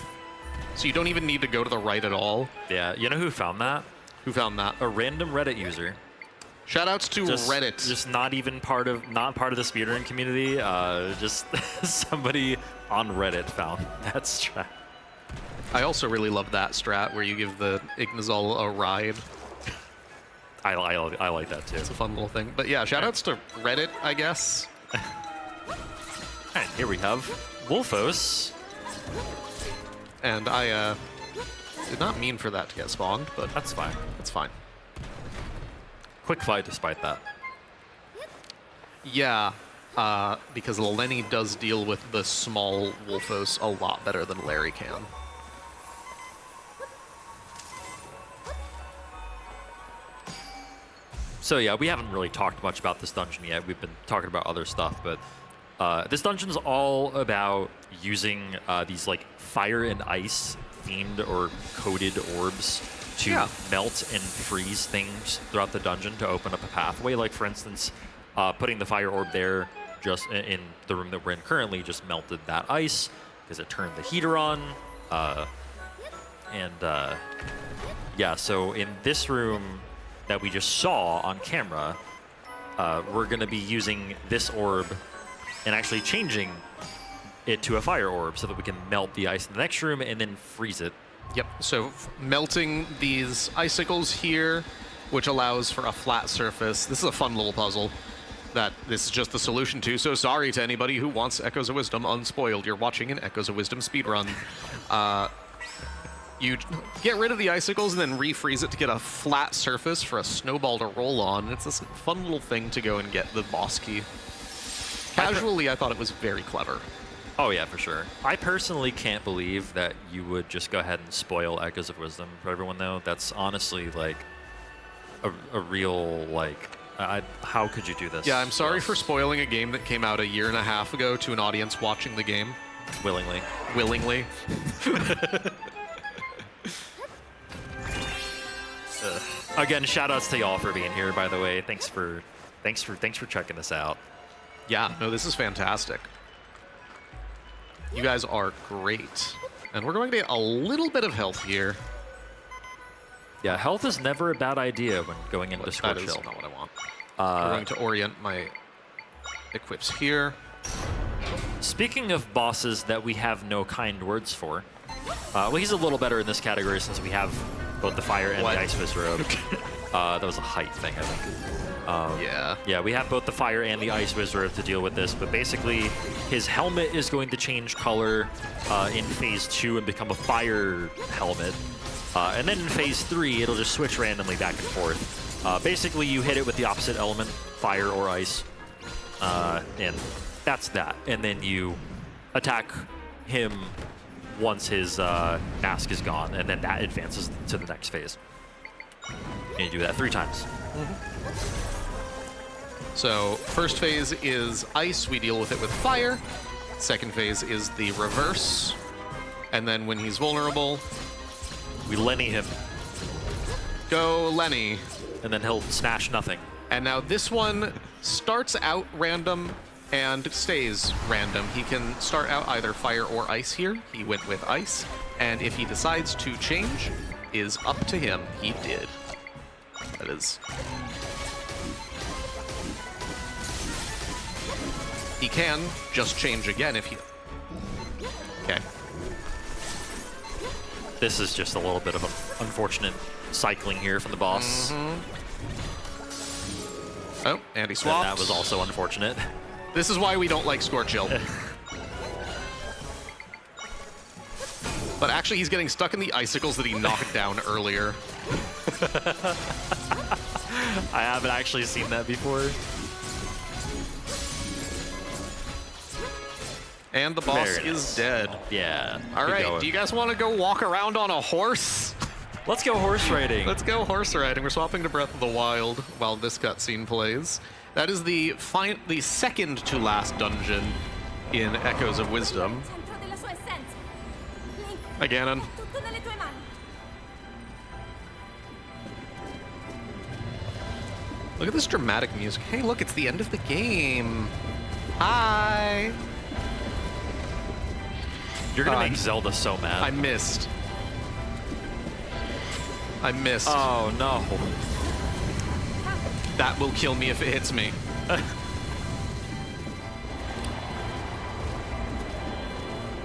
So you don't even need to go to the right at all. Yeah, you know who found that? Who found that? A random Reddit user. Shoutouts to Reddit. Just not part of the speedrun community. Just somebody on Reddit found that strat. I also really love that strat where you give the Ignazol a ride. I like that too. It's a fun little thing. But yeah, shoutouts to Reddit, I guess. And here we have Wolfos. And I did not mean for that to get spawned, but that's fine. That's fine. Quick fight despite that. Yeah, because Lenny does deal with the small Wolfos a lot better than Larry can. So yeah, we haven't really talked much about this dungeon yet. We've been talking about other stuff, but this dungeon's all about using these like fire and ice themed or coded orbs to melt and freeze things throughout the dungeon to open up a pathway. Like for instance, putting the fire orb there just in the room that we're in currently just melted that ice because it turned the heater on. Yeah, so in this room that we just saw on camera, we're going to be using this orb and actually changing it to a fire orb so that we can melt the ice in the next room and then freeze it. Yep, so melting these icicles here, which allows for a flat surface. This is a fun little puzzle that this is just the solution to. So sorry to anybody who wants Echoes of Wisdom unspoiled. You're watching an Echoes of Wisdom speedrun. You get rid of the icicles and then refreeze it to get a flat surface for a snowball to roll on. It's this fun little thing to go and get the boss key. Casually, I thought it was very clever. Oh yeah, for sure. I personally can't believe that you would just go ahead and spoil Echoes of Wisdom for everyone, though. That's honestly like a real, like, how could you do this? Yeah, I'm sorry for spoiling a game that came out a year and a half ago to an audience watching the game. Willingly. Willingly. Again, shout outs to y'all for being here, by the way. Thanks for checking this out. Yeah, no, this is fantastic. You guys are great. And we're going to get a little bit of health here. Yeah, health is never a bad idea when going into Scorch Hill. That is not what I want. We're going to orient my equips here. Speaking of bosses that we have no kind words for, well, he's a little better in this category since we have both the fire and the ice wizard robe. That was a height thing, I think. Yeah, we have both the fire and the ice wizard to deal with this, but basically his helmet is going to change color in phase 2 and become a fire helmet. And then in phase 3, it'll just switch randomly back and forth. Basically, you hit it with the opposite element, fire or ice, and that's that. And then you attack him once his mask is gone, and then that advances to the next phase. And you do that 3 times. So first phase is ice, we deal with it with fire. Second phase is the reverse. And then when he's vulnerable, we Lenny him. Go Lenny. And then he'll smash nothing. And now this one starts out random and stays random. He can start out either fire or ice here. He went with ice. And if he decides to change, is up to him. He did. That is... He can just change again if he... Okay. This is just a little bit of an unfortunate cycling here from the boss. Oh, and he swapped. And that was also unfortunate. This is why we don't like Scorch Hill. But actually, he's getting stuck in the icicles that he knocked down earlier. I haven't actually seen that before. And the boss is dead. Yeah. All right, do you guys want to go walk around on a horse? Let's go horse riding. Let's go horse riding. We're swapping to Breath of the Wild while this cutscene plays. That is the second to last dungeon in Echoes of Wisdom. Hi, Ganon. Look at this dramatic music. Hey, look, it's the end of the game. Hi. You're gonna make Zelda so mad. I missed. Oh, no. That will kill me if it hits me.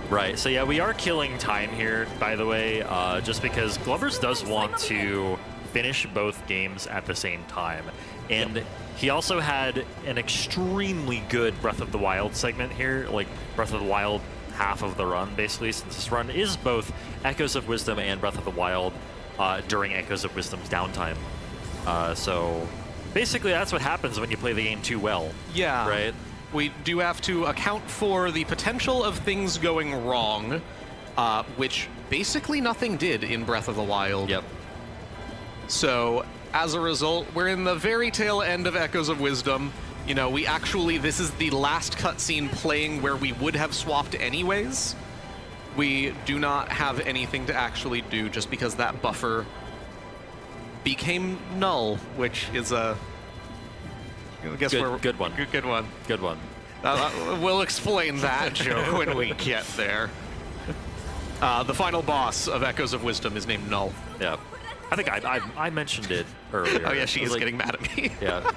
Right, so yeah, we are killing time here, by the way, just because Glovers does want to finish both games at the same time. And he also had an extremely good Breath of the Wild segment here, like Breath of the Wild half of the run, basically, since this run is both Echoes of Wisdom and Breath of the Wild during Echoes of Wisdom's downtime. So basically, that's what happens when you play the game too well. Yeah. Right? We do have to account for the potential of things going wrong, which basically nothing did in Breath of the Wild. Yep. So as a result, we're in the very tail end of Echoes of Wisdom. You know, this is the last cutscene playing where we would have swapped anyways. We do not have anything to actually do just because that buffer became null, which is a... I guess good one. Good one. Good one. We'll explain that joke when we get there. The final boss of Echoes of Wisdom is named Null. Yeah. I think I mentioned it earlier. Oh yeah, she is getting mad at me. Yeah.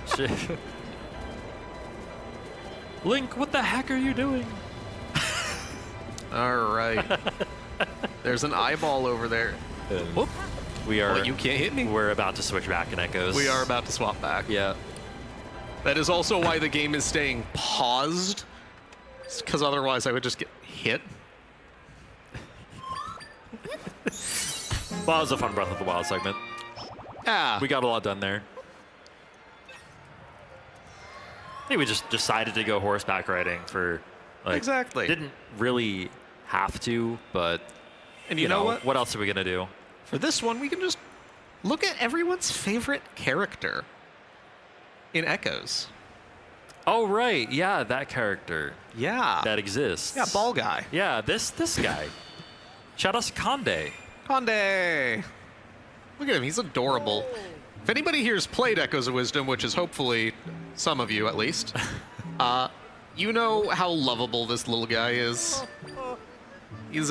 Link, what the heck are you doing? All right. There's an eyeball over there. Whoop. We are. Well, you can't hit me. We're about to switch back in Echoes. We are about to swap back. Yeah. That is also why the game is staying paused, because otherwise I would just get hit. Well, it was a fun Breath of the Wild segment. Yeah. We got a lot done there. I think we just decided to go horseback riding for, like... Exactly. Didn't really have to, but... And you know what? What else are we going to do? For this one, we can just look at everyone's favorite character in Echoes. Oh, right. Yeah, that character. Yeah. That exists. Yeah, ball guy. Yeah, this guy. Shout out to Conde. Conde! Look at him, he's adorable. If anybody here has played Echoes of Wisdom, which is hopefully some of you at least, you know how lovable this little guy is. He's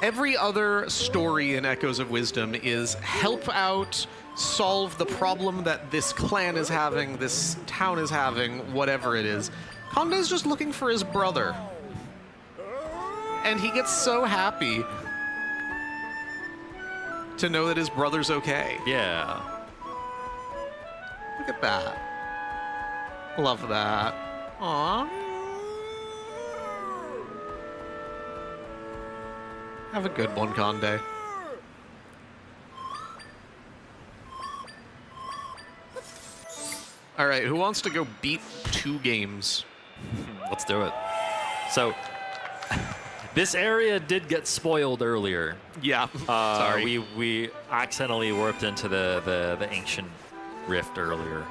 every other story in Echoes of Wisdom is help out, solve the problem that this clan is having, this town is having, whatever it is. Conde's just looking for his brother. And he gets so happy to know that his brother's okay. Yeah. Look at that. Love that. Aww. Have a good one, Conde. All right, who wants to go beat 2 games? Let's do it. So, this area did get spoiled earlier. Yeah. Sorry. We accidentally warped into the ancient rift earlier.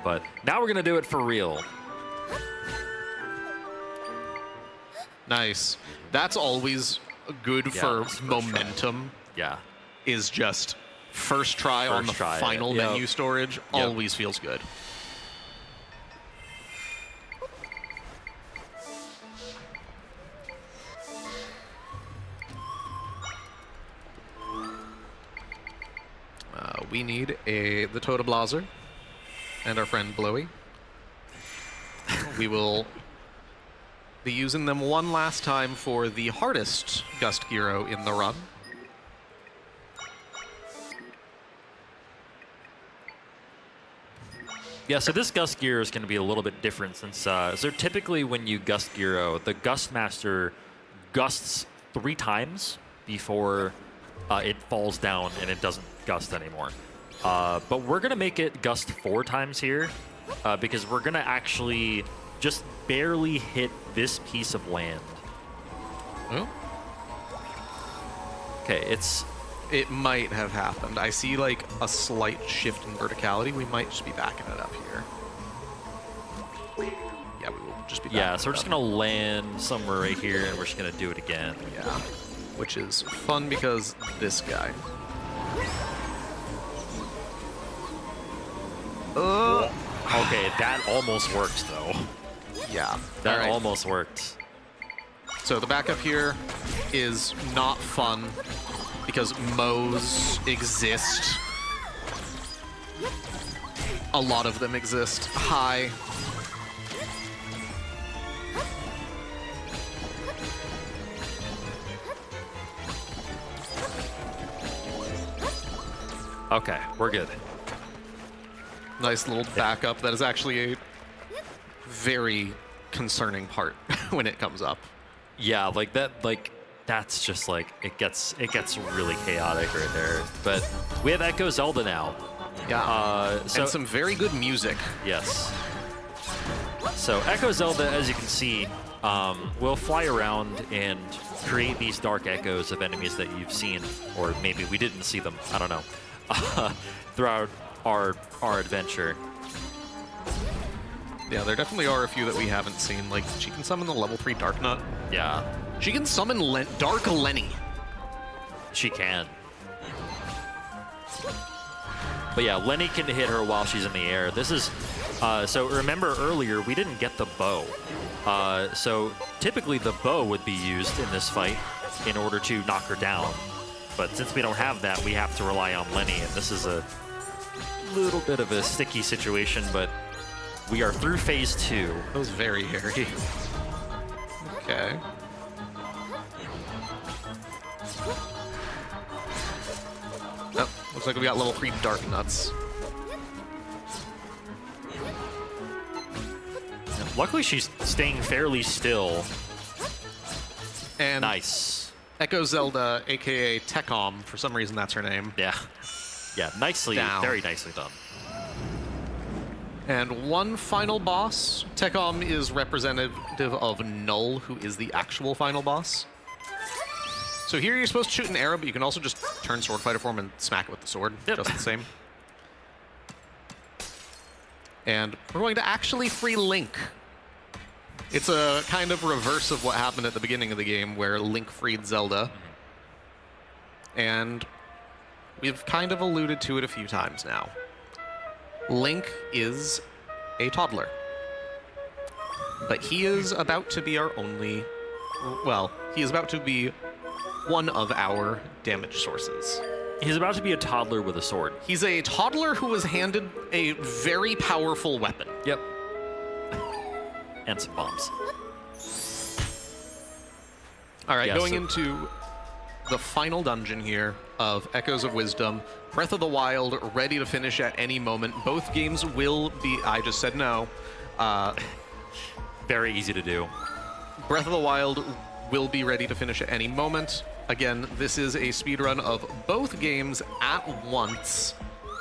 But now we're going to do it for real. Nice. That's always good for momentum. Yeah. Is just first try on the final menu storage. Always feels good. We need the Totem Blazer and our friend Blowy. We will be using them one last time for the hardest Gust Gyro in the run. Yeah, so this Gust Gyro is going to be a little bit different since, so typically when you Gust Gyro, the Gust Master gusts 3 times before it falls down and it doesn't gust anymore. But we're going to make it gust 4 times here because we're going to actually just barely hit this piece of land. Oh. Okay, It might have happened. I see like a slight shift in verticality. We might just be backing it up here. Yeah, we will just be backing yeah, so we're just going to land somewhere right here and we're just going to do it again. Yeah, which is fun because this guy. Okay, that almost worked though. Yeah. That almost worked. So the backup here is not fun because mows exist. A lot of them exist. Hi. Okay, we're good. Nice little backup. That is actually a very concerning part when it comes up. Yeah, like that's just like it gets really chaotic right there. But we have Echo Zelda now. Yeah. And some very good music. Yes. So Echo Zelda, as you can see, will fly around and create these dark echoes of enemies that you've seen, or maybe we didn't see them, I don't know, throughout our adventure. Yeah, there definitely are a few that we haven't seen. Like, she can summon the level 3 Dark Nut. Yeah, She can summon Dark Lenny. she can. But yeah, Lenny can hit her while she's in the air. This is, so remember earlier, we didn't get the bow. So typically the bow would be used in this fight in order to knock her down. But since we don't have that, we have to rely on Lenny, and this is a little bit of a sticky situation, but we are through phase 2. That was very hairy. Okay. Oh, looks like we got level 3 Dark Nuts. Luckily, she's staying fairly still. And Nice. Echo Zelda, aka Tecom, for some reason that's her name. Yeah. Yeah, nicely, Down. very nicely done. And one final boss. Tecom is representative of Null, who is the actual final boss. So here you're supposed to shoot an arrow, but you can also just turn Sword Fighter form and smack it with the sword. Yep. Just the same. And we're going to actually free Link. It's a kind of reverse of what happened at the beginning of the game, where Link freed Zelda. And we've kind of alluded to it a few times now. Link is a toddler. But he is about to be our only... Well, he is about to be one of our damage sources. He's about to be a toddler with a sword. He's a toddler who was handed a very powerful weapon. Yep. And some bombs. All right, Yeah, going so- into the final dungeon here of Echoes of Wisdom. Breath of the Wild, ready to finish at any moment. Both games will be... I just said no. Very easy to do. Breath of the Wild will be ready to finish at any moment. Again, this is a speedrun of both games at once.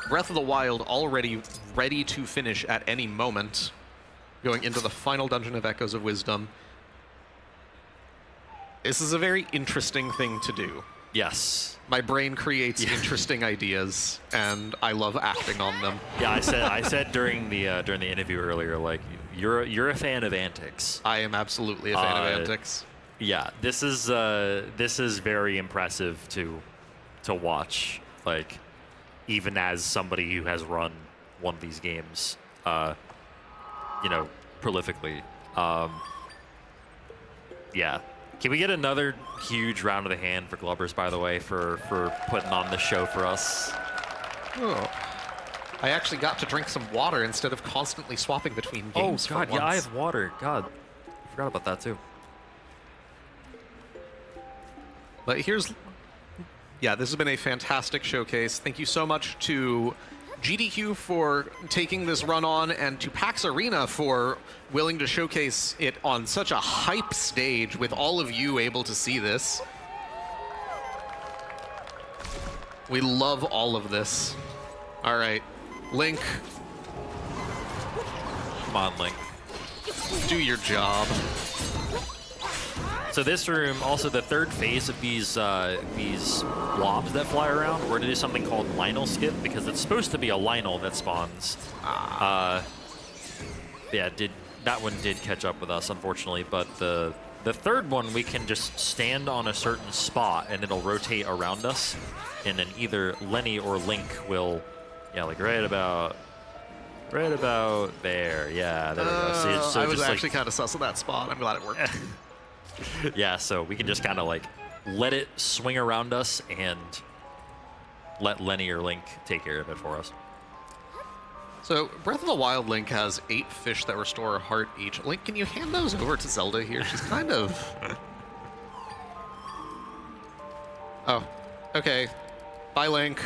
Breath of the Wild already ready to finish at any moment. Going into the final dungeon of Echoes of Wisdom. This is a very interesting thing to do. Yes. My brain creates interesting ideas, and I love acting on them. Yeah, I said during the interview earlier, like you're a fan of antics. I am absolutely a fan of antics. Yeah, this is very impressive to watch. Like, even as somebody who has run one of these games, you know, prolifically. Yeah. Can we get another huge round of the hand for Glubbers, by the way, for putting on the show for us? Oh. I actually got to drink some water instead of constantly swapping between games. Oh, God, for yeah, I once. have water. God, I forgot about that, too. But here's... Yeah, this has been a fantastic showcase. Thank you so much to GDQ for taking this run on, and to PAX Arena for willing to showcase it on such a hype stage with all of you able to see this. We love all of this. All right, Link, Come on, Link. do your job. So this room, also the third phase of these blobs that fly around, we're gonna do something called Lionel Skip, because it's supposed to be a Lionel that spawns. Yeah, that one did catch up with us, unfortunately, but the third one, we can just stand on a certain spot and it'll rotate around us, and then either Lenny or Link will, yeah, like right about there. Yeah, there we go. So I was just actually kind of sus of that spot. I'm glad it worked. yeah, so we can just kind of like let it swing around us and let Lenny or Link take care of it for us. So, Breath of the Wild Link has 8 fish that restore a heart each. Link, can you hand those over to Zelda here? She's kind of... Oh, okay. Bye, Link.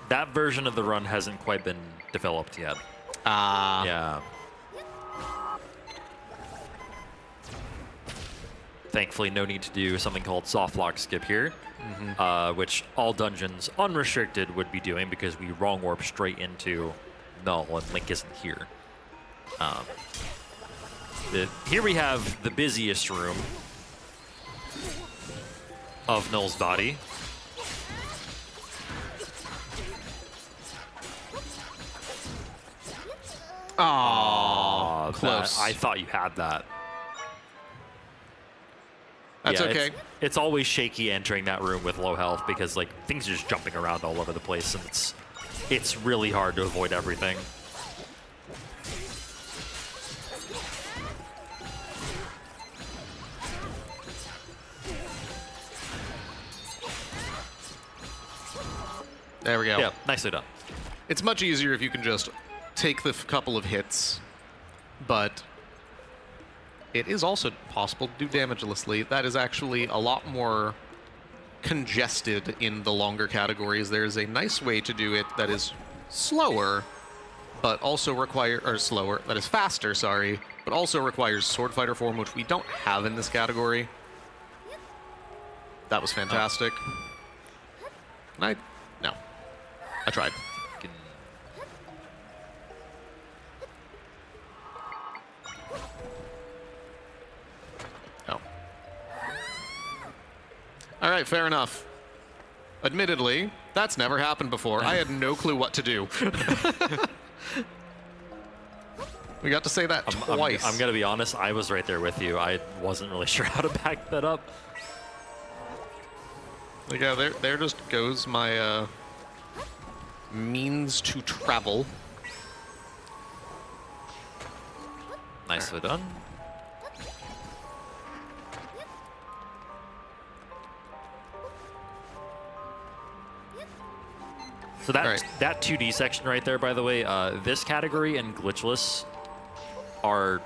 That version of the run hasn't quite been developed yet. Yeah. Thankfully, no need to do something called soft lock skip here, which all dungeons unrestricted would be doing because we wrong warp straight into Null and Link isn't here. Here we have the busiest room. of Null's body. Oh, close. I thought you had that. That's Yeah, okay. It's always shaky entering that room with low health because like things are just jumping around all over the place, and it's really hard to avoid everything. There we go. Yeah, nicely done. It's much easier if you can just take the couple of hits, but it is also possible to do damagelessly. That is actually a lot more congested in the longer categories. There's a nice way to do it that is slower, but also that is faster, sorry, but also requires sword fighter form, which we don't have in this category. That was fantastic. No. I tried. Oh. All right, fair enough. Admittedly, that's never happened before. I had no clue what to do. We got to say that twice. I'm going to be honest, I was right there with you. I wasn't really sure how to back that up. Yeah, there just goes my means to travel. Nicely done. So that 2D section right there, by the way, this category and glitchless are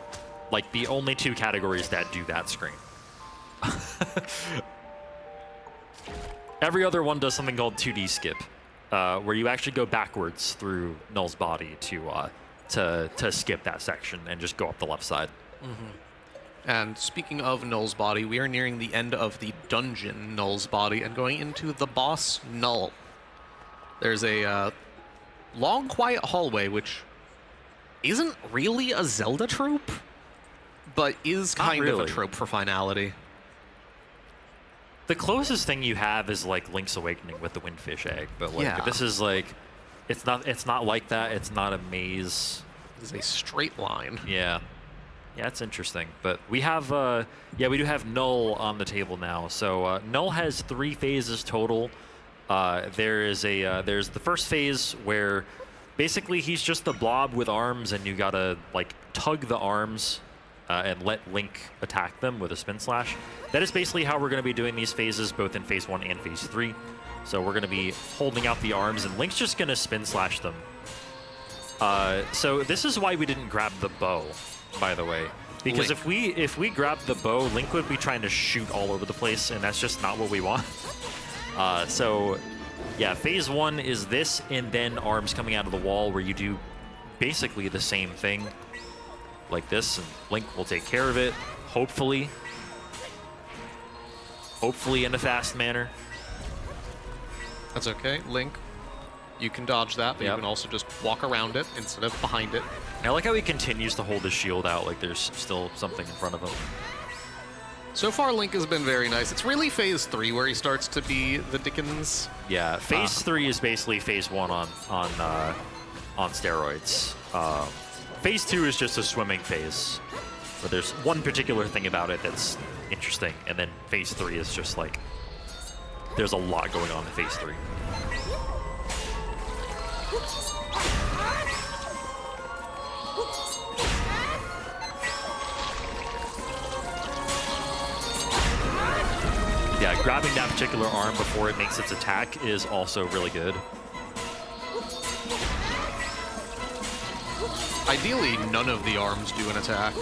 like the only two categories that do that screen. Every other one does something called 2D skip, where you actually go backwards through Null's body to skip that section and just go up the left side. Mm-hmm. And speaking of Null's body, we are nearing the end of the dungeon Null's body and going into the boss Null. There's a long, quiet hallway, which isn't really a Zelda trope, but is kind of a trope for finality. The closest thing you have is like Link's Awakening with the Windfish egg, but like this is like it's not like that. It's not a maze. It's a straight line. Yeah, it's interesting. But we have we do have Null on the table now. So Null has 3 phases total. There's the first phase where basically he's just the blob with arms, and you gotta like tug the arms and let Link attack them with a spin slash. That is basically how we're going to be doing these phases, both in phase 1 and phase 3. So we're going to be holding out the arms, and Link's just going to spin slash them. So this is why we didn't grab the bow, by the way. Because if we grab the bow, Link would be trying to shoot all over the place, and that's just not what we want. So yeah, phase 1 is this, and then arms coming out of the wall, where you do basically the same thing like this, and Link will take care of it, hopefully in a fast manner. That's okay, Link. You can dodge that, but you can also just walk around it instead of behind it. I like how he continues to hold his shield out like there's still something in front of him. So far, Link has been very nice. It's really phase 3 where he starts to be the Dickens. Yeah, phase 3 is basically phase 1 on steroids. Phase 2 is just a swimming phase, but there's one particular thing about it that's interesting, and then phase 3 is just like, there's a lot going on in phase 3. Yeah, grabbing that particular arm before it makes its attack is also really good. Ideally, none of the arms do an attack.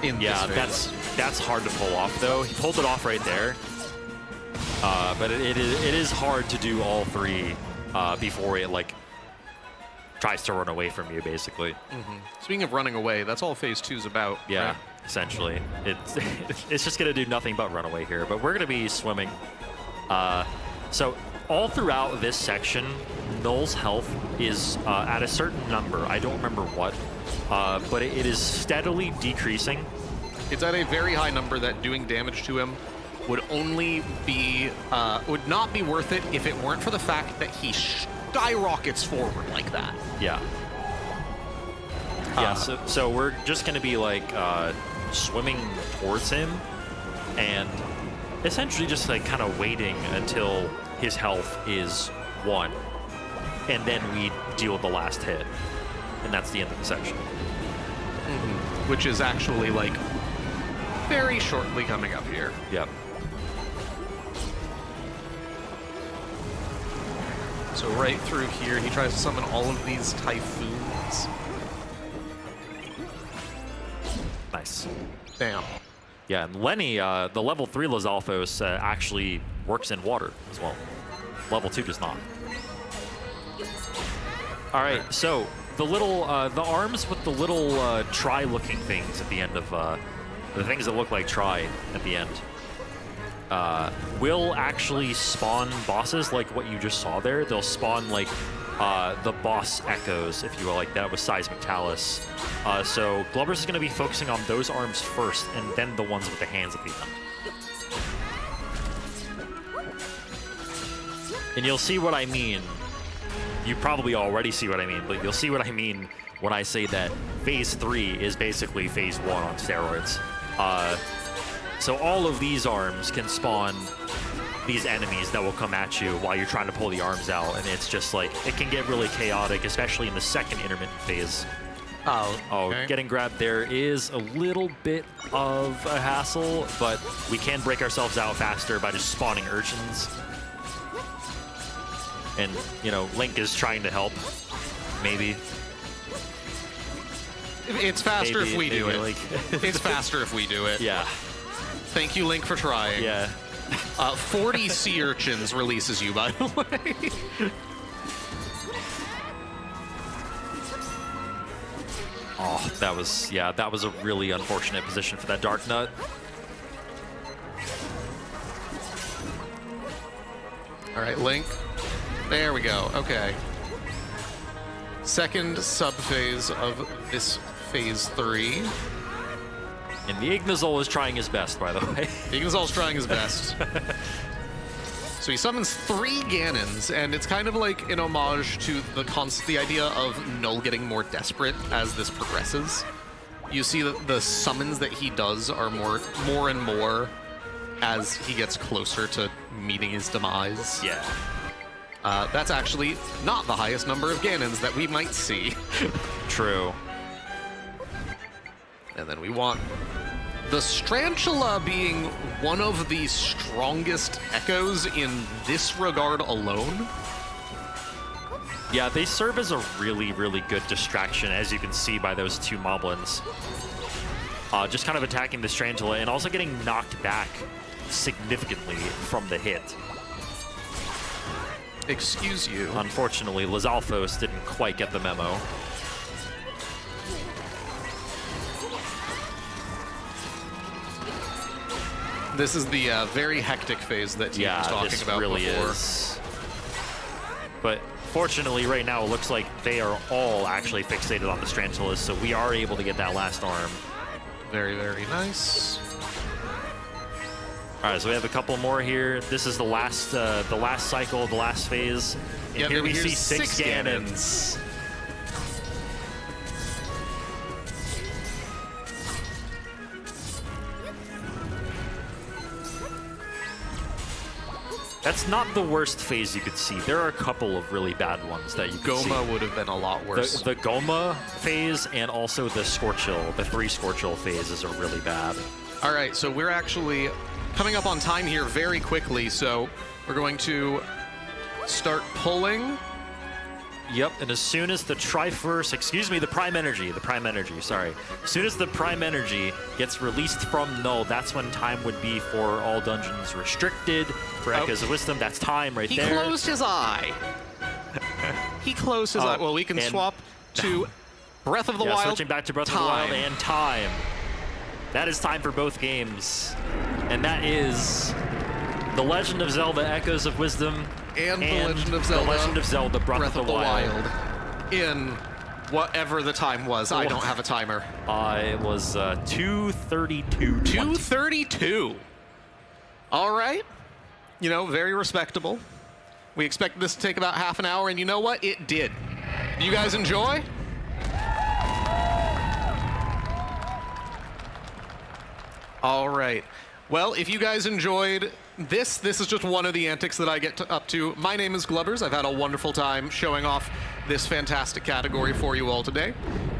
That's hard to pull off, though. He pulled it off right there. But it is hard to do all 3 before it like tries to run away from you, basically. Mm-hmm. Speaking of running away, that's all phase 2 is about. Yeah, right? Essentially. It's just going to do nothing but run away here, but we're going to be swimming. So all throughout this section, Null's health is at a certain number. I don't remember what, but it is steadily decreasing It's at a very high number that doing damage to him would only be, would not be worth it if it weren't for the fact that he skyrockets forward like that. Yeah. Yeah, so we're just going to be like swimming towards him and essentially just like kind of waiting until his health is 1. And then we deal the last hit. And that's the end of the section. Which is actually like very shortly coming up here. Yep. So right through here, he tries to summon all of these typhoons. Nice. Damn. Yeah, and Lenny, the level 3 Lizalfos actually works in water as well. Level 2 does not. All right, so the little, the arms with the little try-looking things at the end of, the things that look like try at the end, will actually spawn bosses like what you just saw there. They'll spawn like the boss echoes, if you will, like that with Seismic Talus. So Glubbers is going to be focusing on those arms first, and then the ones with the hands at the end. And you'll see what I mean. You probably already see what I mean, but you'll see what I mean when I say that Phase 3 is basically Phase 1 on steroids. So all of these arms can spawn these enemies that will come at you while you're trying to pull the arms out, and it's just like, it can get really chaotic, especially in the second intermittent phase. Oh, okay. Getting grabbed there is a little bit of a hassle, but we can break ourselves out faster by just spawning urchins. And, you know, Link is trying to help, maybe. It's faster Maybe, if we do it. like It's faster if we do it. Yeah. Thank you, Link, for trying. Yeah. 40 sea urchins releases you, by the way. Oh, that was, yeah, that was a really unfortunate position for that Dark Nut. All right, Link. There we go. Okay. Second sub-phase of this Phase 3. And the Ignazol is trying his best, by the way. Ignazol's trying his best. So he summons 3 Ganons, and it's kind of like an homage to the idea of Null getting more desperate as this progresses. You see that the summons that he does are more and more as he gets closer to meeting his demise. Yeah. That's actually not the highest number of Ganons that we might see. True. And then we want the Strantula being one of the strongest echoes in this regard alone. Yeah, they serve as a really, really good distraction, as you can see by those 2 Moblins. Just kind of attacking the Strantula and also getting knocked back significantly from the hit. Excuse you. Unfortunately, Lizalfos didn't quite get the memo. This is the very hectic phase that Team was talking about really before. Is. But fortunately, right now, it looks like they are all actually fixated on the Strantulas, so we are able to get that last arm. Very, very nice. All right, so we have a couple more here. This is the last cycle, the last phase. And here we see 6 Ganons. That's not the worst phase you could see. There are a couple of really bad ones that you could see. Goma would have been a lot worse. The Goma phase and also the Scorchill, the 3 Scorchill phases are really bad. All right, so we're actually coming up on time here very quickly, so we're going to start pulling. Yep, and as soon as the Triforce, excuse me, the Prime Energy, sorry. As soon as the Prime Energy gets released from Null, that's when time would be for all dungeons restricted. For Echoes of Wisdom, that's time right there. He closed his eye. He closed his eye. Well, we can swap to Breath of the Wild. Switching back to Breath of the Wild and time. That is time for both games. And that is The Legend of Zelda Echoes of Wisdom and The Legend of Zelda Breath of the Wild. in Whatever the time was, I don't have a timer. It was 2:32. 2:32. All right. You know, very respectable. We expected this to take about half an hour, and you know what? It did. You guys enjoy? All right. Well, if you guys enjoyed this is just one of the antics that I get up to. My name is Glubbers. I've had a wonderful time showing off this fantastic category for you all today.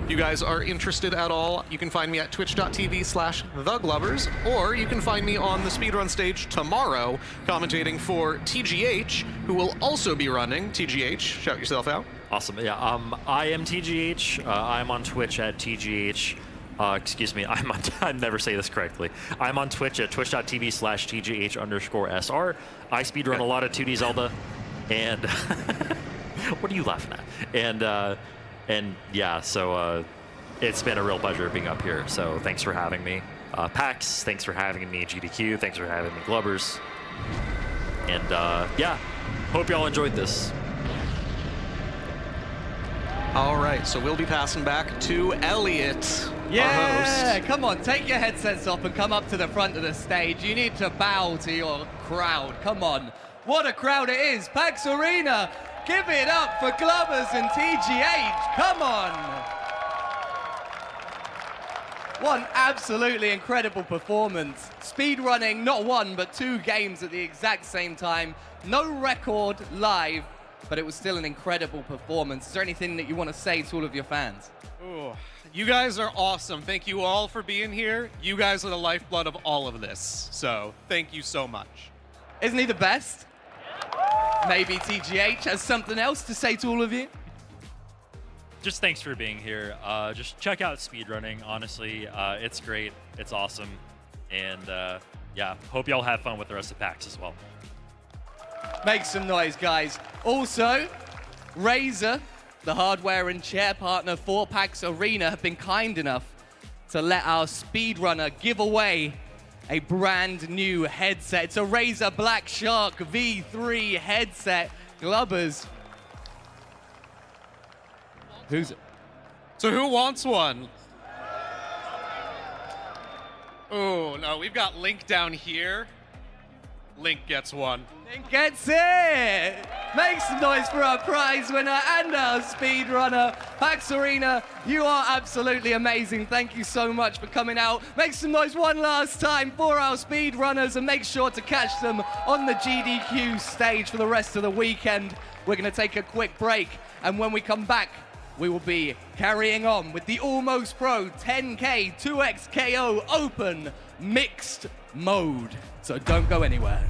If you guys are interested at all, you can find me at twitch.tv/theglubbers, or you can find me on the speedrun stage tomorrow commentating for TGH, who will also be running. TGH, shout yourself out. Awesome. Yeah. I am TGH. I'm on Twitch at TGH. Excuse me, I never say this correctly. I'm on Twitch at twitch.tv/TGH_SR. I speedrun a lot of 2D Zelda, and what are you laughing at? And yeah, so it's been a real pleasure being up here. So thanks for having me. PAX, thanks for having me. GDQ, thanks for having me. Glubbers. And yeah, hope y'all enjoyed this. All right, so we'll be passing back to Elliot, our host. Come on, take your headsets off and come up to the front of the stage. You need to bow to your crowd. Come on. What a crowd it is. PAX Arena. Give it up for Glubbers and TGH. Come on. One absolutely incredible performance. Speedrunning not one, but 2 games at the exact same time. No record live, but it was still an incredible performance. Is there anything that you want to say to all of your fans? Ooh, you guys are awesome. Thank you all for being here. You guys are the lifeblood of all of this. So thank you so much. Isn't he the best? Maybe TGH has something else to say to all of you? Just thanks for being here. Just check out speedrunning. Honestly, it's great. It's awesome. And yeah, hope y'all have fun with the rest of PAX as well. Make some noise, guys. Also, Razer, the hardware and chair partner for PAX Arena, have been kind enough to let our speedrunner give away a brand new headset. It's a Razer Black Shark V3 headset. Glubbers. Who's it? So who wants one? Oh, no, we've got Link down here. Link gets one. Link gets it! Make some noise for our prize winner and our speedrunner. PAX Arena, you are absolutely amazing. Thank you so much for coming out. Make some noise one last time for our speedrunners, and make sure to catch them on the GDQ stage for the rest of the weekend. We're going to take a quick break, and when we come back, we will be carrying on with the Almost Pro 10K 2XKO Open Mixed Mode. So don't go anywhere.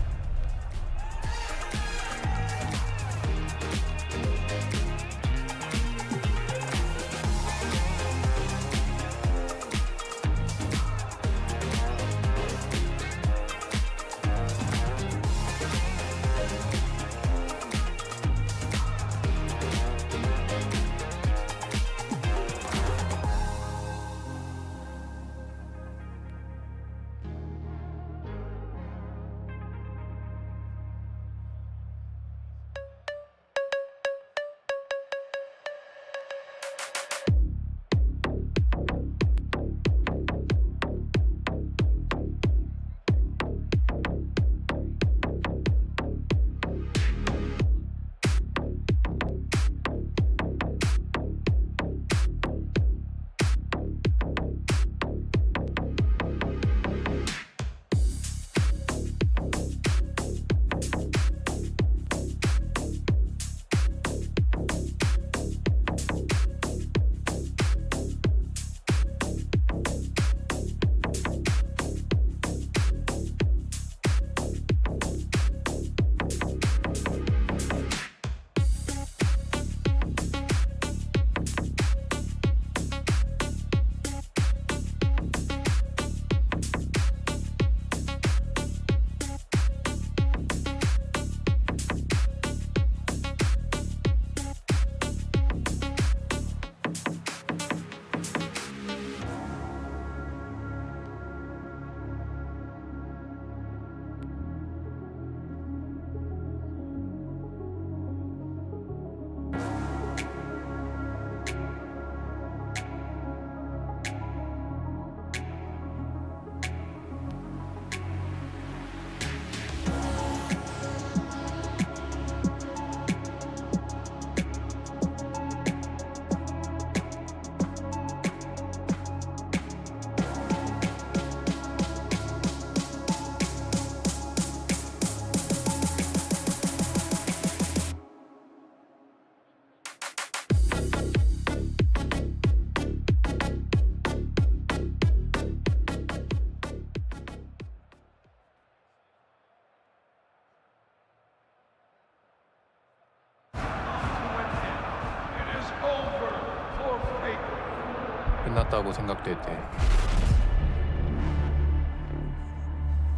끝났다고 생각될 때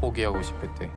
포기하고 싶을 때